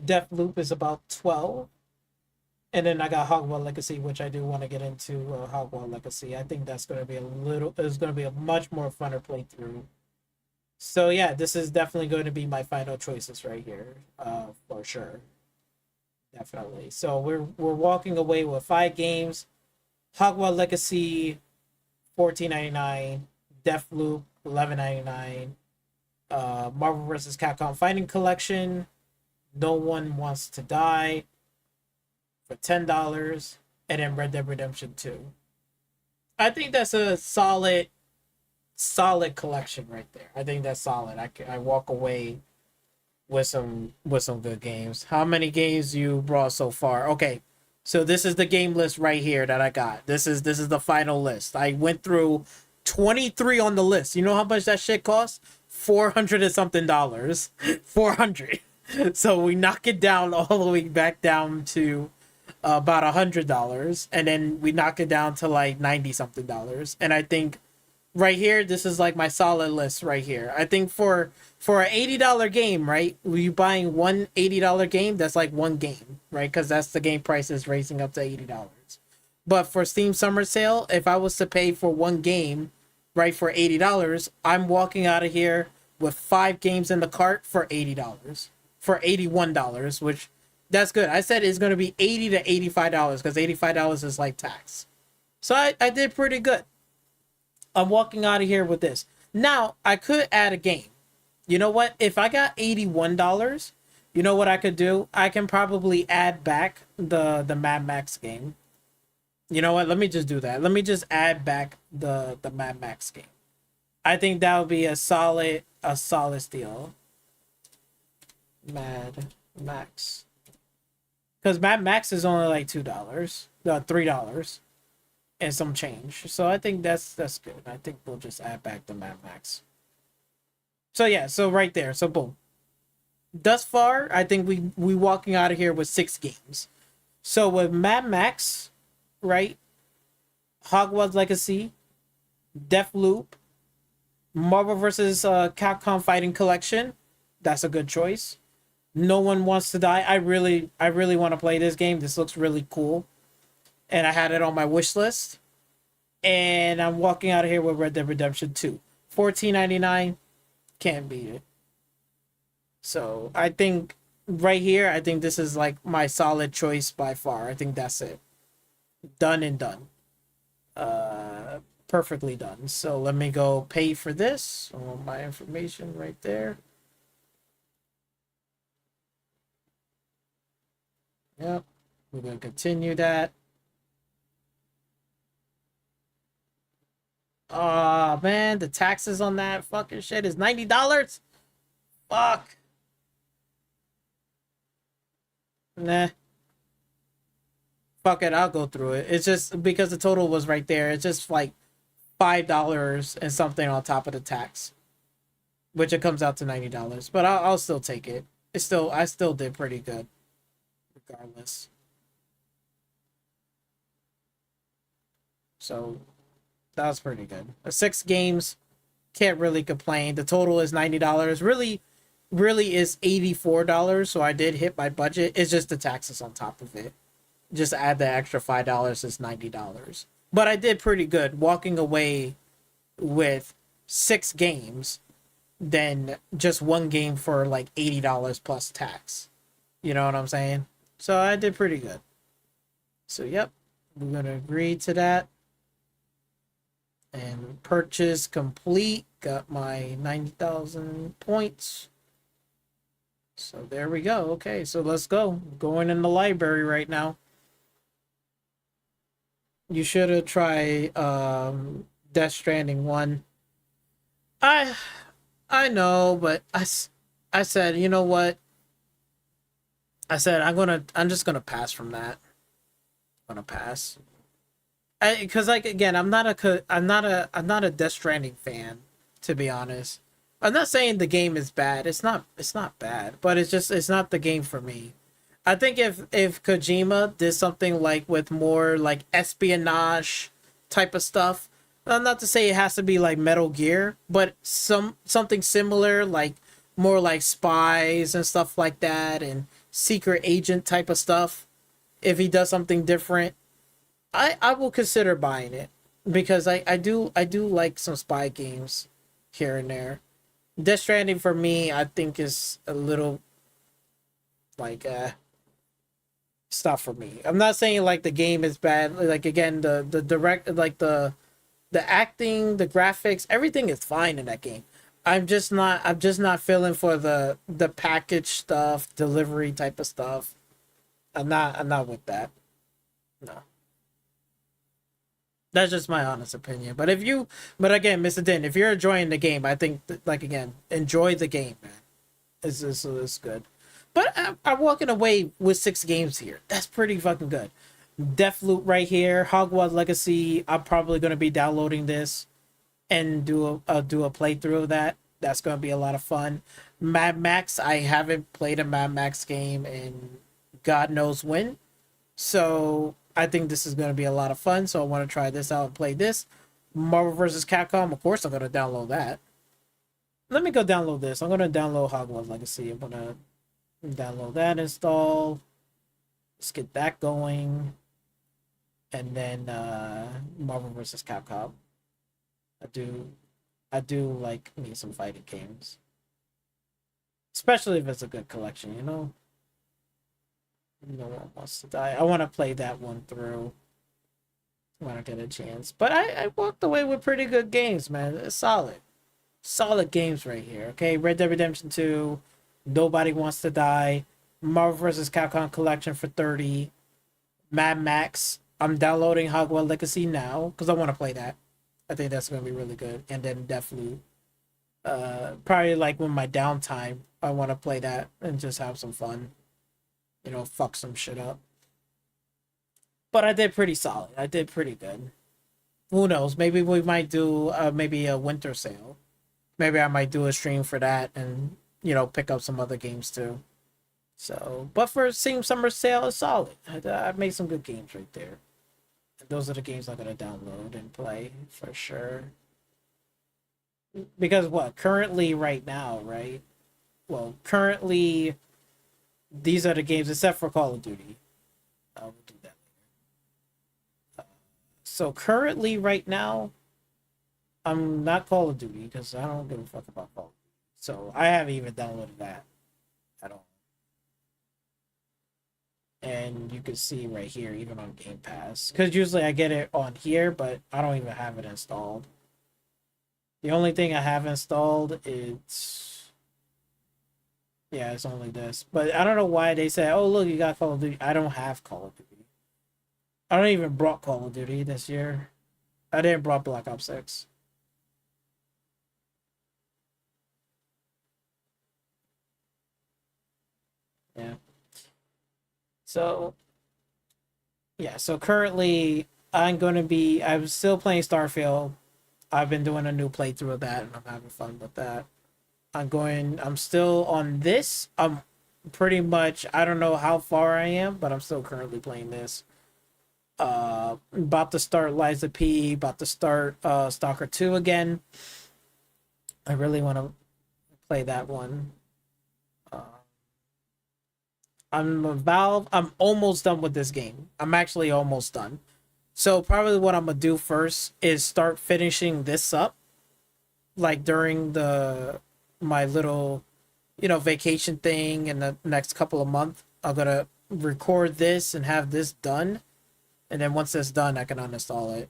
Deathloop is about 12. And then I got Hogwarts Legacy, which I do want to get into Hogwarts Legacy. I think that's going to be it's going to be a much more funner playthrough. So yeah, this is definitely going to be my final choices right here, for sure. Definitely. So we're walking away with 5 games: Hogwarts Legacy, $14.99; Deathloop, $11.99; Marvel vs. Capcom Fighting Collection, No One Wants to Die for $10, and then Red Dead Redemption 2. I think that's a solid collection right there. I think that's solid. I walk away with some good games. How many games you brought so far? Okay, so this is the game list right here that I got. This is the final list. I went through 23 on the list. You know how much that shit costs? $400 and something dollars. 400. So we knock it down all the way back down to about $100, and then we knock it down to like 90 something dollars. And I think right here, this is like my solid list right here. I think for an $80 game, right? You buying one $80 game, that's like one game, right? Because that's the game price is raising up to $80. But for Steam Summer Sale, if I was to pay for one game, right, for $80, I'm walking out of here with 5 games in the cart for $80, for $81, which that's good. I said it's going to be $80 to $85 because $85 is like tax. So I did pretty good. I'm walking out of here with this. Now, I could add a game. You know what? If I got $81, you know what I could do? I can probably add back the Mad Max game. You know what? Let me just do that. Let me just add back the Mad Max game. I think that would be a solid steal. Mad Max. Because Mad Max is only like $2. $3 and some change. So I think that's good. I think we'll just add back the Mad Max. So yeah, so right there. So boom. Thus far, I think we walking out of here with 6 games. So with Mad Max, right? Hogwarts Legacy, Deathloop, Marvel vs. Capcom Fighting Collection. That's a good choice. No One Wants to Die. I really want to play this game. This looks really cool. And I had it on my wish list. And I'm walking out of here with Red Dead Redemption 2. $14.99. Can't beat it. So I think right here, I think this is like my solid choice by far. I think that's it. Done and done. Perfectly done. So let me go pay for this. All my information right there. Yep. We're going to continue that. Oh, man. The taxes on that fucking shit is $90? Fuck. Nah. Fuck it. I'll go through it. It's just because the total was right there. It's just like $5 and something on top of the tax, which it comes out to $90. But I'll still take it. I still did pretty good. Regardless. So that was pretty good. 6 games, can't really complain. The total is $90. Really is $84. So I did hit my budget. It's just the taxes on top of it. Just add the extra $5 is $90. But I did pretty good walking away with 6 games than just one game for like $80 plus tax. You know what I'm saying? So I did pretty good. So, yep. We're going to agree to that. And purchase complete. Got my 90,000 points. So, there we go. Okay, so let's go. Going in the library right now. You should have tried Death Stranding 1. I know, but I said, you know what? I said I'm just gonna pass from that. I'm gonna pass. Because like again, I'm not a Death Stranding fan, to be honest. I'm not saying the game is bad. It's not bad, but it's not the game for me. I think if Kojima did something like with more like espionage type of stuff, not to say it has to be like Metal Gear, but something similar, like more like spies and stuff like that, and secret agent type of stuff. If he does something different, I will consider buying it because I do like some spy games here and there. Death Stranding for me, I think is a little like stuff for me. I'm not saying like the game is bad. Like again, the direct like the acting, the graphics, everything is fine in that game. I'm just not feeling for the package stuff, delivery type of stuff. I'm not with that. No. That's just my honest opinion. But again, Mr. Din, if you're enjoying the game, I think like again, enjoy the game, man. It's good. But I'm walking away with 6 games here. That's pretty fucking good. Deathloop right here, Hogwarts Legacy. I'm probably gonna be downloading this and do a playthrough of that. That's gonna be a lot of fun. Mad Max. I haven't played a Mad Max game in God knows when, so I think this is gonna be a lot of fun. So I want to try this out and play this. Marvel vs. Capcom. Of course, I'm gonna download that. Let me go download this. I'm gonna download Hogwarts Legacy. I'm gonna download that, install. Let's get that going. And then Marvel vs. Capcom. I do like me some fighting games. Especially if it's a good collection, you know? No one wants to die. I want to play that one through when I get a chance. But I walked away with pretty good games, man. It's solid. Solid games right here, okay? Red Dead Redemption 2, Nobody Wants to Die, Marvel vs. Capcom Collection for 30, Mad Max. I'm downloading Hogwarts Legacy now because I want to play that. I think that's going to be really good. And then definitely, probably like with my downtime, I want to play that and just have some fun. You know, fuck some shit up. But I did pretty solid. I did pretty good. Who knows? Maybe we might do maybe a winter sale. Maybe I might do a stream for that and, you know, pick up some other games too. So, but for Steam Summer Sale, it's solid. I made some good games right there. Those are the games I'm gonna download and play for sure. Because what currently right now, right? Well, currently these are the games except for Call of Duty. We'll do that later. So currently right now, I'm not Call of Duty because I don't give a fuck about Call of Duty. So I haven't even downloaded that at all. And you can see right here, even on Game Pass, because usually I get it on here, but I don't even have it installed. The only thing I have installed is, yeah, it's only this. But I don't know why they say, oh look, you got Call of Duty. I don't have Call of Duty. I don't even brought Call of Duty this year. I didn't brought Black Ops 6. Yeah. So, yeah, so currently I'm still playing Starfield. I've been doing a new playthrough of that and I'm having fun with that. I'm still on this. I'm pretty much, I don't know how far I am, but I'm still currently playing this. About to start Liza P, about to start Stalker 2 again. I really want to play that one. I'm a Valve. I'm almost done with this game. I'm actually almost done. So probably what I'm gonna do first is start finishing this up, like during my little, you know, vacation thing in the next couple of months. I'm gonna record this and have this done, and then once it's done, I can uninstall it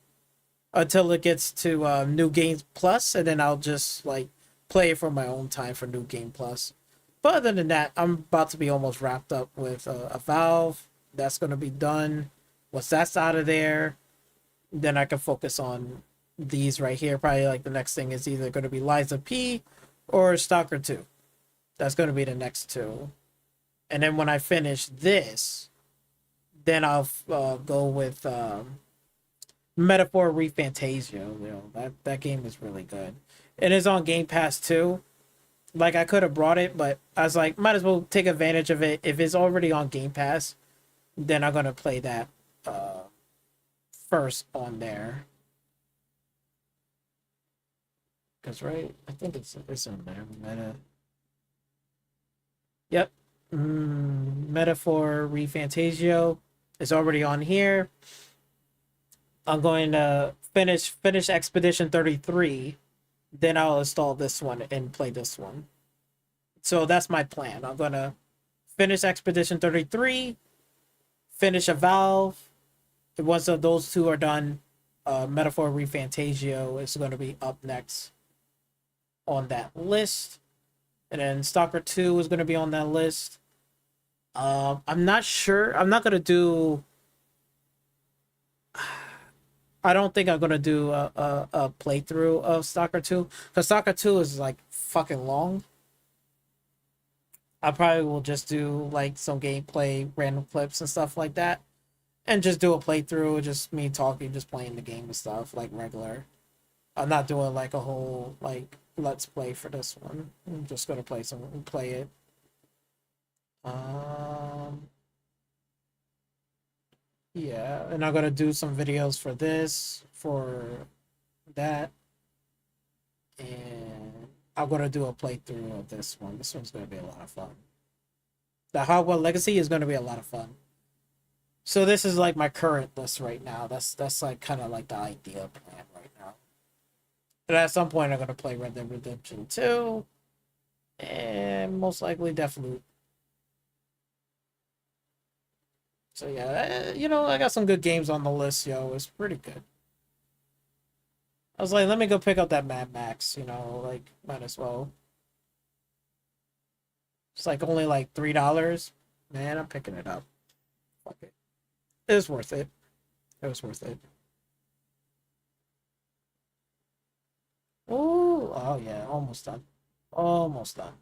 until it gets to New Game Plus, and then I'll just like play it for my own time for New Game Plus. But other than that, I'm about to be almost wrapped up with a Valve. That's going to be done. Once that's out of there, then I can focus on these right here. Probably like the next thing is either going to be Liza P or Stalker 2. That's going to be the next two. And then when I finish this, then I'll go with Metaphor Refantasio. That game is really good. It is on Game Pass too. Like, I could have brought it, but I was like, might as well take advantage of it. If it's already on Game Pass, then I'm gonna play that first on there. Cause right, I think it's in there. Yep. Metaphor Refantasio is already on here. I'm going to finish Expedition 33. Then I'll install this one and play this one. So that's my plan. I'm going to finish Expedition 33, finish a Valve. Once those two are done, Metaphor Refantasio is going to be up next on that list. And then Stalker 2 is going to be on that list. I'm not sure. I'm not going to do... I don't think I'm going to do a playthrough of Stalker 2. Because Stalker 2 is, like, fucking long. I probably will just do, like, some gameplay, random clips and stuff like that. And just do a playthrough, just me talking, just playing the game and stuff, like, regular. I'm not doing, like, a whole, like, let's play for this one. I'm just going to play it. Yeah, and I'm gonna do some videos for this, for that, and I'm gonna do a playthrough of this one. This one's gonna be a lot of fun. The Hardware Legacy is gonna be a lot of fun. So this is like my current list right now. That's like kind of like the ideal plan right now. But at some point, I'm gonna play Red Dead Redemption 2, and most likely Deathloop. So yeah, I got some good games on the list, yo. It's pretty good. I was like, let me go pick up that Mad Max, like, might as well. It's like only like $3. Man, I'm picking it up. Fuck it. It was worth it. It was worth it. Ooh, oh yeah, almost done. Almost done.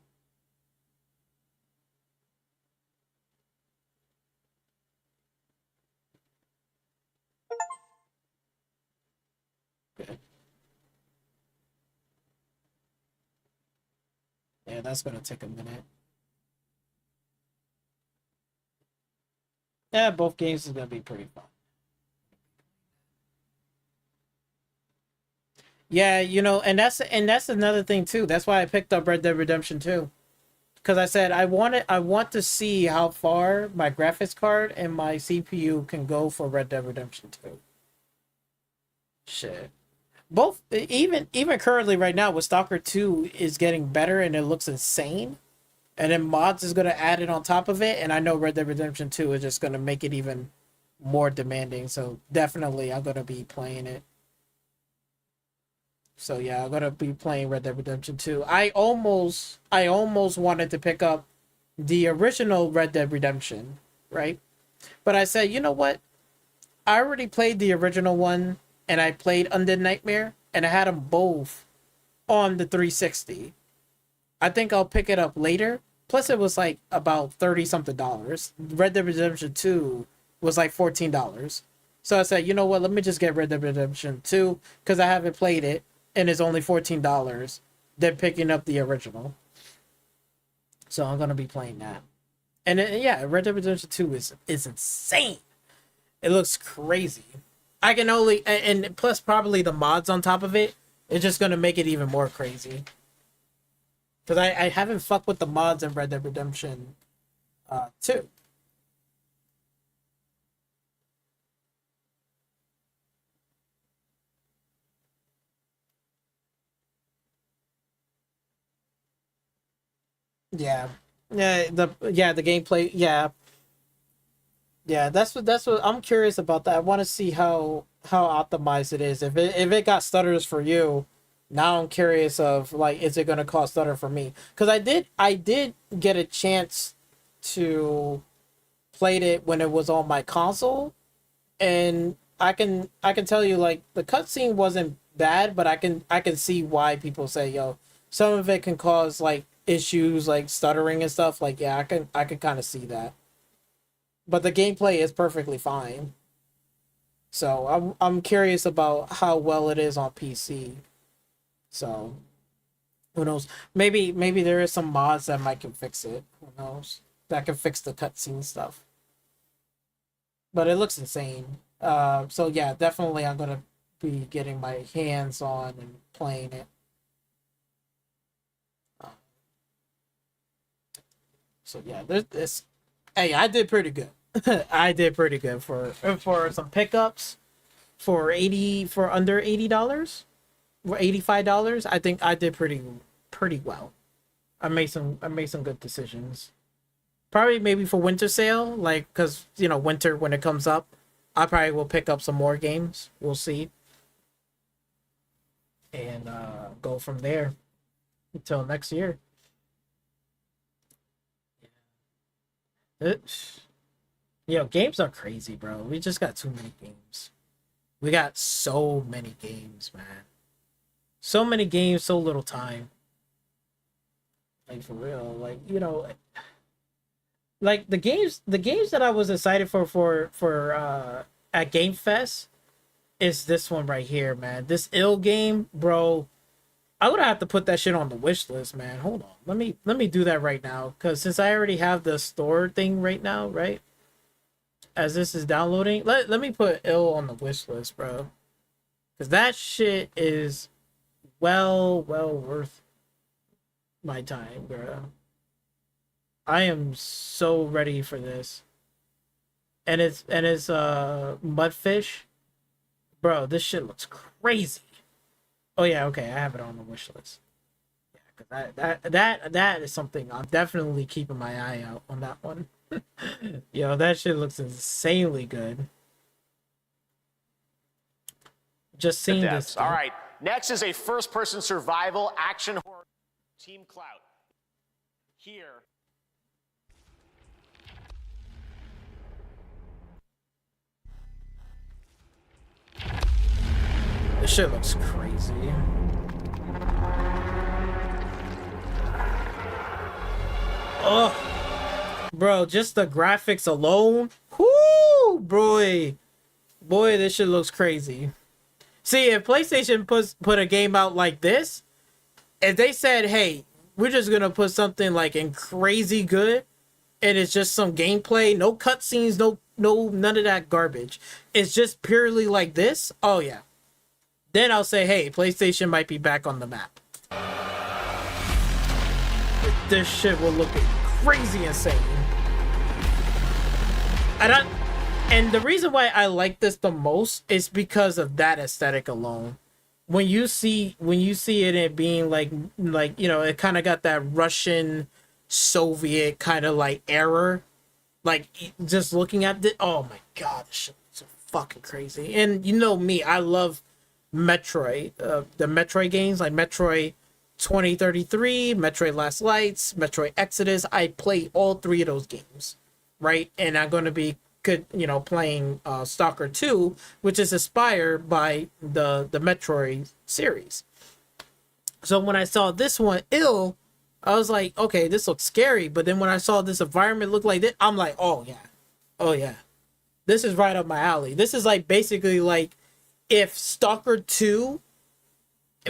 Okay. Yeah, that's gonna take a minute. Yeah, both games is gonna be pretty fun. Yeah, and that's another thing too. That's why I picked up Red Dead Redemption 2. Because I said I want to see how far my graphics card and my CPU can go for Red Dead Redemption 2. Shit. Both even currently right now with Stalker 2 is getting better and it looks insane. And then mods is gonna add it on top of it, and I know Red Dead Redemption 2 is just gonna make it even more demanding. So definitely I'm gonna be playing it. So yeah, I'm gonna be playing Red Dead Redemption 2. I almost wanted to pick up the original Red Dead Redemption, right? But I said, you know what? I already played the original one, and I played Undead Nightmare, and I had them both on the 360. I think I'll pick it up later. Plus, it was like about 30 something dollars. Red Dead Redemption 2 was like $14. So I said, you know what? Let me just get Red Dead Redemption 2 because I haven't played it and it's only $14. Than picking up the original. So I'm gonna be playing that. And yeah, Red Dead Redemption 2 is insane. It looks crazy. I can only and plus probably the mods on top of it. It's just gonna make it even more crazy. Because I haven't fucked with the mods in Red Dead Redemption 2. Yeah. The gameplay, yeah. Yeah, that's what I'm curious about that. I want to see how optimized it is. If it got stutters for you, now I'm curious of like is it gonna cause stutter for me? Because I did get a chance to played it when it was on my console, and I can tell you like the cutscene wasn't bad, but I can see why people say yo some of it can cause like issues like stuttering and stuff, like yeah, I can kind of see that. But the gameplay is perfectly fine. So I'm curious about how well it is on PC. So who knows? Maybe there is some mods that might can fix it. Who knows? That can fix the cutscene stuff. But it looks insane. So yeah, definitely I'm gonna be getting my hands on and playing it. So yeah, there's this. Hey, I did pretty good. I did pretty good for some pickups for under $80 or $85. I think I did pretty well. I made some good decisions. Probably maybe for winter sale, like because winter when it comes up, I probably will pick up some more games. We'll see, and go from there until next year. Games are crazy, bro. We just got too many games. We got so many games, man. So many games, so little time. Like for real, like like the games that I was excited for at Game Fest is this one right here, man. This ill game, bro. I would have to put that shit on the wish list, man. Hold on. Let me do that right now. Cause since I already have the store thing right now, right? As this is downloading, let me put ill on the wish list, bro. Cause that shit is well worth my time, bro. I am so ready for this. And it's Mudfish. Bro, this shit looks crazy. Oh yeah, okay, I have it on the wish list. Yeah, cause that is something I'm definitely keeping my eye out on that one. Yo, that shit looks insanely good. Just seeing this. All right, next is a first-person survival action horror Team Clout. Here. This shit looks crazy. Oh, bro, just the graphics alone. Whoo, boy, this shit looks crazy. See, if PlayStation put a game out like this, if they said, "Hey, we're just gonna put something like in crazy good," and it's just some gameplay, no cutscenes, no none of that garbage. It's just purely like this. Oh yeah. Then I'll say, hey, PlayStation might be back on the map. This shit will look crazy insane. And the reason why I like this the most is because of that aesthetic alone. When you see it being like it kind of got that Russian Soviet kind of like era. Like just looking at it, oh my god, this shit is so fucking crazy. And you know me, I love Metroid, the Metroid games like Metroid 2033, Metroid Last Lights, Metroid Exodus. I play all three of those games, right? And I'm going to be good, playing Stalker 2, which is inspired by the Metroid series. So when I saw this one, Ill, I was like, okay, this looks scary. But then when I saw this environment look like this, I'm like, oh yeah, this is right up my alley. This is like basically like if Stalker 2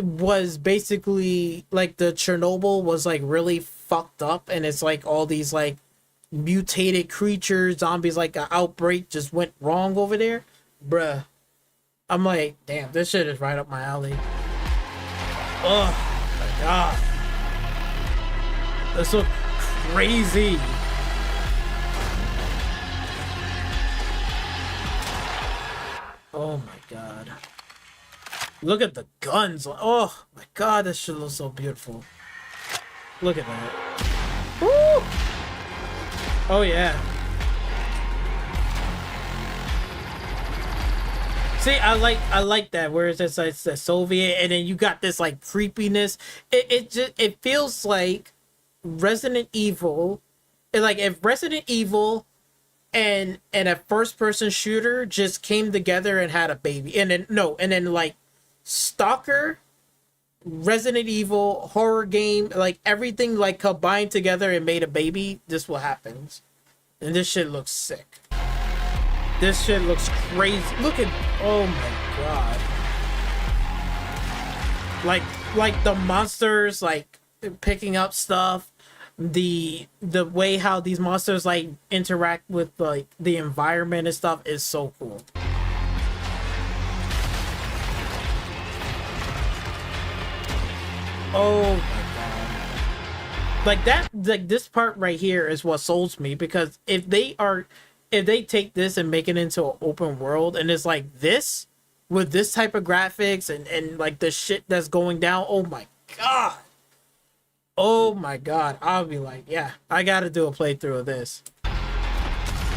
was basically like the Chernobyl was like really fucked up and it's like all these like mutated creatures, zombies, like an outbreak just went wrong over there, bruh. I'm like, damn, this shit is right up my alley. Oh my god. This looks crazy. Oh my god. Look at the guns. Oh my god, this shit looks so beautiful. Look at that. Woo! Oh yeah. See, I like that. Where it's just like the Soviet, and then you got this like creepiness. It feels like Resident Evil. Like if Resident Evil and a first person shooter just came together and had a baby, and then like Stalker Resident Evil horror game, like everything like combined together and made a baby. This what happens, and this shit looks sick. This shit looks crazy. Look at, oh my god. Like the monsters like picking up stuff, the way how these monsters like interact with like the environment and stuff is so cool. Oh my god. Like that, like this part right here is what souls me, because if they take this and make it into an open world and it's like this with this type of graphics and like the shit that's going down, oh my god. Oh my god. I'll be like, yeah, I gotta do a playthrough of this.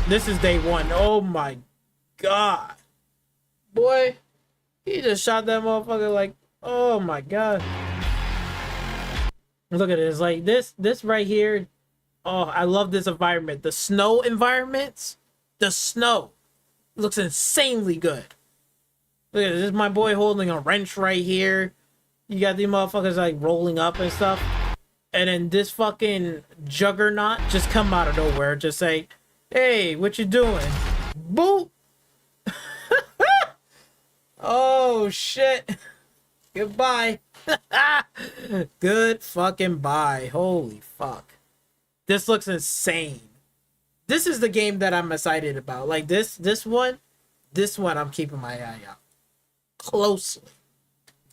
This is day one. Oh my god. Boy, he just shot that motherfucker like, oh my god. Look at it. It's like this right here. Oh, I love this environment. The snow environments. The snow looks insanely good. Look at this. This is my boy holding a wrench right here. You got these motherfuckers like rolling up and stuff. And then this fucking juggernaut just come out of nowhere. Just say, hey, what you doing? Boop. Oh, shit. Goodbye. Good fucking bye. Holy fuck. This looks insane. This is the game that I'm excited about. Like this one I'm keeping my eye out. Closely.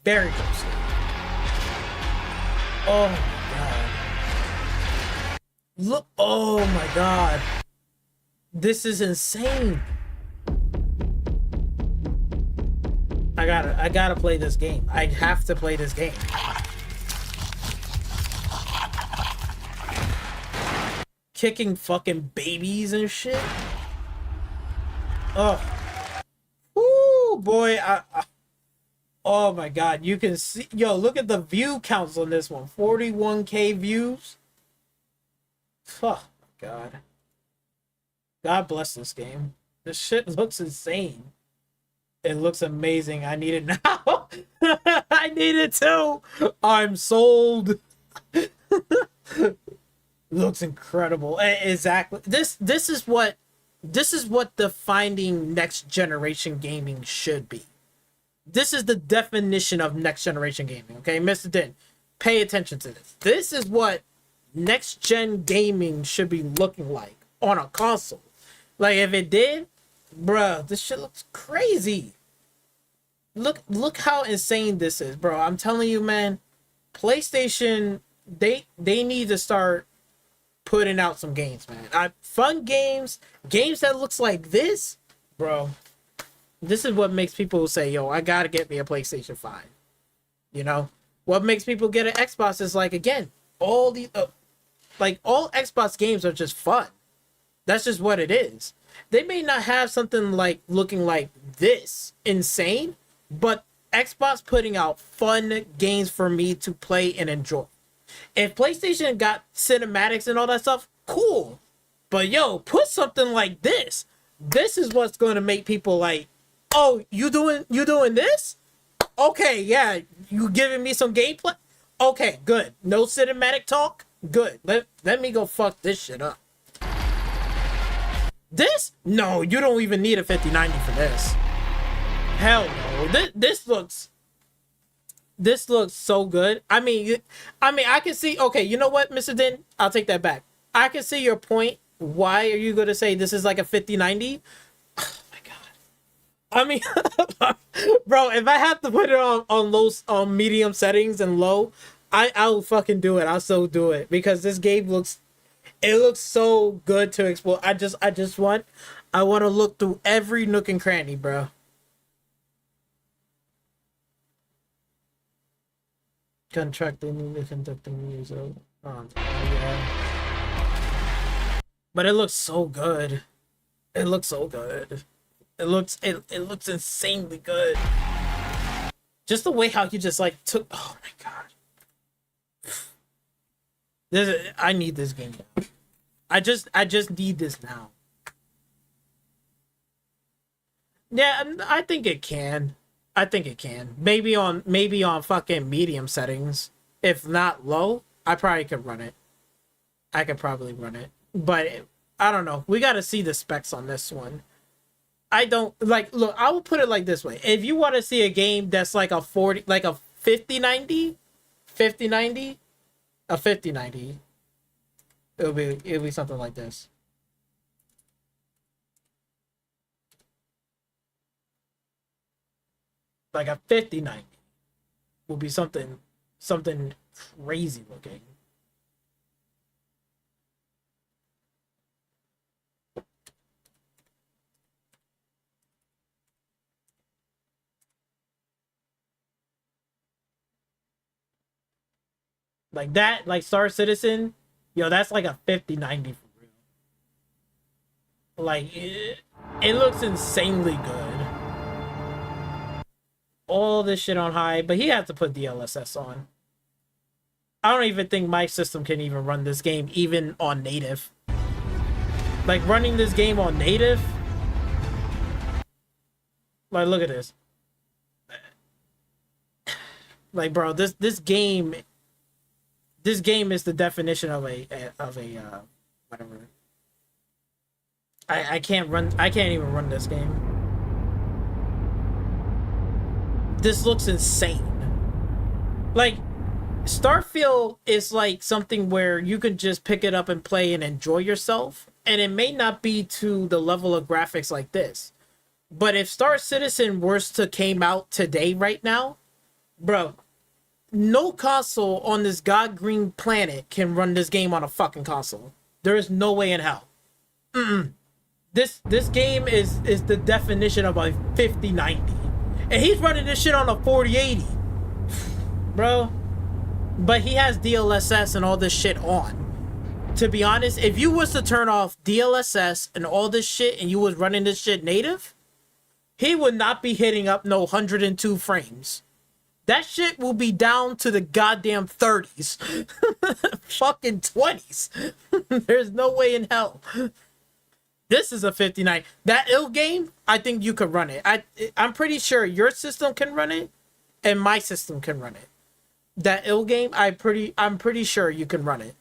Very closely. Oh my god. Look, oh my god. This is insane. I gotta play this game. I have to play this game. Kicking fucking babies and shit. Oh. Woo, boy. Oh my god. You can see. Yo, look at the view counts on this one. 41k views. Oh my god. God bless this game. This shit looks insane. It looks amazing. I need it now. I need it too. I'm sold. Looks incredible. Exactly. This is what defining next generation gaming should be. This is the definition of next generation gaming. Okay, Mr. Din, pay attention to this. This is what next gen gaming should be looking like on a console. Like if it did, bruh, this shit looks crazy. Look how insane this is, bro. I'm telling you, man. PlayStation, they need to start putting out some games, man. Fun games that looks like this, bro. This is what makes people say, yo, I gotta get me a PlayStation 5. You know? What makes people get an Xbox is like, again, all the all Xbox games are just fun. That's just what it is. They may not have something like looking like this insane, but Xbox putting out fun games for me to play and enjoy. If PlayStation got cinematics and all that stuff, cool. But yo, put something like this. This is what's going to make people like, oh, you doing this? Okay, yeah, you giving me some gameplay? Okay, good. No cinematic talk? Good. Let me go fuck this shit up. This? No, you don't even need a 5090 for this. Hell no. This looks so good. I mean, I can see. Okay, you know what, Mr. Din? I'll take that back. I can see your point. Why are you gonna say this is like a 5090? Oh my god. I mean, bro, if I have to put it on low, on medium settings and low, I'll fucking do it. I'll still do it because this game looks so good to explore. I want to look through every nook and cranny, bro. Contracting the conducting music. Oh, yeah. But it looks so good. It looks so good. It looks insanely good. Just the way how you just like took. Oh my god. I need this game now. I just need this now. Yeah, I think it can. I think it can. Maybe on fucking medium settings. If not low, I probably could run it. I could probably run it. But I don't know. We got to see the specs on this one. I don't like, look, I will put it like this way. If you want to see a game that's like a 40, like a 5090, a 5090, it'll be something like this. Like a 5090 will be something crazy looking. Like that, like Star Citizen, yo, that's like a 5090 for real. Like, it looks insanely good. All this shit on high, but he had to put DLSS on. I don't even think my system can even run this game, even on native. Like, running this game on native, like, look at this. Like, bro, this game is the definition of a whatever. I can't even run this game. This looks insane. Like, Starfield is like something where you can just pick it up and play and enjoy yourself, and it may not be to the level of graphics like this. But if Star Citizen was to came out today right now, bro, no console on this god green planet can run this game on a fucking console. There is no way in hell. This game is the definition of a 5090. And he's running this shit on a 4080. Bro. But he has DLSS and all this shit on. To be honest, if you was to turn off DLSS and all this shit and you was running this shit native, he would not be hitting up no 102 frames. That shit will be down to the goddamn 30s. Fucking 20s. There's no way in hell. This is a 59. That ill game, I think you could run it. I'm pretty sure your system can run it, and my system can run it. That ill game, I'm pretty sure you can run it.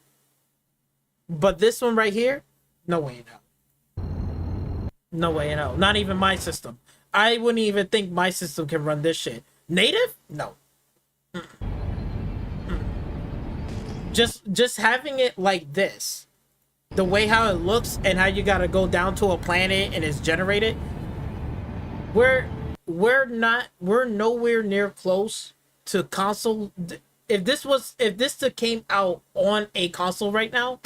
But this one right here, no way in hell. No way in hell. Not even my system. I wouldn't even think my system can run this shit. Native? No. Just having it like this. The way how it looks and how you gotta go down to a planet and it's generated, we're nowhere near close to console. If this came out on a console right now,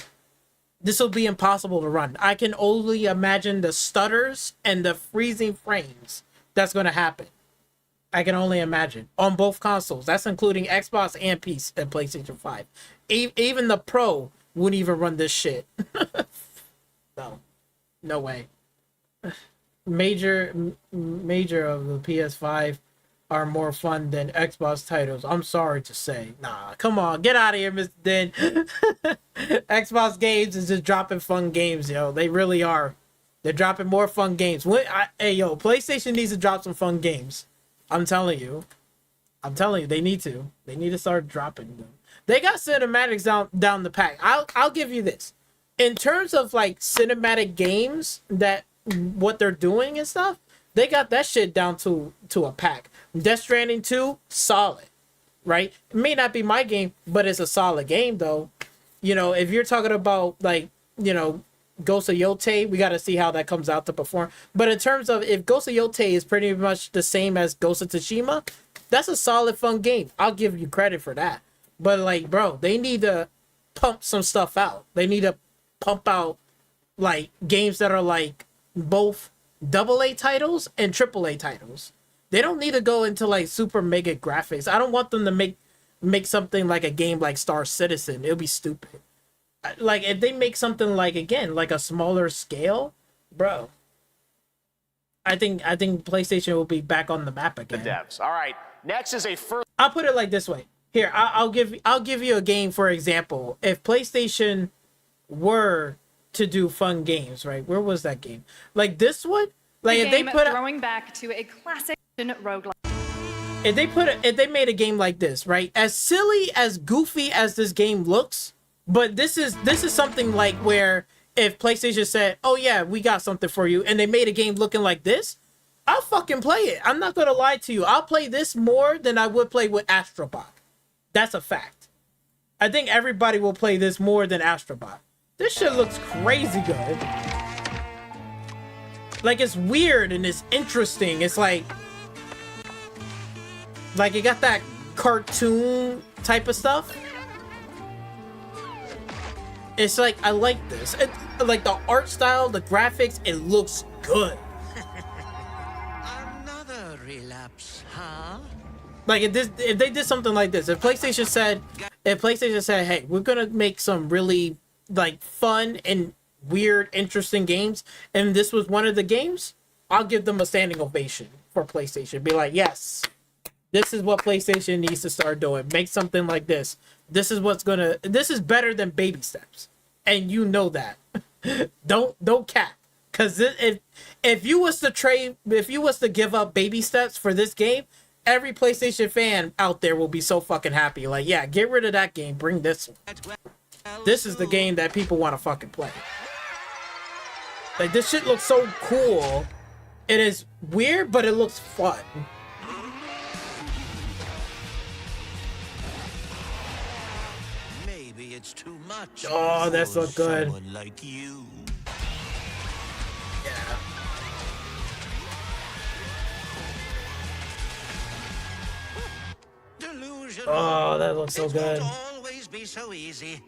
this will be impossible to run. I can only imagine the stutters and the freezing frames that's gonna happen. I can only imagine on both consoles. That's including Xbox and PC and PlayStation 5. Even the Pro wouldn't even run this shit. No way. Major of the PS5 are more fun than Xbox titles. I'm sorry to say. Nah, come on, get out of here, Mr. Den. Xbox games is just dropping fun games, yo. They really are. They're dropping more fun games. Hey, yo, PlayStation needs to drop some fun games. I'm telling you, they need to. They need to start dropping them. They got cinematics down the pack. I'll give you this. In terms of like cinematic games, that what they're doing and stuff, they got that shit down to a pack. Death Stranding 2, solid, right? It may not be my game, but it's a solid game though. You know, if you're talking about like, you know, Ghost of Yotei, we got to see how that comes out to perform. But in terms of if Ghost of Yotei is pretty much the same as Ghost of Tsushima, that's a solid fun game. I'll give you credit for that. But like, bro, they need to pump some stuff out. They need to pump out like games that are like both AA titles and AAA titles. They don't need to go into like super mega graphics. I don't want them to make something like a game like Star Citizen. It'll be stupid. Like if they make something like, again, like a smaller scale, bro, I think PlayStation will be back on the map again. The devs. All right. Next is a first. I'll put it like this way. Here, I'll give you a game for example. If PlayStation were to do fun games, right? Where was that game? Like this one? Like if they put throwing back to a classic roguelike. if they made a game like this, right? As silly, as goofy as this game looks, but this is something like where if PlayStation said, "Oh yeah, we got something for you," and they made a game looking like this, I'll fucking play it. I'm not gonna lie to you. I'll play this more than I would play with ASRock. That's a fact. I think everybody will play this more than ASRock. This shit looks crazy good. Like, it's weird and it's interesting. It's like it got that cartoon type of stuff. It's like, I like this. Like the art style, the graphics, it looks good. Another relapse, huh? Like if they did something like this, if PlayStation said, "Hey, we're gonna make some really like fun and weird, interesting games," and this was one of the games, I'll give them a standing ovation for PlayStation. Be like, yes, this is what PlayStation needs to start doing. Make something like this. This is better than baby steps, and you know that. don't cap, because if you was to give up baby steps for this game, every PlayStation fan out there will be so fucking happy. Like, yeah, get rid of that game, bring this one. This is the game that people want to fucking play. Like, this shit looks so cool. It is weird, but it looks fun. Maybe it's too much. Oh, that's so good. Someone like you. Yeah. Delusion. Oh, that looks so good. It won't always be so easy.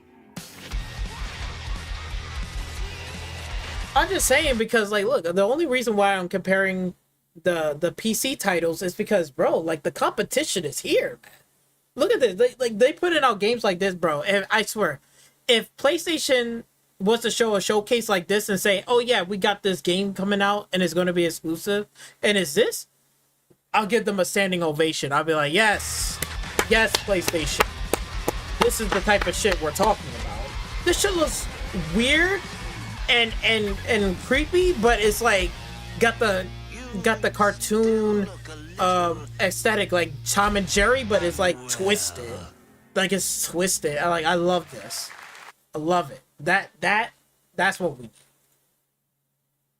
I'm just saying, because like, look, the only reason why I'm comparing the PC titles is because, bro, like, the competition is here, man. Look at this. They putting out games like this, bro. And I swear, if PlayStation was to show a showcase like this and say, "Oh yeah, we got this game coming out and it's going to be exclusive," and it's this, I'll give them a standing ovation. I'll be like, yes, PlayStation. This is the type of shit we're talking about. This shit looks weird and creepy, but it's like got the cartoon aesthetic, like Tom and Jerry, but it's like twisted. Like, it's twisted. I love this. I love it. That's what we need.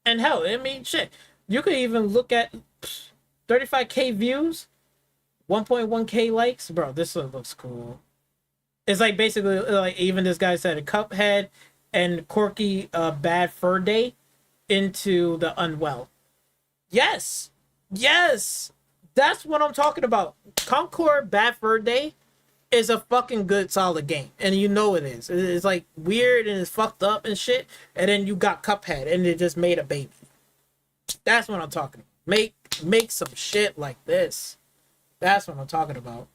And hell, I mean, shit, you could even look at 35k views, 1.1k likes, bro. This looks cool. It's like basically like, even this guy said, a Cuphead and Corky Bad Fur Day into the Unwell. Yes, that's what I'm talking about. Concord Bad Fur Day is a fucking good, solid game, and you know it is. It's like weird and it's fucked up and shit, and then you got Cuphead and it just made a baby. That's what I'm talking about. Make some shit like this. That's what I'm talking about.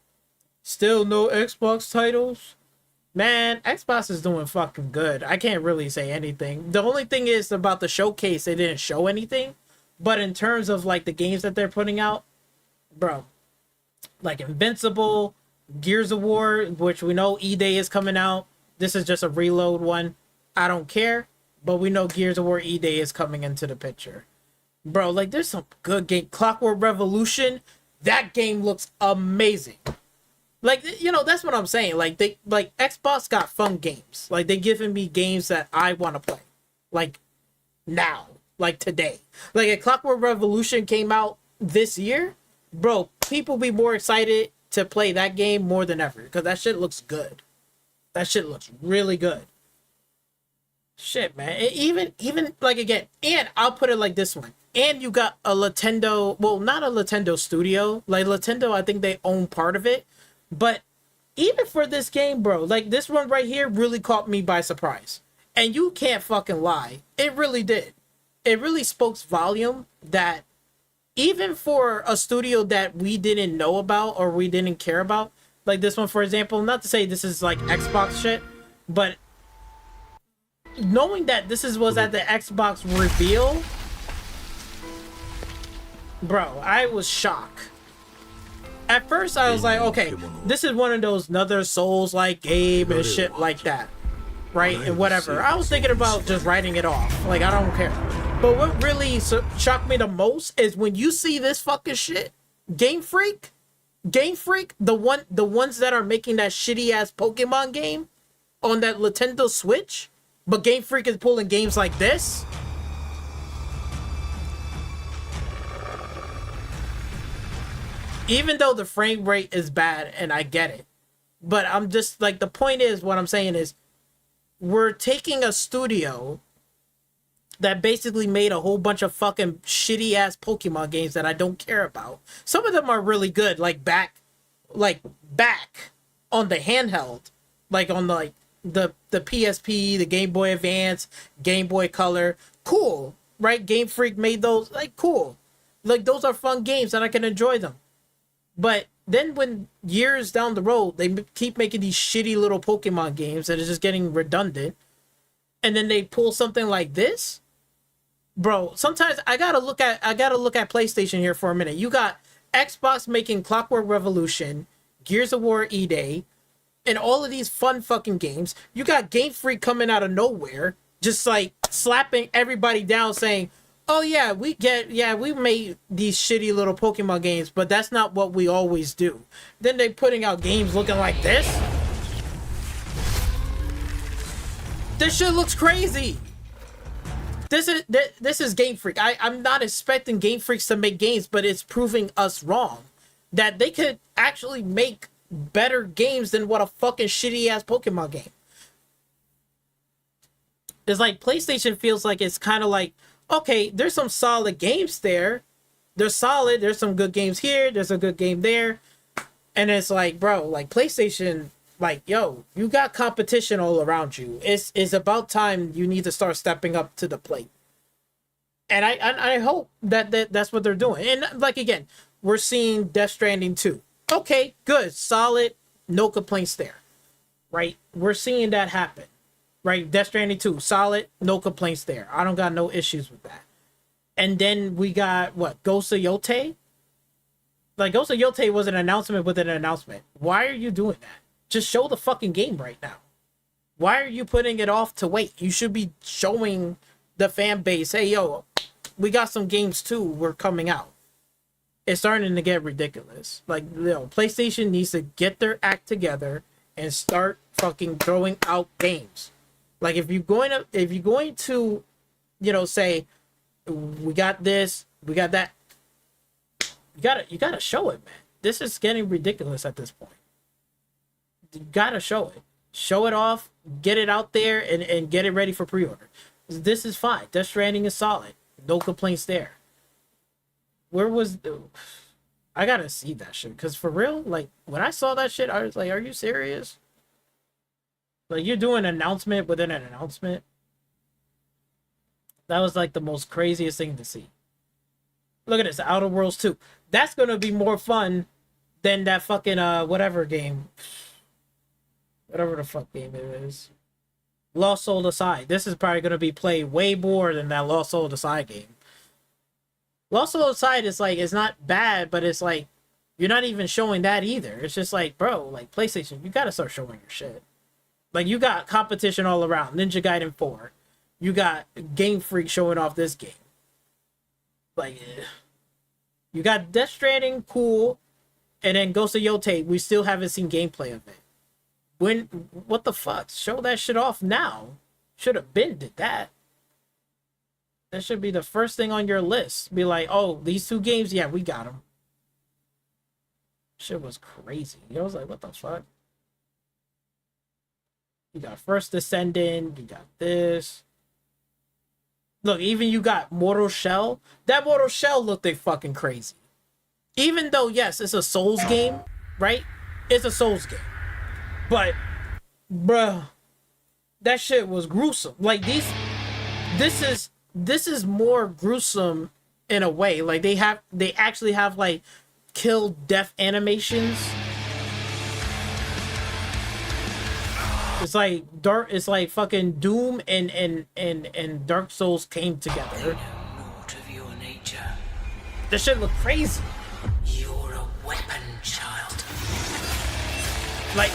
Still no Xbox titles? Man, Xbox is doing fucking good. I can't really say anything. The only thing is about the showcase, they didn't show anything. But in terms of like the games that they're putting out, bro, like Invincible, Gears of War, which we know E-Day is coming out. This is just a reload one. I don't care, but we know Gears of War E-Day is coming into the picture. Bro, like, there's some good game. Clockwork Revolution, that game looks amazing. Like, you know, that's what I'm saying. Like, Xbox got fun games. Like, they giving me games that I want to play. Like, now. Like, today. Like, if Clockwork Revolution came out this year, bro, people be more excited to play that game more than ever. Because that shit looks good. That shit looks really good. Shit, man. Even, like, again, and I'll put it like this one. And you got a Nintendo, well, not a Nintendo studio. Like, Nintendo, I think they own part of it. But even for this game, bro, like, this one right here really caught me by surprise. And you can't fucking lie. It really did. It really spoke volume that even for a studio that we didn't know about or we didn't care about, like this one, for example, not to say this is like Xbox shit, but knowing that this was at the Xbox reveal, bro, I was shocked. At first, I was like, okay, this is one of those another Souls-like game and shit like that, right? And whatever. I was thinking about just writing it off. Like, I don't care. But what really shocked me the most is when you see this fucking shit, Game Freak, Game Freak, the ones that are making that shitty ass Pokemon game on that Nintendo Switch, but Game Freak is pulling games like this. Even though the frame rate is bad, and I get it, but I'm just like, the point is, what I'm saying is, we're taking a studio that basically made a whole bunch of fucking shitty ass Pokemon games that I don't care about. Some of them are really good, like back on the handheld, like on the PSP, the Game Boy Advance, Game Boy Color. Cool, right? Game Freak made those, like, cool. Like, those are fun games and I can enjoy them. But then when years down the road, they keep making these shitty little Pokemon games that is just getting redundant, and then they pull something like this, bro. Sometimes I gotta look at PlayStation here for a minute. You got Xbox making Clockwork Revolution, Gears of War E-Day, and all of these fun fucking games. You got Game Freak coming out of nowhere, just like slapping everybody down, saying, oh yeah, we made these shitty little Pokemon games, but that's not what we always do. Then they putting out games looking like this. This shit looks crazy. This is Game Freak. I'm not expecting Game Freaks to make games, but it's proving us wrong. That they could actually make better games than what a fucking shitty ass Pokemon game. It's like PlayStation feels like it's kind of like, okay, there's some solid games there. They're solid. There's some good games here. There's a good game there. And it's like, bro, like PlayStation, like, yo, you got competition all around you. It's about time you need to start stepping up to the plate. And I hope that's what they're doing. And like, again, we're seeing Death Stranding 2. Okay, good, solid, no complaints there. Right? We're seeing that happen. Right, Death Stranding 2, solid, no complaints there. I don't got no issues with that. And then we got, what, Ghost of Yotei? Like, Ghost of Yotei was an announcement within an announcement. Why are you doing that? Just show the fucking game right now. Why are you putting it off to wait? You should be showing the fan base, hey, yo, we got some games too, we're coming out. It's starting to get ridiculous. Like, you know, PlayStation needs to get their act together and start fucking throwing out games. Like, if you're going to, you know, say, we got this, we got that, you gotta show it, man. This is getting ridiculous at this point. You gotta show it. Show it off, get it out there, and get it ready for pre-order. This is fine. Death Stranding is solid. No complaints there. Where was... I gotta see that shit. Because for real, like, when I saw that shit, I was like, are you serious? Like, you're doing an announcement within an announcement. That was like the most craziest thing to see. Look at this, Outer Worlds 2. That's gonna be more fun than that fucking whatever game. Whatever the fuck game it is. Lost Soul Aside. This is probably gonna be played way more than that Lost Soul Aside game. Lost Soul Aside is like, it's not bad, but it's like, you're not even showing that either. It's just like, bro, like, PlayStation, you gotta start showing your shit. Like, you got competition all around. Ninja Gaiden 4. You got Game Freak showing off this game. Like, you got Death Stranding, cool. And then Ghost of Yotei, we still haven't seen gameplay of it. What the fuck? Show that shit off now. Should have been did that. That should be the first thing on your list. Be like, oh, these two games, yeah, we got them. Shit was crazy. I was like, what the fuck? You got First Descendant, you got this. Look, even you got Mortal Shell. That Mortal Shell looked like fucking crazy. Even though, yes, it's a Souls game, right? It's a Souls game. But, bruh, that shit was gruesome. Like, this is more gruesome in a way. Like, they actually have, like, kill death animations. It's like it's like fucking Doom and Dark Souls came together. I know naught of your nature. This shit look crazy. You're a weapon, child. Like,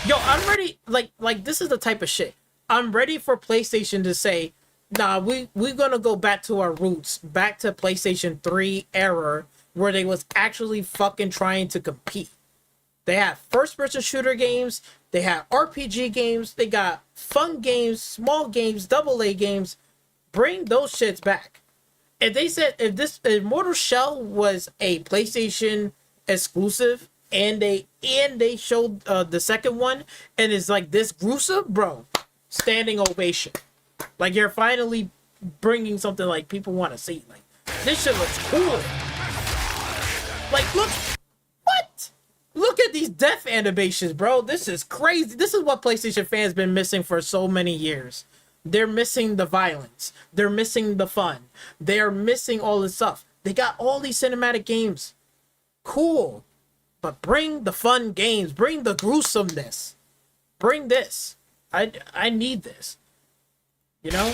yo, I'm ready. Like this is the type of shit. I'm ready for PlayStation to say, nah, we're gonna go back to our roots, back to PlayStation 3 era, where they was actually fucking trying to compete. They have first-person shooter games. They have RPG games. They got fun games, small games, AA games. Bring those shits back. If they said if Mortal Shell was a PlayStation exclusive and they showed the second one and it's like this gruesome, bro, standing ovation. Like you're finally bringing something like people want to see. Like this shit looks cool. Like look. Look at these death animations, bro. This is crazy. This is what PlayStation fans been missing for so many years. They're missing the violence. They're missing the fun. They're missing all this stuff. They got all these cinematic games. Cool. But bring the fun games. Bring the gruesomeness. Bring this. I need this. You know?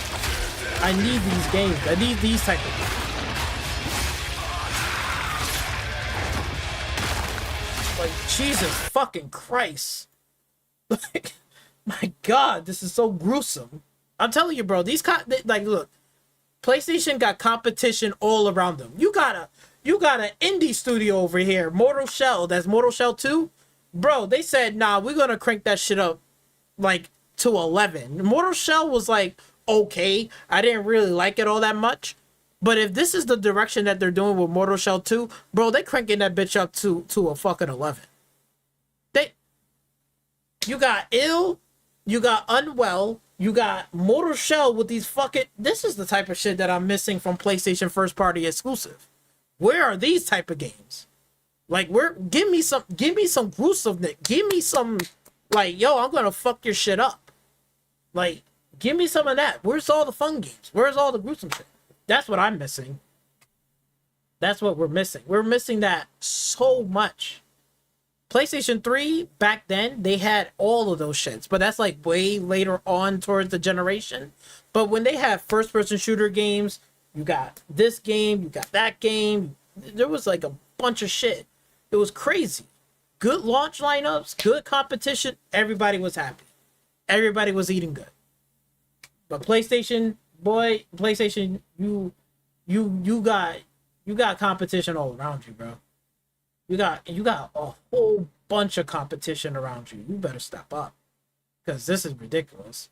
I need these games. I need these type of games. Like, Jesus fucking Christ. Like, my God, this is so gruesome. I'm telling you, bro, like, look, PlayStation got competition all around them. You got an indie studio over here, Mortal Shell, that's Mortal Shell 2. Bro, they said, nah, we're gonna crank that shit up, like, to 11. Mortal Shell was, like, okay. I didn't really like it all that much. But if this is the direction that they're doing with Mortal Shell 2, bro, they cranking that bitch up to a fucking 11. You got Ill, you got Unwell, you got Mortal Shell with these fucking... This is the type of shit that I'm missing from PlayStation first party exclusive. Where are these type of games? Like, give me some gruesomeness. Give me some, like, yo, I'm gonna fuck your shit up. Like, give me some of that. Where's all the fun games? Where's all the gruesome shit? That's what I'm missing. That's what we're missing. We're missing that so much. PlayStation 3, back then, they had all of those shits. But that's like way later on towards the generation. But when they have first-person shooter games, you got this game, you got that game. There was like a bunch of shit. It was crazy. Good launch lineups, good competition. Everybody was happy. Everybody was eating good. But PlayStation... Boy, PlayStation, you got competition all around you, bro. You got a whole bunch of competition around you. You better step up, because this is ridiculous.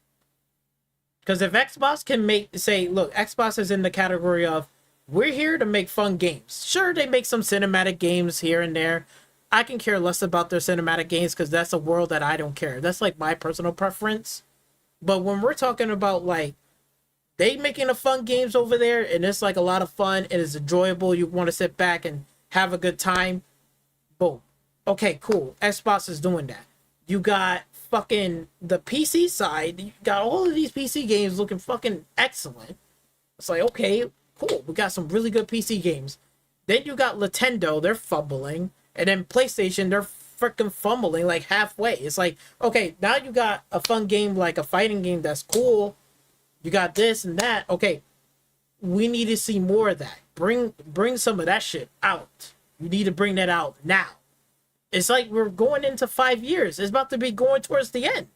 Because if Xbox can look, Xbox is in the category of we're here to make fun games. Sure, they make some cinematic games here and there. I can care less about their cinematic games because that's a world that I don't care. That's like my personal preference. But when we're talking about like they making a fun games over there, and it's like a lot of fun, and it's enjoyable. You want to sit back and have a good time. Boom. Okay, cool. Xbox is doing that. You got fucking the PC side. You got all of these PC games looking fucking excellent. It's like, okay, cool. We got some really good PC games. Then you got Nintendo. They're fumbling. And then PlayStation, they're freaking fumbling like halfway. It's like, okay, now you got a fun game, like a fighting game that's cool. You got this and that. Okay, we need to see more of that. Bring some of that shit out. You need to bring that out now. It's like we're going into 5 years. It's about to be going towards the end.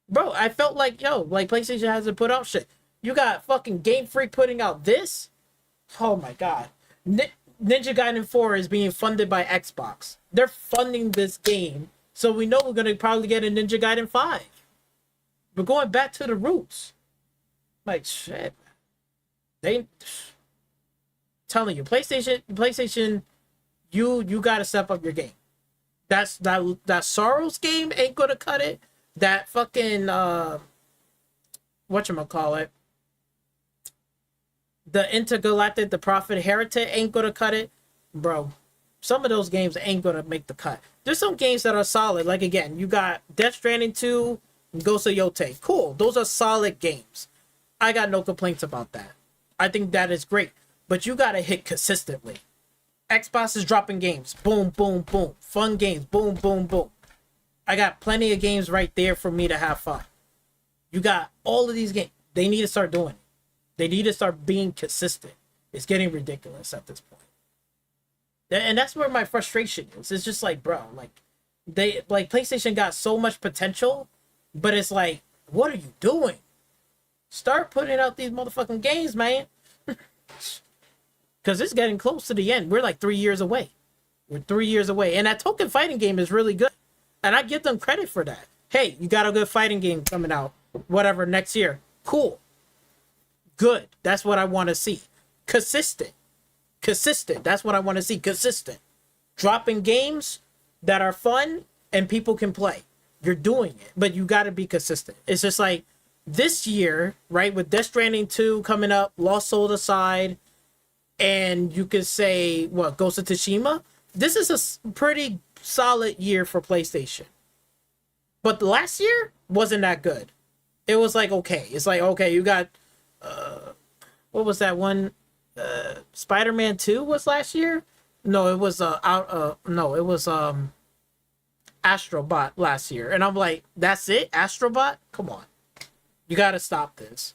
Bro, I felt like, like PlayStation hasn't put out shit. You got fucking Game Freak putting out this? Oh my God. Ninja Gaiden 4 is being funded by Xbox. They're funding this game. So we know we're going to probably get a Ninja Gaiden 5. We're going back to the roots. Like shit, telling you, PlayStation, you gotta step up your game. That Sorrows game ain't gonna cut it. That fucking whatchamacallit, the Intergalactic, the Prophet Heretic ain't gonna cut it, bro. Some of those games ain't gonna make the cut. There's some games that are solid. Like again, you got Death Stranding 2, and Ghost of Yotei. Cool, those are solid games. I got no complaints about that. I think that is great. But you gotta hit consistently. Xbox is dropping games. Boom, boom, boom. Fun games. Boom, boom, boom. I got plenty of games right there for me to have fun. You got all of these games. They need to start doing it. They need to start being consistent. It's getting ridiculous at this point. And that's where my frustration is. It's just like, bro, like PlayStation got so much potential, but it's like, what are you doing? Start putting out these motherfucking games, man. because it's getting close to the end. We're like 3 years away. We're 3 years away, and that token fighting game is really good, and I give them credit for that. Hey, you got a good fighting game coming out, whatever, next year. Cool. Good. That's what I want to see. Consistent. That's what I want to see. Consistent. Dropping games that are fun and people can play. You're doing it, but you got to be consistent. It's just like this year, right, with Death Stranding 2 coming up, Lost Soul aside, and you could say, what, Ghost of Tsushima? This is a pretty solid year for PlayStation. But last year wasn't that good. It was like, okay. It's like, okay, you got, what was that one? Spider-Man 2 was last year? No, it was, Astrobot last year. And I'm like, that's it? Astrobot? Come on. You got to stop this.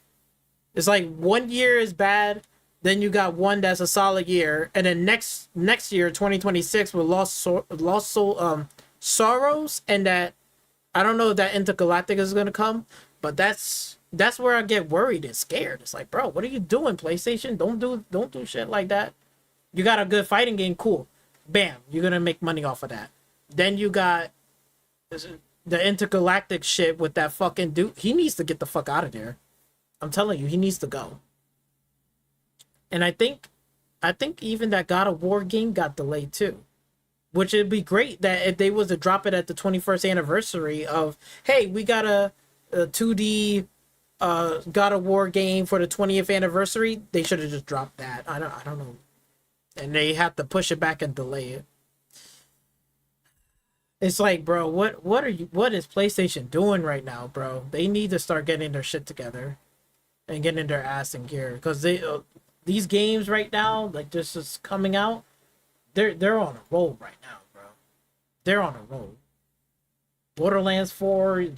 It's like 1 year is bad. Then you got one that's a solid year. And then next year, 2026, with Lost Soul, Sorrows, and that, I don't know if that Intergalactic is going to come, but that's where I get worried and scared. It's like, bro, what are you doing, PlayStation? Don't do shit like that. You got a good fighting game, cool. Bam, you're going to make money off of that. Then you got the Intergalactic shit with that fucking dude. He needs to get the fuck out of there. I'm telling you, he needs to go. And I think even that God of War game got delayed too. Which it'd be great that if they was to drop it at the 21st anniversary of, hey, we got a 2D God of War game for the 20th anniversary, they should have just dropped that. I don't know. And they have to push it back and delay it. It's like, bro, what is PlayStation doing right now, bro? They need to start getting their shit together and getting their ass in gear, because these games right now, like this is coming out, they're on a roll right now, bro. They're on a roll. Borderlands 4, you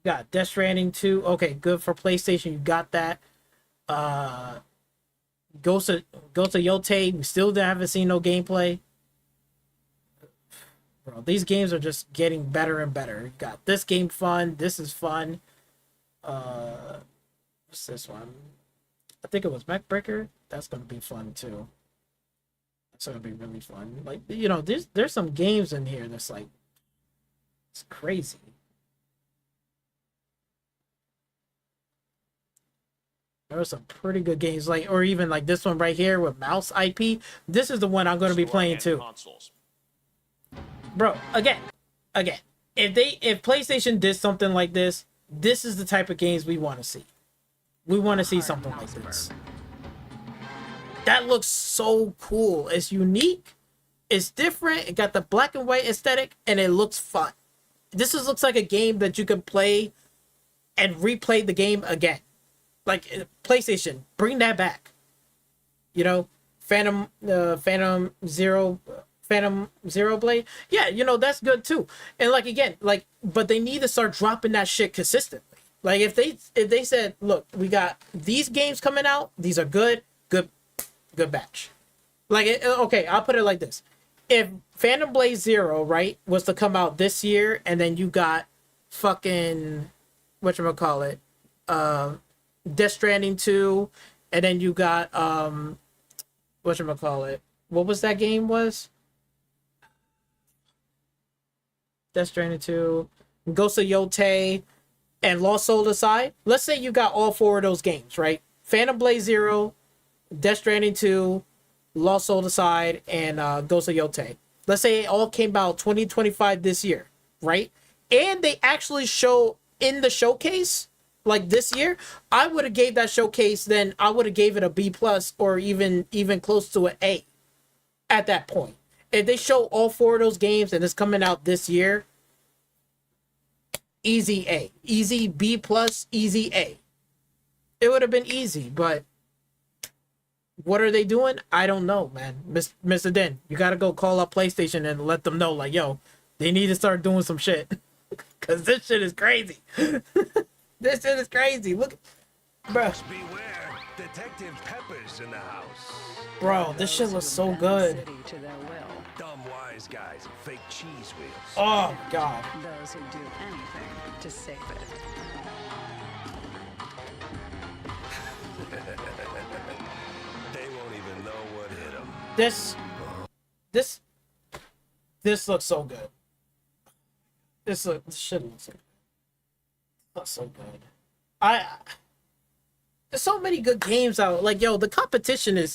got Death Stranding 2. Okay, good for PlayStation. You got that. Ghost of Tsushima. We still haven't seen no gameplay. Bro, these games are just getting better and better. You got this game fun. This is fun. What's this one? I think it was Mechbreaker. That's gonna be fun too. That's gonna be really fun. Like, you know, there's some games in here that's like, it's crazy. There are some pretty good games, like, or even like this one right here with Mouse IP. This is the one I'm gonna be playing too. Consoles. Bro, again, if PlayStation did something like this is the type of games we want to see. We want to see something like this. That looks so cool. It's unique. It's different. It got the black and white aesthetic, and it looks fun. This looks like a game that you can play and replay the game again. Like, PlayStation, bring that back. You know, Phantom Zero Blade. Yeah, you know, that's good too. And like, again, like, but they need to start dropping that shit consistently. Like, if they said, look, we got these games coming out, these are good batch. Like, okay, I'll put it like this. If Phantom Blade Zero, right, was to come out this year, and then you got fucking, whatchamacallit, Death Stranding 2, and then you got, whatchamacallit, what was that game was? Death Stranding 2, Ghost of Tsushima, and Lost Soul aside, let's say you got all four of those games, right? Phantom Blade Zero, Death Stranding 2, Lost Soul aside, and Ghost of Tsushima. Let's say it all came out 2025 this year, right? And they actually show in the showcase, like this year, I would have gave that showcase, then I would have gave it a B+, or even close to an A at that point. If they show all four of those games and it's coming out this year, easy A. Easy B+, easy A. It would have been easy, but what are they doing? I don't know, man. Mr. Den, you gotta go call up PlayStation and let them know, like, yo, they need to start doing some shit. Because this shit is crazy. This shit is crazy. Look, bro. Beware, Detective Pepper's in the house. Bro, this shit was so good. Dumb wise guys and fake cheese wheels. Oh, God. Those who do anything to save it. They won't even know what This looks so good. This shit looks so good. Looks so good. There's so many good games out. Like, yo, the competition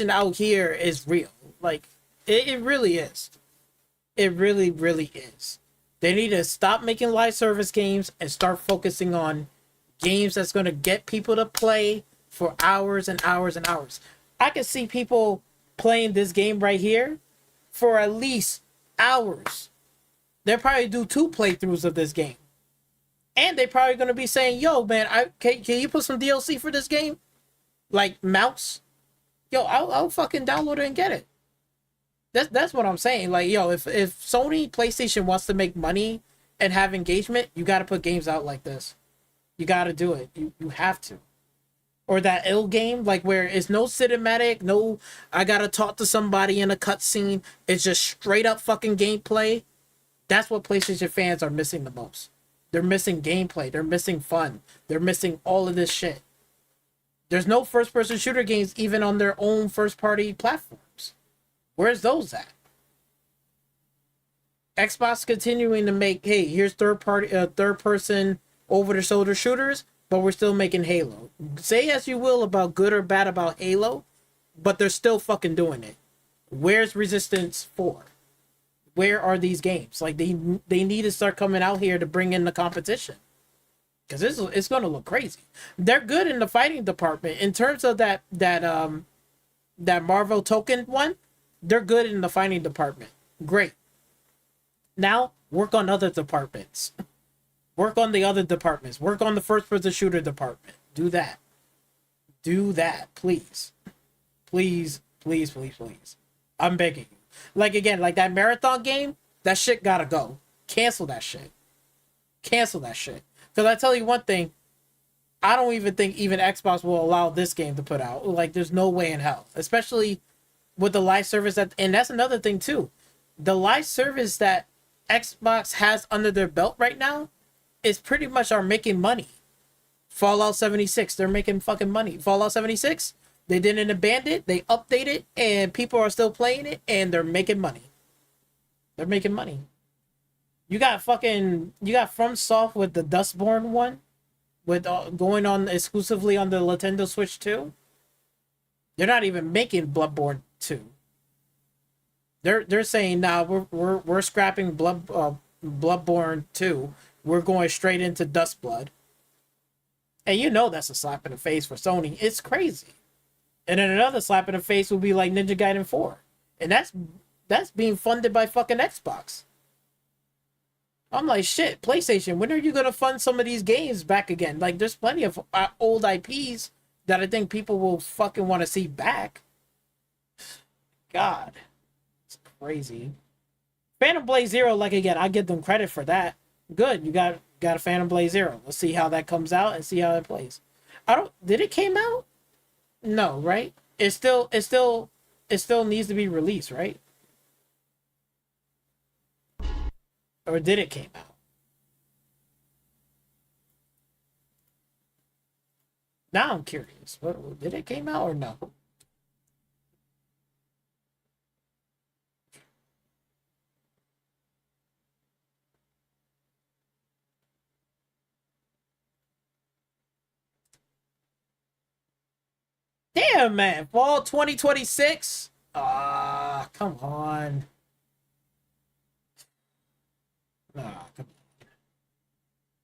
out here is real. Like, it really is. It really, really is. They need to stop making live service games and start focusing on games that's going to get people to play for hours and hours and hours. I can see people playing this game right here for at least hours. They'll probably do 2 playthroughs of this game. And they probably going to be saying, yo, man, can you put some DLC for this game? Like mouse? Yo, I'll fucking download it and get it. That's what I'm saying. Like, yo, if Sony PlayStation wants to make money and have engagement, you got to put games out like this. You got to do it. You have to. Or that ill game, like where it's no cinematic, no, I got to talk to somebody in a cutscene. It's just straight up fucking gameplay. That's what PlayStation fans are missing the most. They're missing gameplay. They're missing fun. They're missing all of this shit. There's no first-person shooter games even on their own first-party platforms. Where's those at? Xbox continuing to make, hey, here's third-person over-the-shoulder shooters, but we're still making Halo. Say as you will about good or bad about Halo, but they're still fucking doing it. Where's Resistance 4? Where are these games? Like, they need to start coming out here to bring in the competition. Because it's going to look crazy. They're good in the fighting department. In terms of that Marvel token one, they're good in the fighting department. Great. Now, work on other departments. Work on the other departments. Work on the first-person shooter department. Do that. Do that, please. Please, please, please, please. I'm begging you. Like, again, like that marathon game, that shit gotta go. Cancel that shit. Cancel that shit. Because I tell you one thing, I don't even think even Xbox will allow this game to put out. Like, there's no way in hell. Especially with the live service and that's another thing too. The live service that Xbox has under their belt right now is pretty much are making money. Fallout 76, they're making fucking money. Fallout 76, they didn't abandon it, they updated, and people are still playing it, and they're making money. They're making money. You got FromSoft with the Dustborn one, with going on exclusively on the Nintendo Switch 2. They're not even making Bloodborne 2. They're saying, nah, we're scrapping Bloodborne 2. We're going straight into Dustblood. And you know that's a slap in the face for Sony. It's crazy. And then another slap in the face would be like Ninja Gaiden 4. And that's being funded by fucking Xbox. I'm like, shit, PlayStation, when are you going to fund some of these games back again? Like, there's plenty of old IPs that I think people will fucking want to see back. God. It's crazy. Phantom Blade Zero, like, again, I give them credit for that. Good, you got a Phantom Blade Zero. Let's see how that comes out and see how it plays. Did it came out? No, right? It still needs to be released, right? Or did it came out? Now I'm curious. Did it came out or no? Damn, man. Fall 2026? Come on. Come on.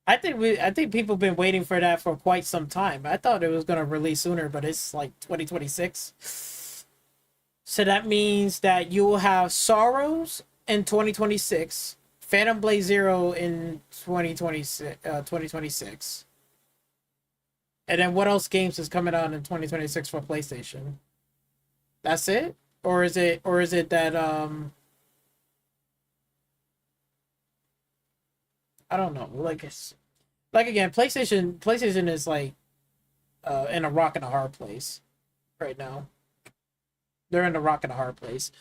I think people have been waiting for that for quite some time. I thought it was gonna release sooner, but it's like 2026. So that means that you will have Sorrows in 2026, Phantom Blade Zero in 2026. And then what else games is coming out in 2026 for PlayStation? That's it? Or is it that I don't know. Like again, PlayStation is like in a rock and a hard place right now. They're in a rock and a hard place.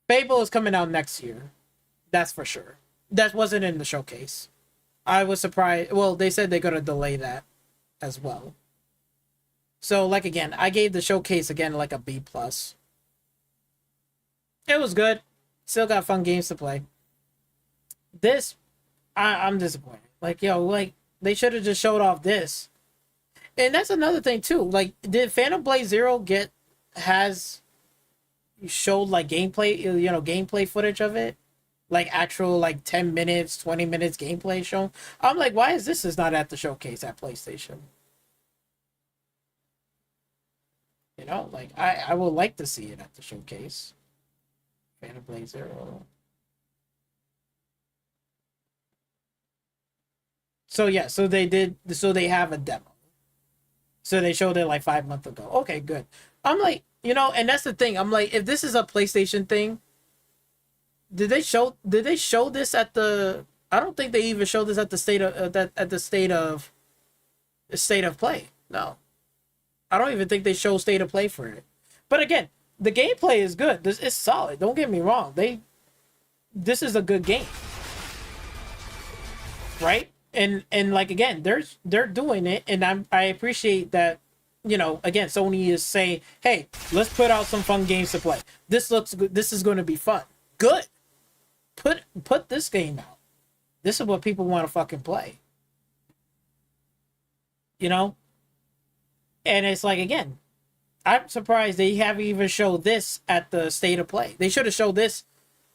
Fable is coming out next year. That's for sure. That wasn't in the showcase. I was surprised. Well, they said they're gonna delay that as well. So, like, again, I gave the showcase again like a B+. It was good. Still got fun games to play. This, I'm disappointed. Like, yo, like, they should have just showed off this. And that's another thing, too. Like, did Phantom Blade Zero showed, like, gameplay footage of it? Like, actual, like, 10 minutes, 20 minutes gameplay shown? I'm like, why is not at the showcase at PlayStation? You know, like, I would like to see it at the showcase. Phantom Blade Zero. So yeah, so they have a demo. So they showed it like 5 months ago. Okay, good. I'm like, you know, and that's the thing. I'm like, if this is a PlayStation thing, did they show this at the, I don't think they even showed this at the state of play. No. I don't even think they show state of play for it. But again, the gameplay is good. It's solid. Don't get me wrong. This is a good game. Right? And like, again, they're doing it, and I appreciate that, you know, again, Sony is saying, hey, let's put out some fun games to play. This looks good. This is going to be fun. Good. Put this game out. This is what people want to fucking play. You know? And it's like, again, I'm surprised they haven't even showed this at the state of play. They should have showed this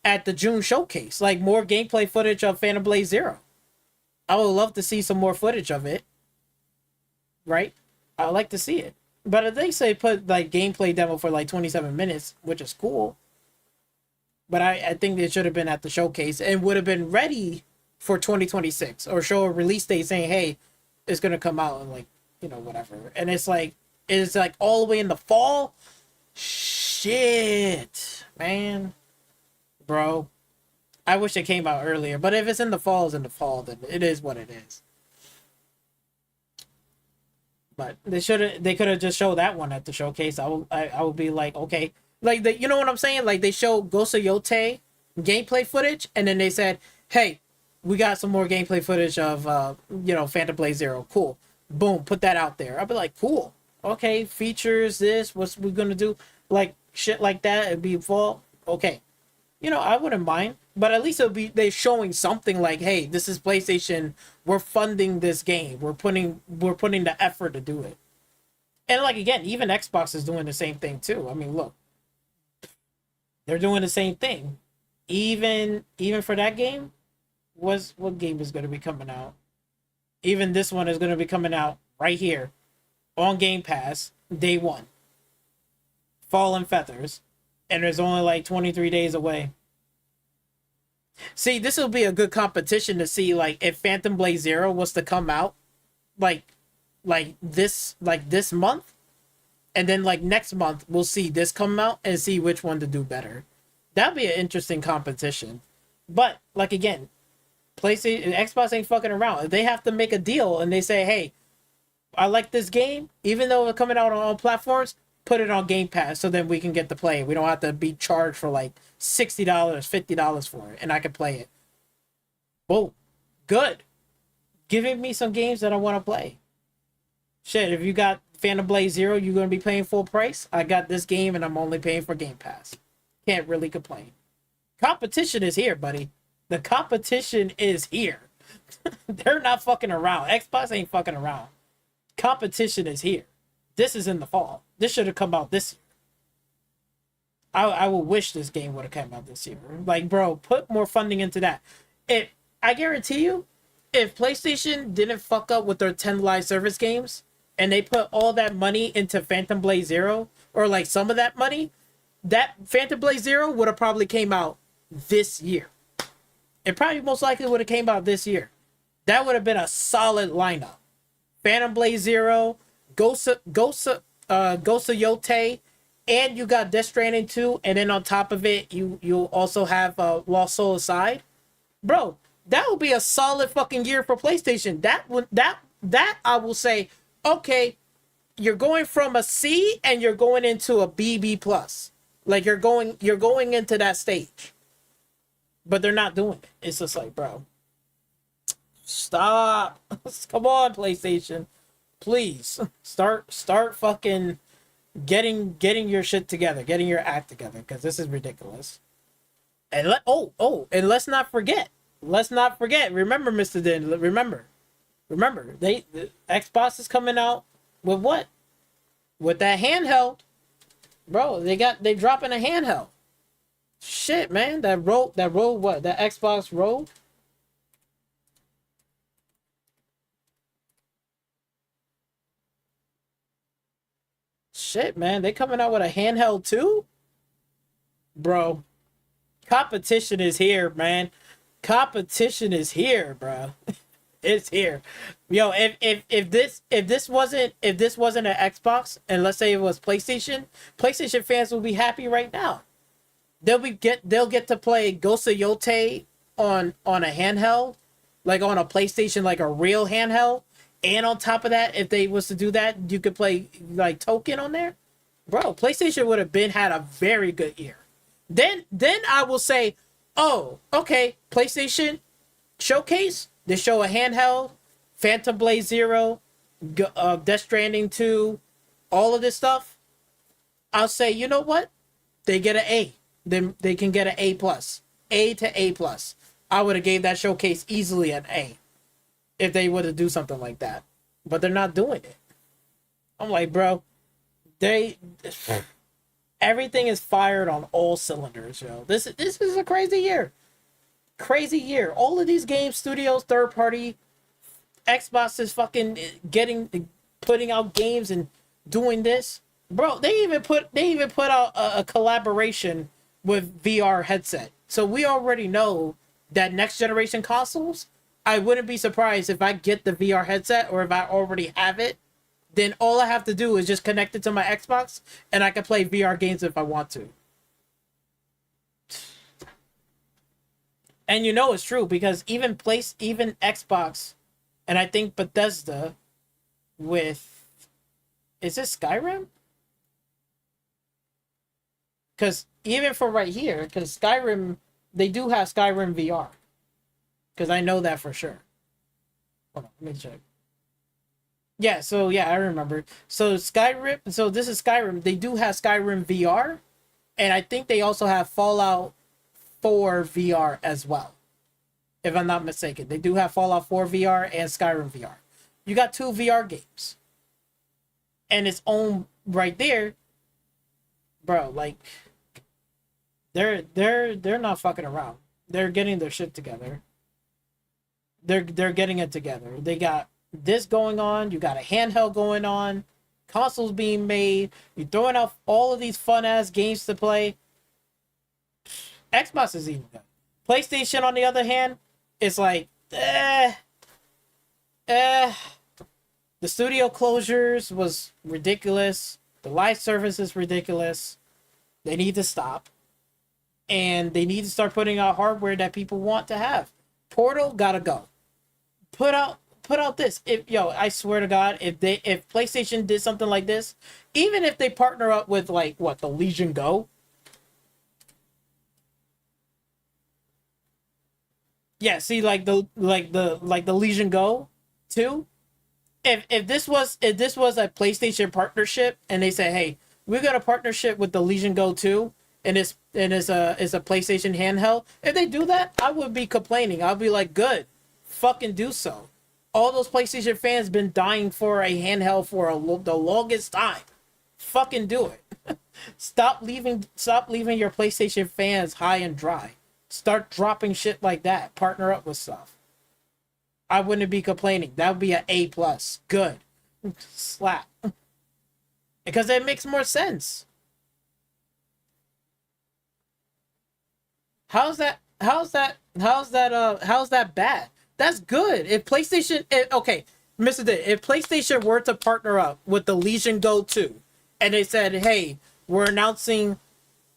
at the June showcase. Like, more gameplay footage of Phantom Blade Zero. I would love to see some more footage of it. Right? I would like to see it. But if they say put, like, gameplay demo for, like, 27 minutes, which is cool. But I think it should have been at the showcase and would have been ready for 2026. Or show a release date saying, hey, it's going to come out in, like, you know, whatever. And it's like all the way in the fall. Shit, man, bro. I wish it came out earlier, but if it's in the fall, then it is what it is. But they could have just showed that one at the showcase. I would be like, okay, like, you know what I'm saying? Like, they showed Ghost-Iote gameplay footage, and then they said, hey, we got some more gameplay footage of you know, Phantom Blade Zero. Cool. Boom, put that out there. I'll be like, cool. Okay, features, what's we gonna do? Like, shit like that, it'd be fall. Okay. You know, I wouldn't mind. But at least they're showing something like, hey, this is PlayStation. We're funding this game. We're putting the effort to do it. And like, again, even Xbox is doing the same thing too. I mean, look. They're doing the same thing. Even for that game, what game is gonna be coming out? Even this one is going to be coming out right here on Game Pass, day one. Fallen Feathers. And there's only like 23 days away. See, this will be a good competition to see, like, if Phantom Blade Zero was to come out like this month. And then, like, next month, we'll see this come out and see which one to do better. That'd be an interesting competition. But, like, again, PlayStation, Xbox ain't fucking around. If they have to make a deal and they say, hey, I like this game, even though it's coming out on all platforms, put it on Game Pass so then we can get to play it. We don't have to be charged for like $60, $50 for it, and I can play it. Whoa, good. Giving me some games that I want to play. Shit, if you got Phantom Blade Zero, you're going to be paying full price. I got this game and I'm only paying for Game Pass. Can't really complain. Competition is here, buddy. The competition is here. They're not fucking around. Xbox ain't fucking around. Competition is here. This is in the fall. This should have come out this year. I would wish this game would have come out this year. Like, bro, put more funding into that. I guarantee you, if PlayStation didn't fuck up with their 10 live service games and they put all that money into Phantom Blade Zero, or like some of that money, that Phantom Blade Zero would have probably came out this year. It probably most likely would have came out this year. That would have been a solid lineup. Phantom Blade Zero, Ghost-Iote, and you got Death Stranding 2, and then on top of it, you also have Lost Soul Aside. Bro, that would be a solid fucking year for PlayStation. That I will say, okay, you're going from a C and you're going into a BB plus. Like, you're going into that stage. But they're not doing it. It's just like, bro, stop. Come on, PlayStation. Please start fucking getting your shit together, getting your act together, because this is ridiculous. And and let's not forget. Remember, Mr. Den, remember, the Xbox is coming out with what? With that handheld. Bro, they dropping a handheld. Shit, man, that Road what? That Xbox Road? Shit, man, they coming out with a handheld too? Bro, competition is here, man. Competition is here, bro. It's here. Yo, if this wasn't an Xbox, and let's say it was PlayStation fans will be happy right now. They'll get to play Ghost of Yotei on a handheld, like on a PlayStation, like a real handheld. And on top of that, if they was to do that, you could play like Token on there. Bro, PlayStation would have had a very good year. Then I will say, oh, okay, PlayStation showcase. They show a handheld, Phantom Blade Zero, Death Stranding 2, all of this stuff. I'll say, you know what? They get an A. Then they can get an A+. A to A+. I would have gave that showcase easily an A if they would have do something like that. But they're not doing it. I'm like, bro, everything is fired on all cylinders, yo. This is a crazy year. Crazy year. All of these game studios, third party, Xbox is fucking putting out games and doing this. Bro, they even put out a collaboration with VR headset. So we already know that next generation consoles, I wouldn't be surprised if I get the VR headset, or if I already have it, then all I have to do is just connect it to my Xbox and I can play VR games if I want to. And you know it's true, because even Xbox, and I think Bethesda with, is it Skyrim? Because even for right here, because Skyrim, they do have Skyrim VR. Because I know that for sure. Hold on, let me check. Yeah, so yeah, I remember. So Skyrim, so this is Skyrim. They do have Skyrim VR. And I think they also have Fallout 4 VR as well, if I'm not mistaken. They do have Fallout 4 VR and Skyrim VR. You got 2 VR games, and it's own right there, bro. Like, they're not fucking around. They're getting their shit together. They're getting it together. They got this going on. You got a handheld going on. Consoles being made. You're throwing out all of these fun ass games to play. Xbox is even good. PlayStation, on the other hand, is like, The studio closures was ridiculous. The live service is ridiculous. They need to stop. And they need to start putting out hardware that people want to have. Portal gotta go. Put out this. I swear to God, if PlayStation did something like this, even if they partner up with like the Legion Go. Yeah, see, like the Legion Go 2. If this was a PlayStation partnership, and they say, hey, we got a partnership with the Legion Go 2, and it's a PlayStation handheld. If they do that, I would be complaining. I'll be like, good, fucking do so. All those PlayStation fans been dying for a handheld for the longest time. Fucking do it. Stop leaving your PlayStation fans high and dry. Start dropping shit like that. Partner up with stuff. I wouldn't be complaining. That would be an A+. Good. Slap. Because it makes more sense. How's that bad? That's good. If PlayStation, okay, Mr. D, if PlayStation were to partner up with the Legion Go 2, and they said, hey, we're announcing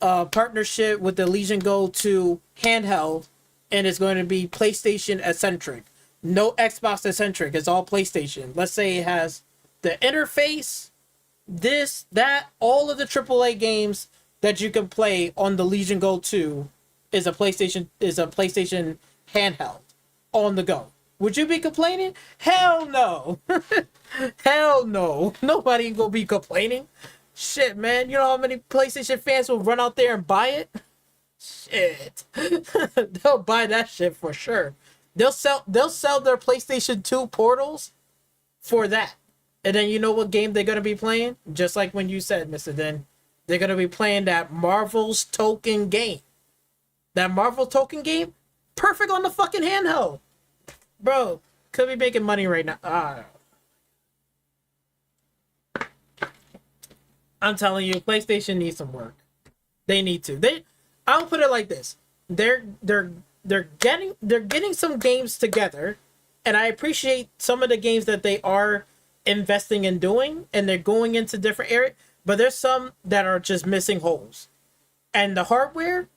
a partnership with the Legion Go 2 handheld, and it's going to be PlayStation eccentric. No Xbox eccentric. It's all PlayStation. Let's say it has the interface, this, that, all of the AAA games that you can play on the Legion Go 2 is a PlayStation handheld on the go. Would you be complaining? Hell no. Hell no. Nobody will be complaining. Shit, man. You know how many PlayStation fans will run out there and buy it? Shit. They'll buy that shit for sure. They'll sell their PlayStation 2 portals for that. And then you know what game they're gonna be playing? Just like when you said, Mr. Den, they're gonna be playing that Marvel's Token game. That Marvel Token game, perfect on the fucking handheld. Bro, could be making money right now. I'm telling you, PlayStation needs some work. They need to. I'll put it like this. They're getting some games together, and I appreciate some of the games that they are investing in doing, and they're going into different areas, but there's some that are just missing holes. And the hardware,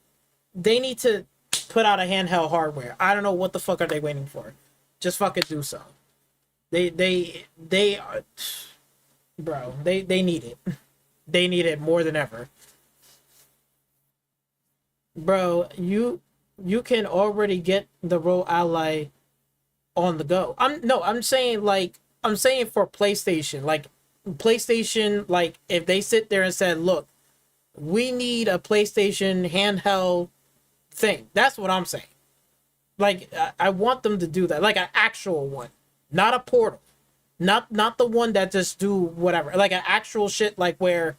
they need to put out a handheld hardware. I don't know what the fuck are they waiting for. Just fucking do so. They are, bro, they need it. They need it more than ever. Bro, you can already get the Rogue Ally on the go. I'm saying for PlayStation, like if they sit there and said, look, we need a PlayStation handheld thing. That's what I'm saying. Like, I want them to do that, like an actual one, not a portal, not the one that just do whatever, like an actual shit, like where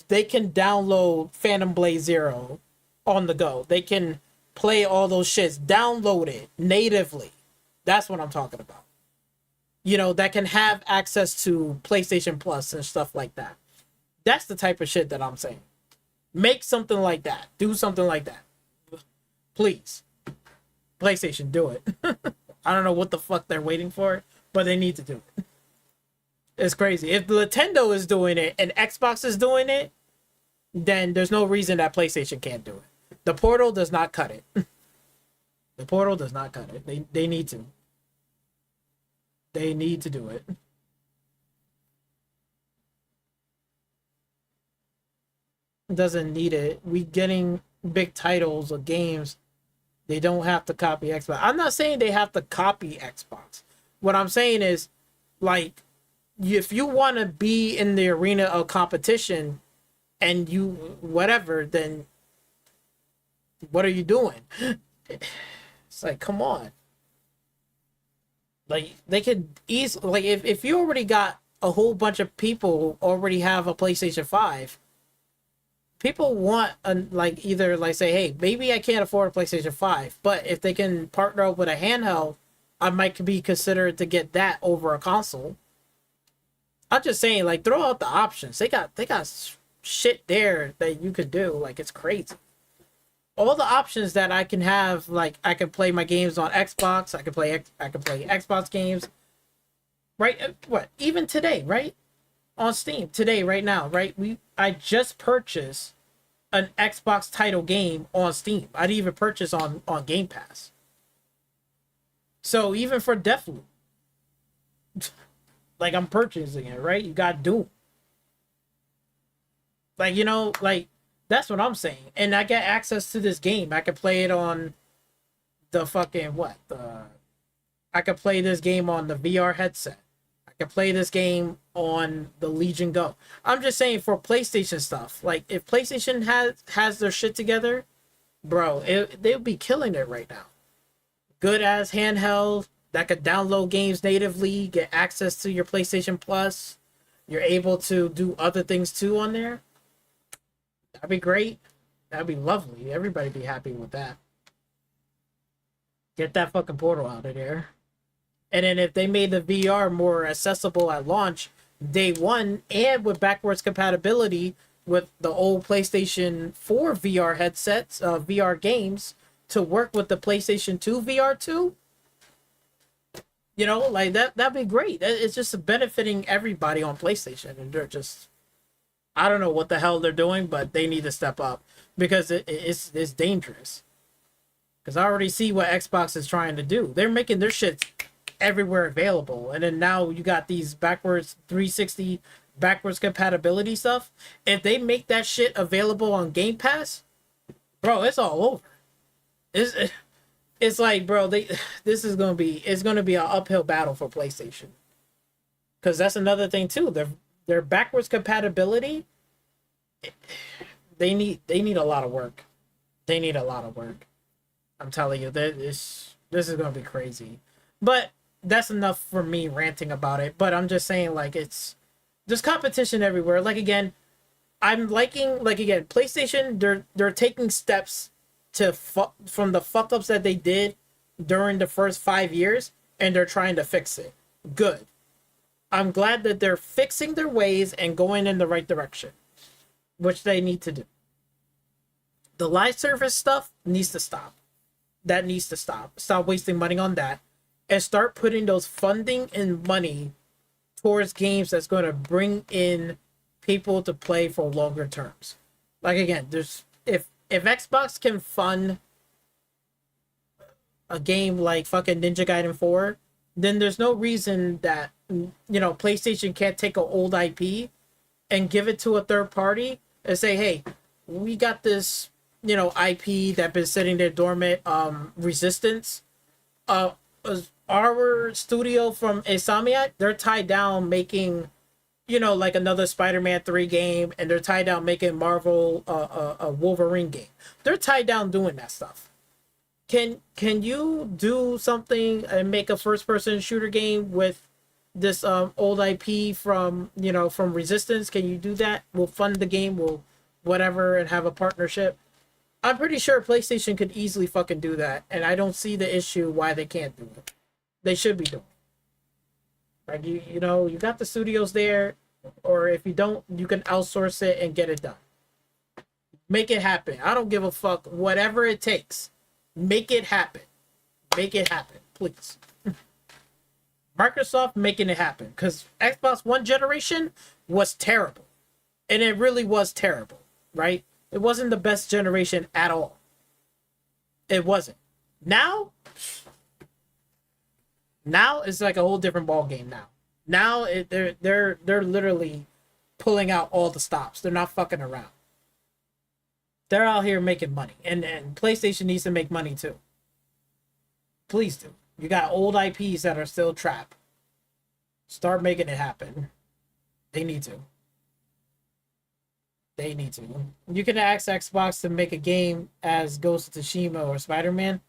they can download Phantom Blade Zero on the go. They can play all those shits, download it natively. That's what I'm talking about. You know, that can have access to PlayStation Plus and stuff like that. That's the type of shit that I'm saying. Make something like that. Do something like that. Please. PlayStation, do it. I don't know what the fuck they're waiting for, but they need to do it. It's crazy. If Nintendo is doing it and Xbox is doing it, then there's no reason that PlayStation can't do it. The Portal does not cut it. The Portal does not cut it. They need to. They need to do it. Doesn't need it. We getting big titles or games. They don't have to copy Xbox. I'm not saying they have to copy Xbox. What I'm saying is, like, if you want to be in the arena of competition and you whatever, then what are you doing? It's like, come on. Like, they could easily, like, if you already got a whole bunch of people already have a PlayStation 5, people want like either like say, hey, maybe I can't afford a PlayStation 5, but if they can partner up with a handheld, I might be considered to get that over a console. I'm just saying, like, throw out the options. They got shit there that you could do. Like, it's crazy. All the options that I can have, like, I can play my games on Xbox. I can play Xbox games. Right? What? Even today, right? On Steam today, right now, right? I just purchased an Xbox title game on Steam. I didn't even purchase on Game Pass. So even for Deathloop, like, I'm purchasing it, right? You got Doom. Like, you know, like, that's what I'm saying. And I get access to this game. I can play it on the fucking I could play this game on the VR headset. I can play this game on the Legion Go. I'm just saying, for PlayStation stuff, like, if PlayStation has their shit together, bro, they'll be killing it right now. Good ass handheld that could download games natively, get access to your PlayStation Plus. You're able to do other things too on there. That'd be great. That'd be lovely. Everybody be happy with that. Get that fucking Portal out of there. And then if they made the VR more accessible at launch, day one, and with backwards compatibility with the old PlayStation 4 VR headsets, VR games, to work with the PlayStation 2 VR 2, you know, like, that'd be great. It's just benefiting everybody on PlayStation, and they're just, I don't know what the hell they're doing, but they need to step up, because it's dangerous. Because I already see what Xbox is trying to do. They're making their shit everywhere available, and then now you got these backwards 360 backwards compatibility stuff. If they make that shit available on Game Pass, bro, it's all over. It's like, bro, it's gonna be an uphill battle for PlayStation, because that's another thing too. Their backwards compatibility, they need a lot of work. They need a lot of work. I'm telling you, this is gonna be crazy. But that's enough for me ranting about it. But I'm just saying, like, there's competition everywhere. Like, again, I'm liking, like, again, PlayStation. They're taking steps to from the fuck ups that they did during the first 5 years, and they're trying to fix it. Good. I'm glad that they're fixing their ways and going in the right direction, which they need to do. The live service stuff needs to stop. That needs to stop. Stop wasting money on that, and start putting those funding and money towards games that's going to bring in people to play for longer terms. Like, again, there's if Xbox can fund a game like fucking Ninja Gaiden 4, then there's no reason that, PlayStation can't take an old IP and give it to a third party and say, hey, we got this, IP that been sitting there dormant, Resistance. Our studio from Insomniac, they're tied down making, like another Spider-Man 3 game, and they're tied down making Marvel a Wolverine game. They're tied down doing that stuff. Can you do something and make a first-person shooter game with this old IP from Resistance? Can you do that? We'll fund the game, we'll whatever, and have a partnership. I'm pretty sure PlayStation could easily fucking do that, and I don't see the issue why they can't do it. They should be doing it. Like, you got the studios there, or if you don't, you can outsource it and get it done. Make it happen. I don't give a fuck. Whatever it takes. Make it happen. Make it happen, please. Microsoft making it happen, because Xbox One generation was terrible. And it really was terrible, right? It wasn't the best generation at all. It wasn't. Now it's like a whole different ball game now. Now they're literally pulling out all the stops. They're not fucking around. They're out here making money, and PlayStation needs to make money too. Please do. You got old IPs that are still trapped. Start making it happen. They need to. They need to. You can ask Xbox to make a game as Ghost of Tsushima or Spider-Man.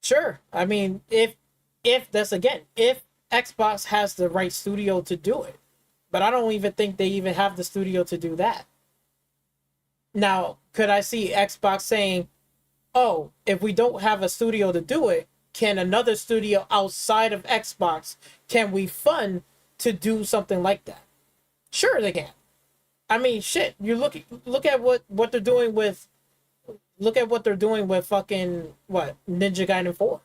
Sure. I mean, if Xbox has the right studio to do it. But I don't even think they even have the studio to do that. Now, could I see Xbox saying, oh, if we don't have a studio to do it, can another studio outside of Xbox, can we fund to do something like that? Sure, they can. I mean, shit. You look at what they're doing with. Look at what they're doing with fucking Ninja Gaiden 4.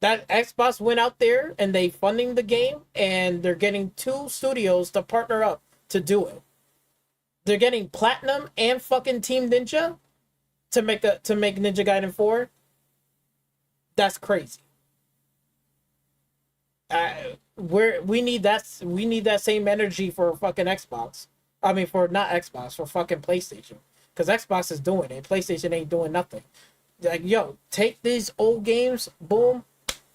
That Xbox went out there and they funding the game, and they're getting 2 studios to partner up to do it. They're getting Platinum and fucking Team Ninja to make Ninja Gaiden 4. That's crazy. We need that same energy for fucking Xbox. I mean, for not Xbox, for fucking PlayStation. Because Xbox is doing it. PlayStation ain't doing nothing. Like, yo, take these old games, boom.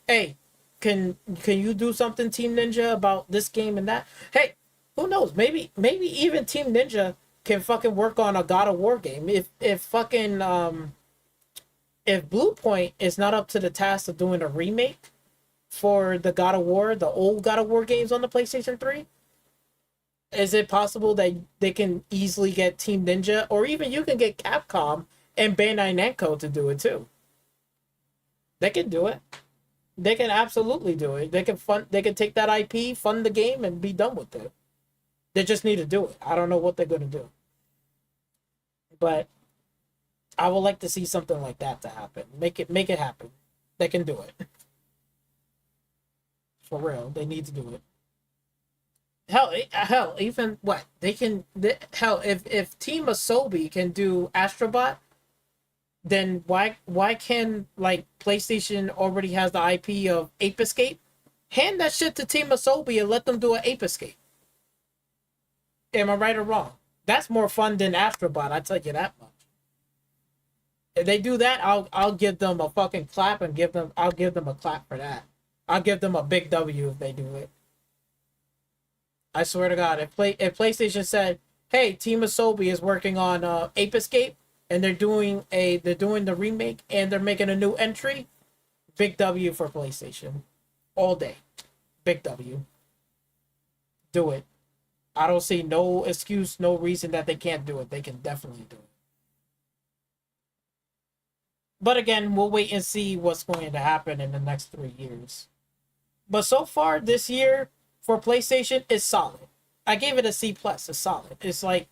Hey, can you do something, Team Ninja, about this game and that? Hey, who knows? Maybe even Team Ninja can fucking work on a God of War game. If fucking if Bluepoint is not up to the task of doing a remake for the God of War, the old God of War games on the PlayStation 3, is it possible that they can easily get Team Ninja, or even you can get Capcom and Bandai Namco to do it too? They can do it. They can absolutely do it. They can take that IP, fund the game, and be done with it. They just need to do it. I don't know what they're going to do. But I would like to see something like that to happen. Make it happen. They can do it. For real. They need to do it. Hell, even what? If Team Asobi can do Astrobot, then why can, like, PlayStation already has the IP of Ape Escape? Hand that shit to Team Asobi and let them do an Ape Escape. Am I right or wrong? That's more fun than Astrobot, I tell you that much. If they do that, I'll give them a fucking clap and I'll give them a clap for that. I'll give them a big W if they do it. I swear to God, if PlayStation said, hey, Team Asobi is working on Ape Escape, and they're doing the remake, and they're making a new entry. Big W for PlayStation, all day. Big W. Do it. I don't see no excuse, no reason that they can't do it. They can definitely do it. But again, we'll wait and see what's going to happen in the next 3 years. But so far this year for PlayStation is solid. I gave it a C plus. It's solid. It's like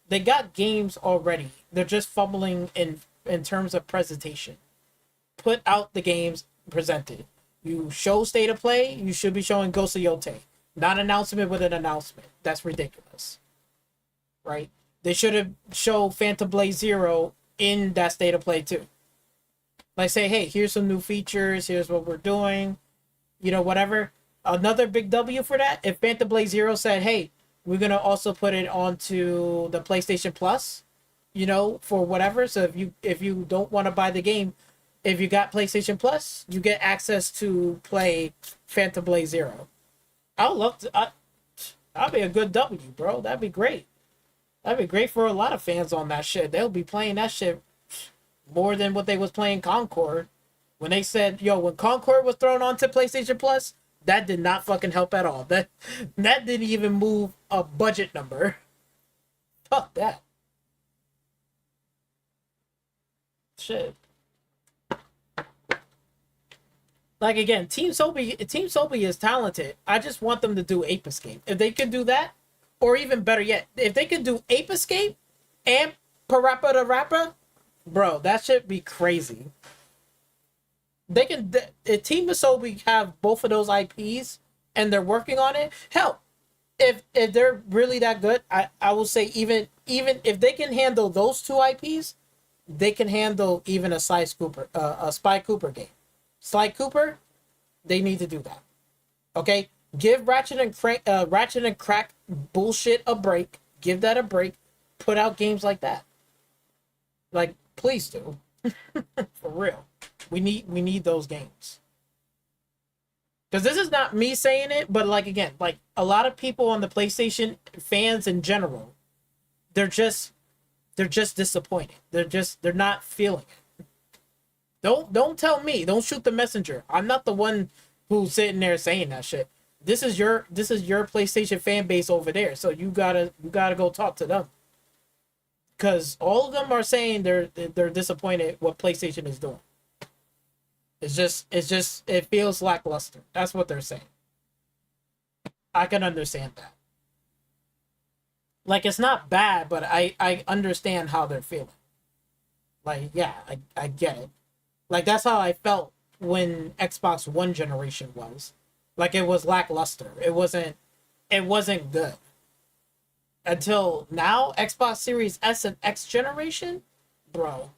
they got games already. They're just fumbling in terms of presentation. Put out the games presented. You show state of play. You should be showing Ghost of Yotei. Not announcement with an announcement. That's ridiculous. Right? They should have showed Phantom Blade Zero in that state of play too. Like say, hey, here's some new features. Here's what we're doing. You know, whatever. Another big W for that. If Phantom Blade Zero said, hey, we're going to also put it onto the PlayStation Plus, you know, for whatever. So if you don't want to buy the game, if you got PlayStation Plus, you get access to play Phantom Blade Zero. I would love to. That'd be a good W, bro. That'd be great. That'd be great for a lot of fans on that shit. They'll be playing that shit more than what they was playing Concord. When they said, yo, when Concord was thrown onto PlayStation Plus, that did not fucking help at all. That didn't even move a budget number. Fuck that. Shit. Like again, Team Sᴜჯbsᴄɪʝ is talented. I just want them to do Ape Escape. If they could do that, or even better yet, if they could do Ape Escape and Parappa the Rapper, bro, that should be crazy. They can. If Team Sᴜჯbsᴄɪʝ have both of those IPs and they're working on it, hell, if they're really that good, I will say even if they can handle those two IPs, they can handle even a Spy Cooper game. Sly Cooper, they need to do that. Okay, give Ratchet and Crack bullshit a break. Give that a break. Put out games like that. Like, please do. For real. We need those games. Because this is not me saying it, but like again, like a lot of people on the PlayStation, fans in general, they're just disappointed. They're not feeling it. Don't tell me. Don't shoot the messenger. I'm not the one who's sitting there saying that shit. This is your PlayStation fan base over there. So you gotta go talk to them. Because all of them are saying they're disappointed what PlayStation is doing. It feels lackluster. That's what they're saying. I can understand that. Like, it's not bad, but I understand how they're feeling. Like, yeah, I get it. Like, that's how I felt when Xbox One generation was. Like, it was lackluster. It wasn't good. Until now, Xbox Series S and X generation, bro,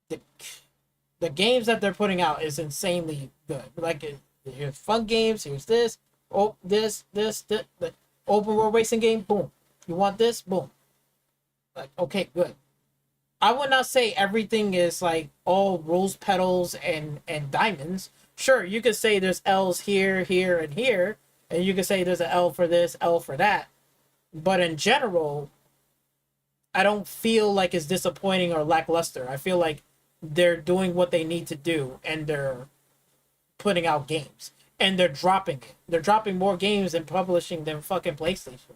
the games that they're putting out is insanely good. Like, here's fun games, here's this, the open world racing game, boom. You want this? Boom. Like, okay, good. I would not say everything is like all rose petals and diamonds. Sure, you could say there's L's here, here, and here, and you could say there's an L for this, L for that. But in general, I don't feel like it's disappointing or lackluster. I feel like they're doing what they need to do, and they're putting out games, and they're dropping it. They're dropping more games and publishing than fucking PlayStation.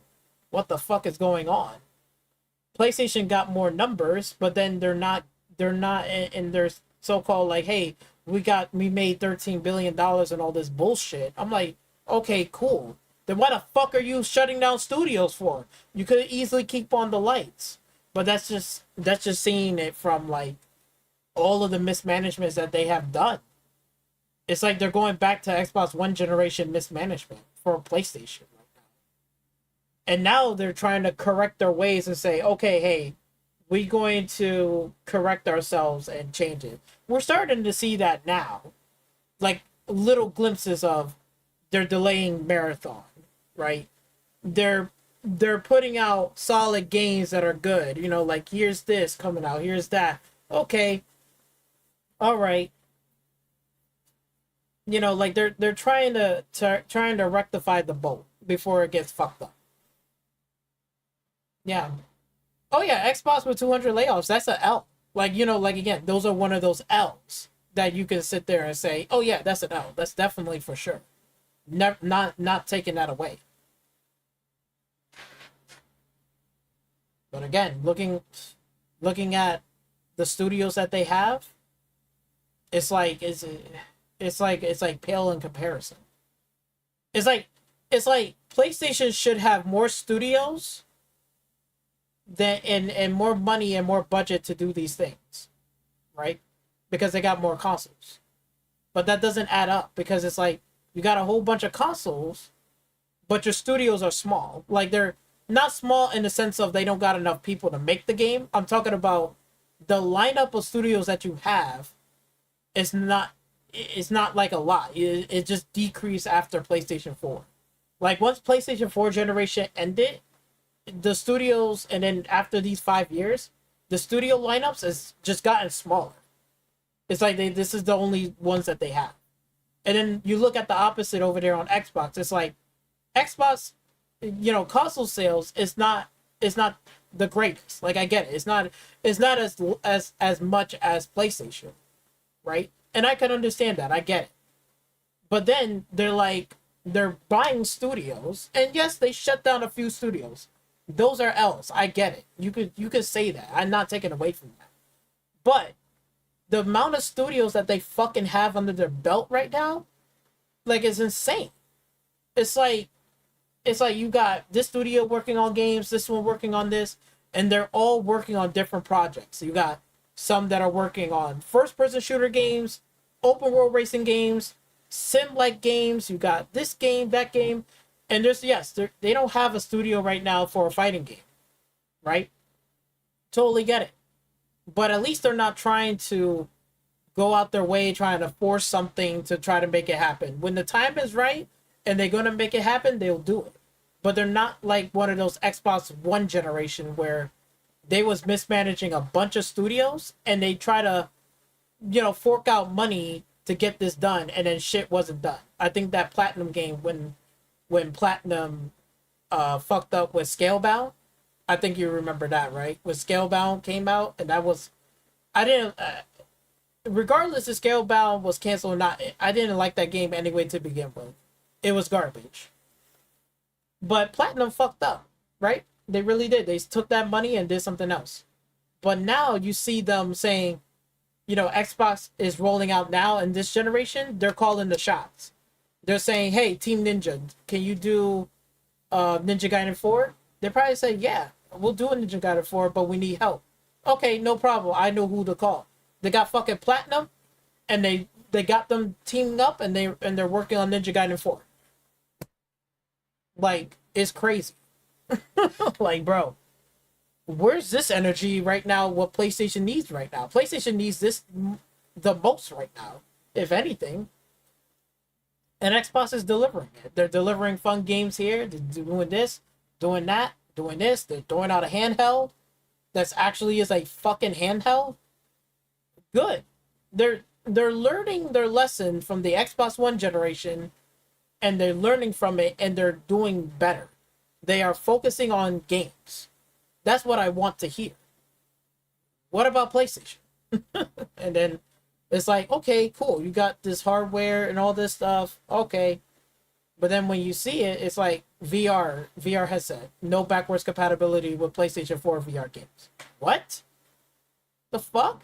What the fuck is going on? PlayStation got more numbers, but then they're not in their so-called like, hey, we made $13 billion and all this bullshit. I'm like, okay, cool. Then why the fuck are you shutting down studios for? You could easily keep on the lights. But that's just seeing it from like all of the mismanagements that they have done. It's like they're going back to Xbox One generation mismanagement for PlayStation. And now they're trying to correct their ways and say, okay, hey, we're going to correct ourselves and change it. We're starting to see that now. Like, little glimpses of they're delaying Marathon, right? They're putting out solid games that are good. You know, like, here's this coming out, here's that. Okay. All right. You know, like, they're trying to rectify the boat before it gets fucked up. Yeah. Oh yeah, Xbox with 200 layoffs. That's a L. Like, you know, like again, those are one of those L's that you can sit there and say, oh yeah, that's an L. That's definitely for sure. Never, not taking that away. But again, looking at the studios that they have, it's like it's like pale in comparison. It's like PlayStation should have more studios than and more money and more budget to do these things, right? Because they got more consoles. But that doesn't add up because it's like you got a whole bunch of consoles, but your studios are small. Like they're not small in the sense of they don't got enough people to make the game. I'm talking about the lineup of studios that you have is not it's not like a lot. It just decreased after PlayStation 4. Like once PlayStation 4 generation ended, the studios and then after these 5 years, the studio lineups has just gotten smaller. It's like this is the only ones that they have. And then you look at the opposite over there on Xbox. It's like Xbox, console sales is not the greatest. Like I get it. It's not as much as PlayStation, right? And I can understand that. I get it. But then they're buying studios, and yes, they shut down a few studios. Those are L's. I get it. You could say that. I'm not taking away from that. But the amount of studios that they fucking have under their belt right now, like, is insane. It's like you got this studio working on games, this one working on this, and they're all working on different projects. So you got some that are working on first-person shooter games, open-world racing games, sim-like games. You got this game, that game, and they don't have a studio right now for a fighting game, right? Totally get it. But at least they're not trying to go out their way trying to force something to try to make it happen. When the time is right and they're going to make it happen, they'll do it. But they're not like one of those Xbox One generation where they was mismanaging a bunch of studios and they try to, fork out money to get this done and then shit wasn't done. I think that Platinum game, when Platinum fucked up with Scalebound, I think you remember that, right? When Scalebound came out, and that was, I didn't, regardless if Scalebound was canceled or not, I didn't like that game anyway to begin with. It was garbage. But Platinum fucked up, right? They really did. They took that money and did something else. But now you see them saying, Xbox is rolling out now in this generation. They're calling the shots. They're saying, hey, Team Ninja, can you do Ninja Gaiden 4? They probably say, yeah, we'll do a Ninja Gaiden 4, but we need help. Okay, no problem. I know who to call. They got fucking Platinum, and they got them teaming up, and they're working on Ninja Gaiden 4. Like, it's crazy. Like, bro, where's this energy right now? What PlayStation needs right now? PlayStation needs this the most right now, if anything. And Xbox is delivering it. They're delivering fun games here. They're doing this, doing that, doing this. They're throwing out a handheld that's actually is a fucking handheld. Good. They're learning their lesson from the Xbox One generation, and they're learning from it, and they're doing better. They are focusing on games. That's what I want to hear. What about PlayStation? And then it's like, okay, cool. You got this hardware and all this stuff. Okay. But then when you see it, it's like VR headset. No backwards compatibility with PlayStation 4 VR games. What? The fuck?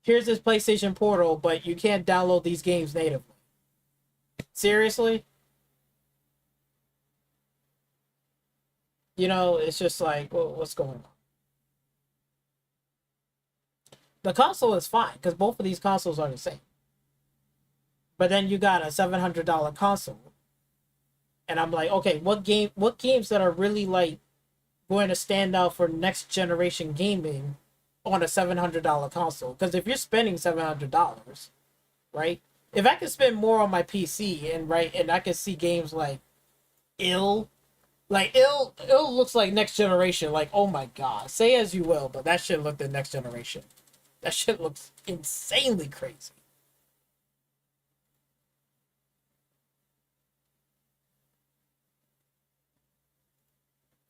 Here's this PlayStation Portal, but you can't download these games natively. Seriously? It's just like, well, what's going on? The console is fine, because both of these consoles are the same. But then you got a $700 console. And I'm like, okay, what games that are really like going to stand out for next generation gaming on a $700 console? Because if you're spending $700, right? If I could spend more on my PC and I could see games like Ill looks like next generation. Like, oh my god, say as you will, but that shit looked at next generation. That shit looks insanely crazy.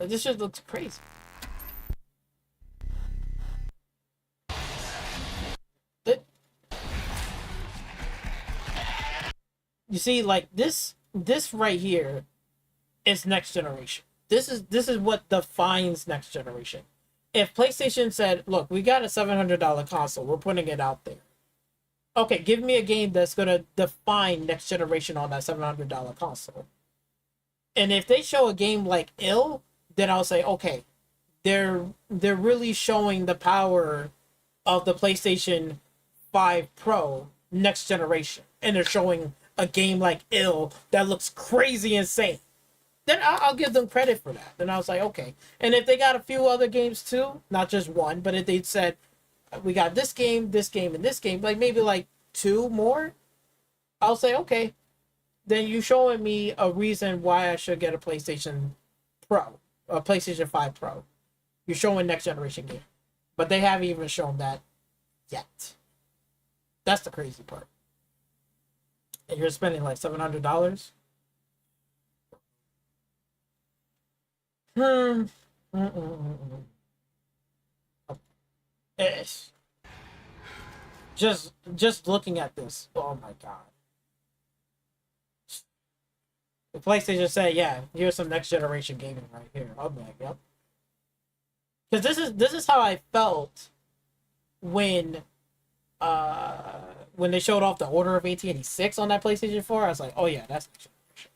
Like, this shit looks crazy. You see, like this right here is next generation. This is what defines next generation. If PlayStation said, "Look, we got a $700 console. We're putting it out there. Okay, give me a game that's gonna define next generation on that $700 console." And if they show a game like Ill, then I'll say, okay, they're really showing the power of the PlayStation 5 Pro next generation, and they're showing a game like Ill that looks crazy insane. Then I'll give them credit for that. Then I was like, okay. And if they got a few other games too, not just one, but if they said, we got this game, and this game, like maybe like 2 more, I'll say, okay. Then you showing me a reason why I should get a PlayStation Pro, a PlayStation 5 Pro. You're showing next generation game. But they haven't even shown that yet. That's the crazy part. And you're spending like $700? Ish. Just looking at this, oh my god. The PlayStation said, yeah, here's some next generation gaming right here. I'm like, yep. Because this is how I felt when they showed off the Order of 1886 on that PlayStation 4. I was like, oh yeah, that's next generation.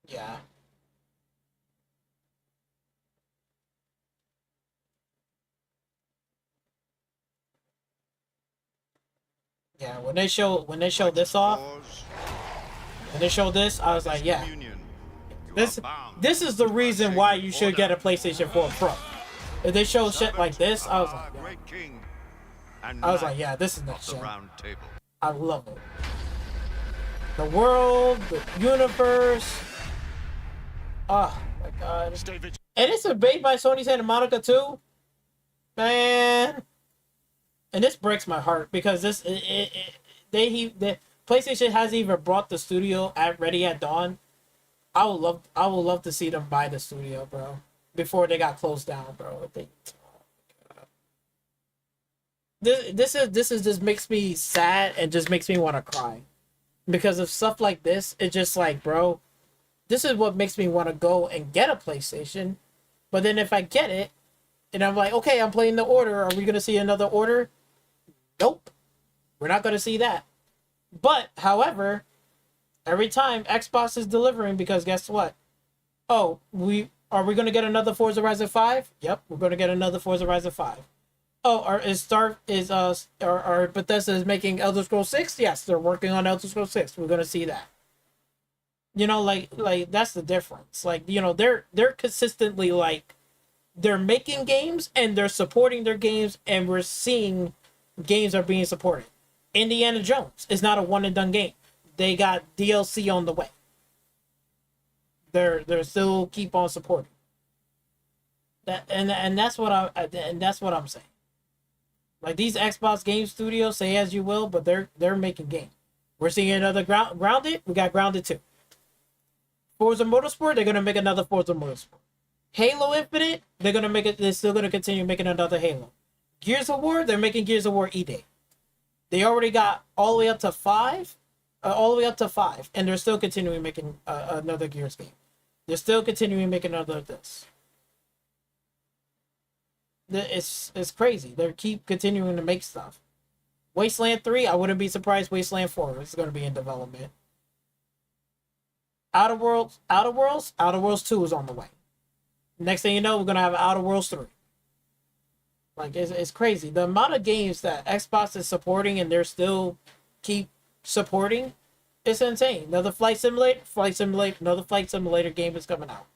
Yeah. Yeah, when they show this off, when they show this, I was like, yeah. This is the reason why you should get a PlayStation 4 Pro. If they show shit like this, I was like, yeah. Yeah, this is next gen. I love it. The world, the universe. Oh my god. And it's made by Sony Santa Monica too. Man. And this breaks my heart because the PlayStation hasn't even brought the studio ready at dawn. I would love to see them buy the studio, bro, before they got closed down, bro. This just makes me sad and just makes me want to cry because of stuff like this. It's just like, bro, this is what makes me want to go and get a PlayStation. But then if I get it and I'm like, okay, I'm playing the Order, are we gonna see another Order? Nope, we're not gonna see that. But however, every time Xbox is delivering, because guess what? Oh, we gonna get another Forza Horizon 5? Yep, we're gonna get another Forza Horizon 5. Oh, are Bethesda is making Elder Scrolls 6? Yes, they're working on Elder Scrolls 6. We're gonna see that. You know, like that's the difference. Like, you know, they're consistently like they're making games and they're supporting their games, and we're seeing games are being supported. Indiana Jones is not a one and done game. They got DLC on the way. They're still keep on supporting. That and that's what I'm saying. Like, these Xbox game studios, say as you will, but they're making games. We're seeing another Grounded. We got Grounded 2. Forza Motorsport, they're gonna make another Forza Motorsport. Halo Infinite, they're still gonna continue making another Halo. Gears of War, they're making Gears of War E-Day. They already got all the way up to 5, and they're still continuing making another Gears game. They're still continuing making another this. It's crazy. They keep continuing to make stuff. Wasteland 3, I wouldn't be surprised. Wasteland 4 is going to be in development. Outer Worlds 2 is on the way. Next thing you know, we're going to have Outer Worlds 3. Like, it's crazy. The amount of games that Xbox is supporting and they're still keep supporting, it's insane. Another Flight Simulator, another Flight Simulator game is coming out.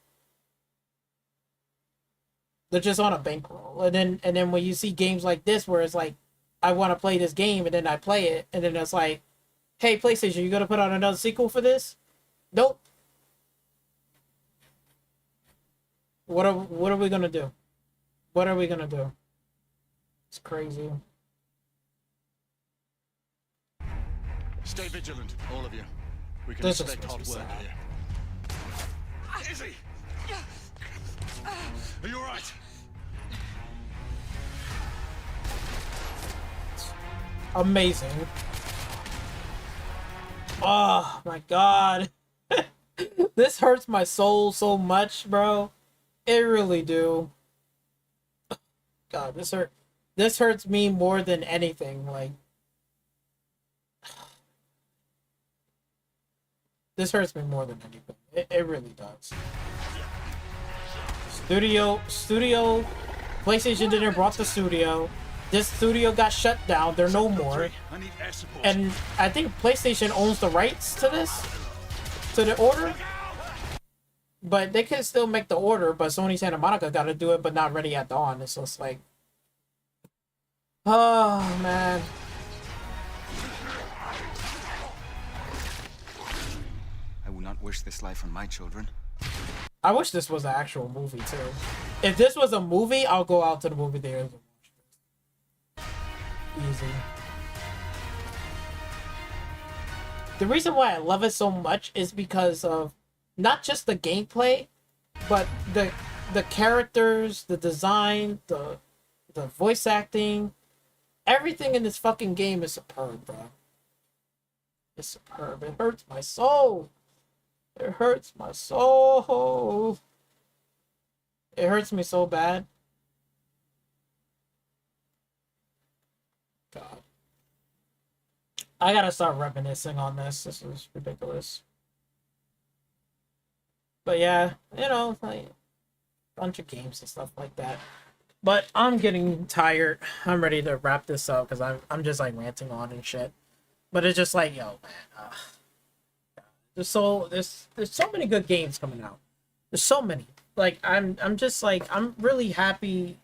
They're just on a bankroll. And then when you see games like this where it's like, I want to play this game, and then I play it, and then it's like, hey, PlayStation, you gonna put out another sequel for this? Nope. What are we gonna do? What are we gonna do? It's crazy. Stay vigilant, all of you. We can This is expect hot supposed to work be here. Izzy! Are you alright? Amazing. Oh my god. This hurts my soul so much, bro. It really do. God, this hurts me more than anything. Like, this hurts me more than anything. It really does. Studio, PlayStation didn't brought the studio. This studio got shut down. They're no more. I need air support. And I think PlayStation owns the rights to this, to the order. But they can still make the order, but Sony Santa Monica got to do it, but not ready at dawn. So it's like, oh man. I will not wish this life on my children. I wish this was an actual movie too. If this was a movie, I'll go out to the movie theater and watch this. Easy. The reason why I love it so much is because of not just the gameplay, but the characters, the design, the voice acting, everything in this fucking game is superb, bro. It's superb. It hurts my soul. It hurts my soul. It hurts me so bad. God. I gotta start reminiscing on this. This is ridiculous. But yeah, you know, like a bunch of games and stuff like that. But I'm getting tired. I'm ready to wrap this up because I'm just like ranting on and shit. But it's just like, yo, man, there's so many good games coming out. There's so many. Like I'm just like, I'm really happy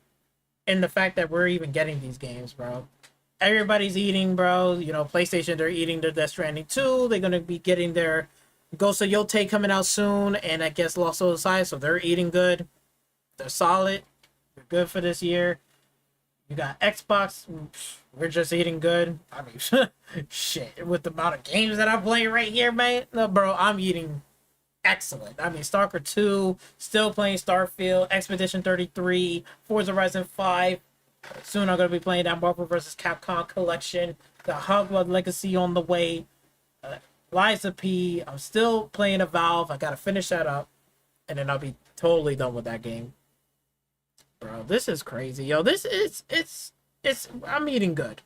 in the fact that we're even getting these games, bro. Everybody's eating, bro. You know, PlayStation, they're eating their Death Stranding 2. They're gonna be getting their Ghost of Yotei coming out soon, and I guess Lost Souls Side, so they're eating good. They're solid. They're good for this year. You got Xbox. We're just eating good. I mean, shit. With the amount of games that I'm playing right here, man. No, bro, I'm eating excellent. I mean, Stalker 2, still playing Starfield, Expedition 33, Forza Horizon 5. Soon I'm going to be playing that Marvel vs. Capcom collection. The Hogwarts Legacy on the way. Liza P. I'm still playing a Valve. I got to finish that up. And then I'll be totally done with that game. Bro, this is crazy. Yo, this is, I'm eating good.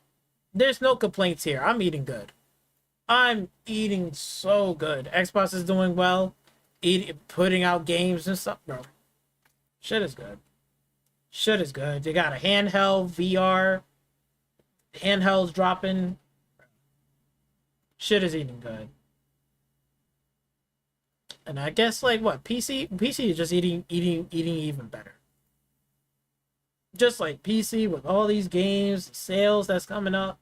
There's no complaints here. I'm eating good. I'm eating so good. Xbox is doing well. Putting out games and stuff, bro. Shit is good. Shit is good. They got a handheld, VR. Handhelds dropping. Shit is eating good. And I guess, like, what? PC is just eating even better. Just like PC with all these games, sales that's coming up.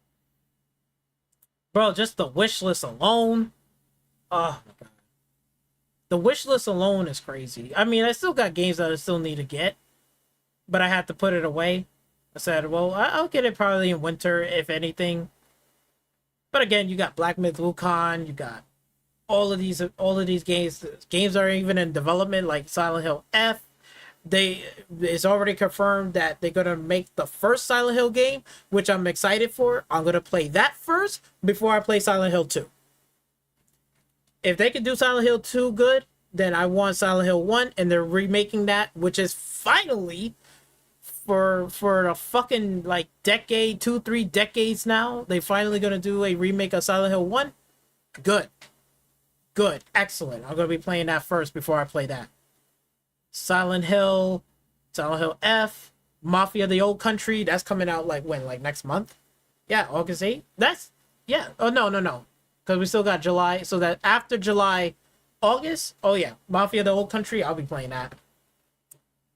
Bro, just the wish list alone. Oh my god. The wish list alone is crazy. I mean, I still got games that I still need to get, but I had to put it away. I said, well, I'll get it probably in winter, if anything. But again, you got Black Myth Wukong, you got all of these games. Games are even in development, like Silent Hill F. It's already confirmed that they're gonna make the first Silent Hill game, which I'm excited for. I'm gonna play that first before I play Silent Hill 2. If they can do Silent Hill 2 good, then I want Silent Hill 1, and they're remaking that, which is finally for a fucking like decade, 2-3 decades now. They finally gonna do a remake of Silent Hill 1. Good, excellent. I'm gonna be playing that first before I play that. Silent Hill F, Mafia the Old Country, that's coming out like when? Like next month? Yeah, August 8th? That's, yeah. Oh, no. Because we still got July. So that after July, August? Oh, yeah. Mafia the Old Country, I'll be playing that.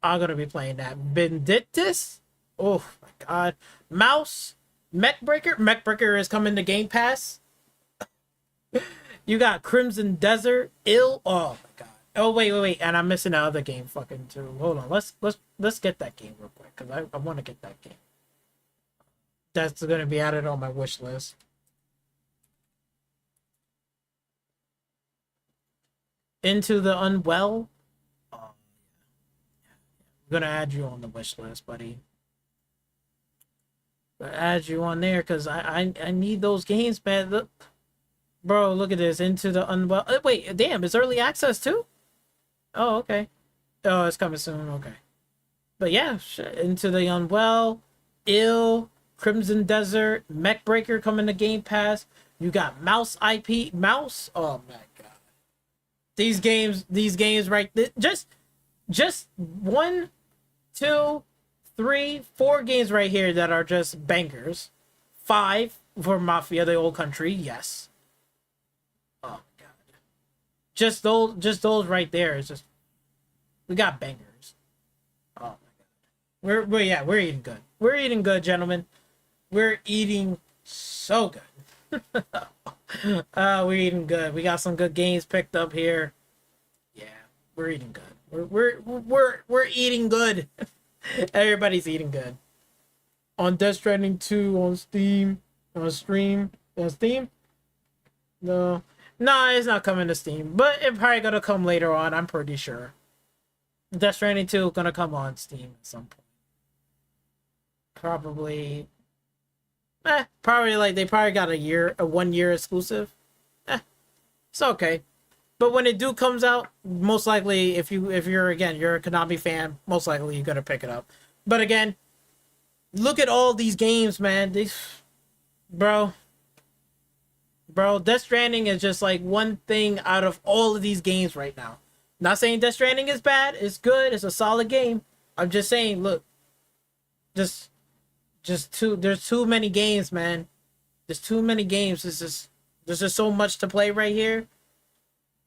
I'm going to be playing that. Benedictus? Oh, my God. Mouse? Mechbreaker? Mechbreaker is coming to Game Pass. You got Crimson Desert. Oh, my God. Oh, wait. And I'm missing another game fucking too. Hold on. Let's get that game real quick. Because I want to get that game. That's going to be added on my wish list. Into the Unwell. I'm gonna add you on the wish list, buddy. Add you on there because I need those games, man. Look, bro, look at this. Into the Unwell. Wait, damn, it's early access too? Oh, okay. Oh, it's coming soon. Okay. But yeah, Into the Unwell, Ill, Crimson Desert, Mech Breaker coming to Game Pass. You got Mouse IP. Mouse? Oh my god. These games right just 1, 2, 3, 4 games right here that are just bangers. 5 for Mafia, the old country, yes. Oh my god. Just those right there is just, we got bangers. Oh my god. We're eating good. We're eating good, gentlemen. We're eating so good. We're eating good. We got some good games picked up here. Yeah, we're eating good. We're eating good. Everybody's eating good. On Death Stranding 2 on Steam, on Steam. No, it's not coming to Steam, but it's probably gonna come later on. I'm pretty sure. Death Stranding 2 gonna come on Steam at some point. Probably like they probably got a 1 year exclusive. It's okay. But when it comes out, most likely if you're a Konami fan, most likely you're gonna pick it up. But again, look at all these games, man. Bro, Death Stranding is just like one thing out of all of these games right now. Not saying Death Stranding is bad, it's good, it's a solid game. I'm just saying, look, there's too many games, man. There's too many games. There's just so much to play right here.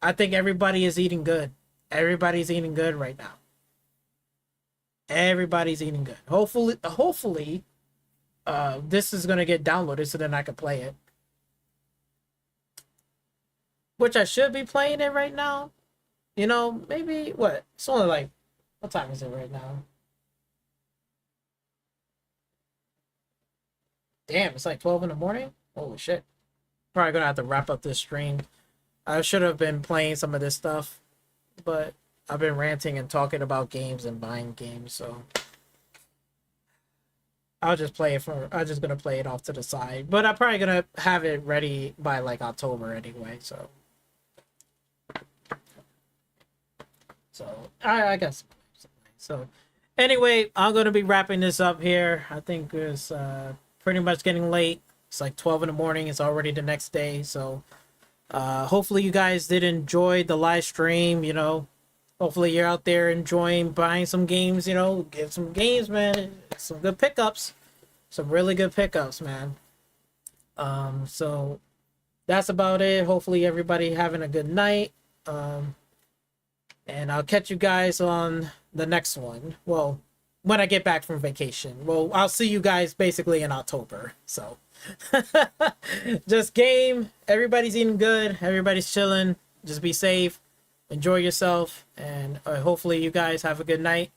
I think everybody is eating good. Everybody's eating good right now. Everybody's eating good. Hopefully, this is gonna get downloaded so then I can play it. Which I should be playing it right now. You know, maybe what? It's only like, what time is it right now? Damn, it's like 12 in the morning? Holy shit. Probably gonna have to wrap up this stream. I should have been playing some of this stuff, but I've been ranting and talking about games and buying games, so I'm just gonna play it off to the side. But I'm probably gonna have it ready by like October anyway, so I guess. So anyway, I'm gonna be wrapping this up here. I think it's pretty much getting late. It's like 12 in the morning. It's already the next day, so hopefully you guys did enjoy the live stream. You know, hopefully you're out there enjoying buying some games. You know, get some games, man. Some good pickups, some really good pickups, man. So that's about it. Hopefully everybody having a good night. And I'll catch you guys on the next one. Well, when I get back from vacation. Well, I'll see you guys basically in October. So just game. Everybody's eating good. Everybody's chilling. Just be safe. Enjoy yourself. And hopefully you guys have a good night.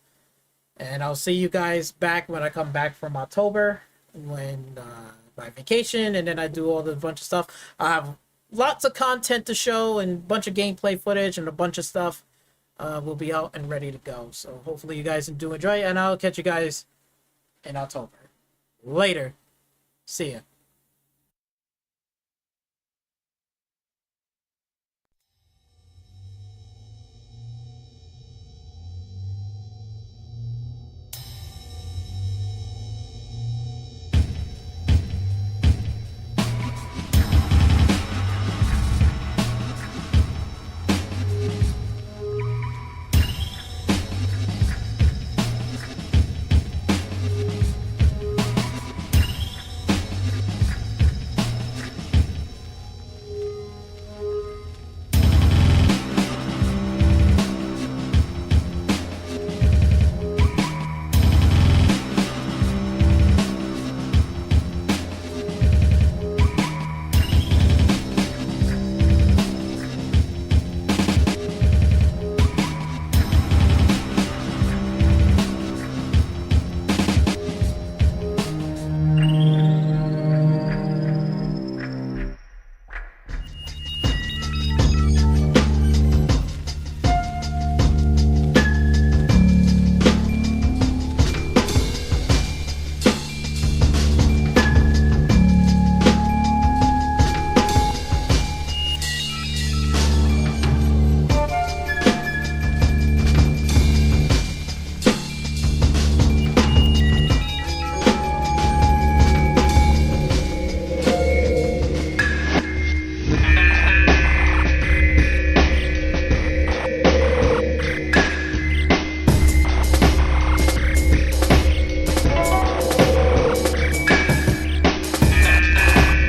And I'll see you guys back when I come back from October. When my vacation. And then I do all the bunch of stuff. I have lots of content to show. And a bunch of gameplay footage. And a bunch of stuff. Will be out and ready to go. So hopefully you guys do enjoy it. And I'll catch you guys in October. Later. See ya.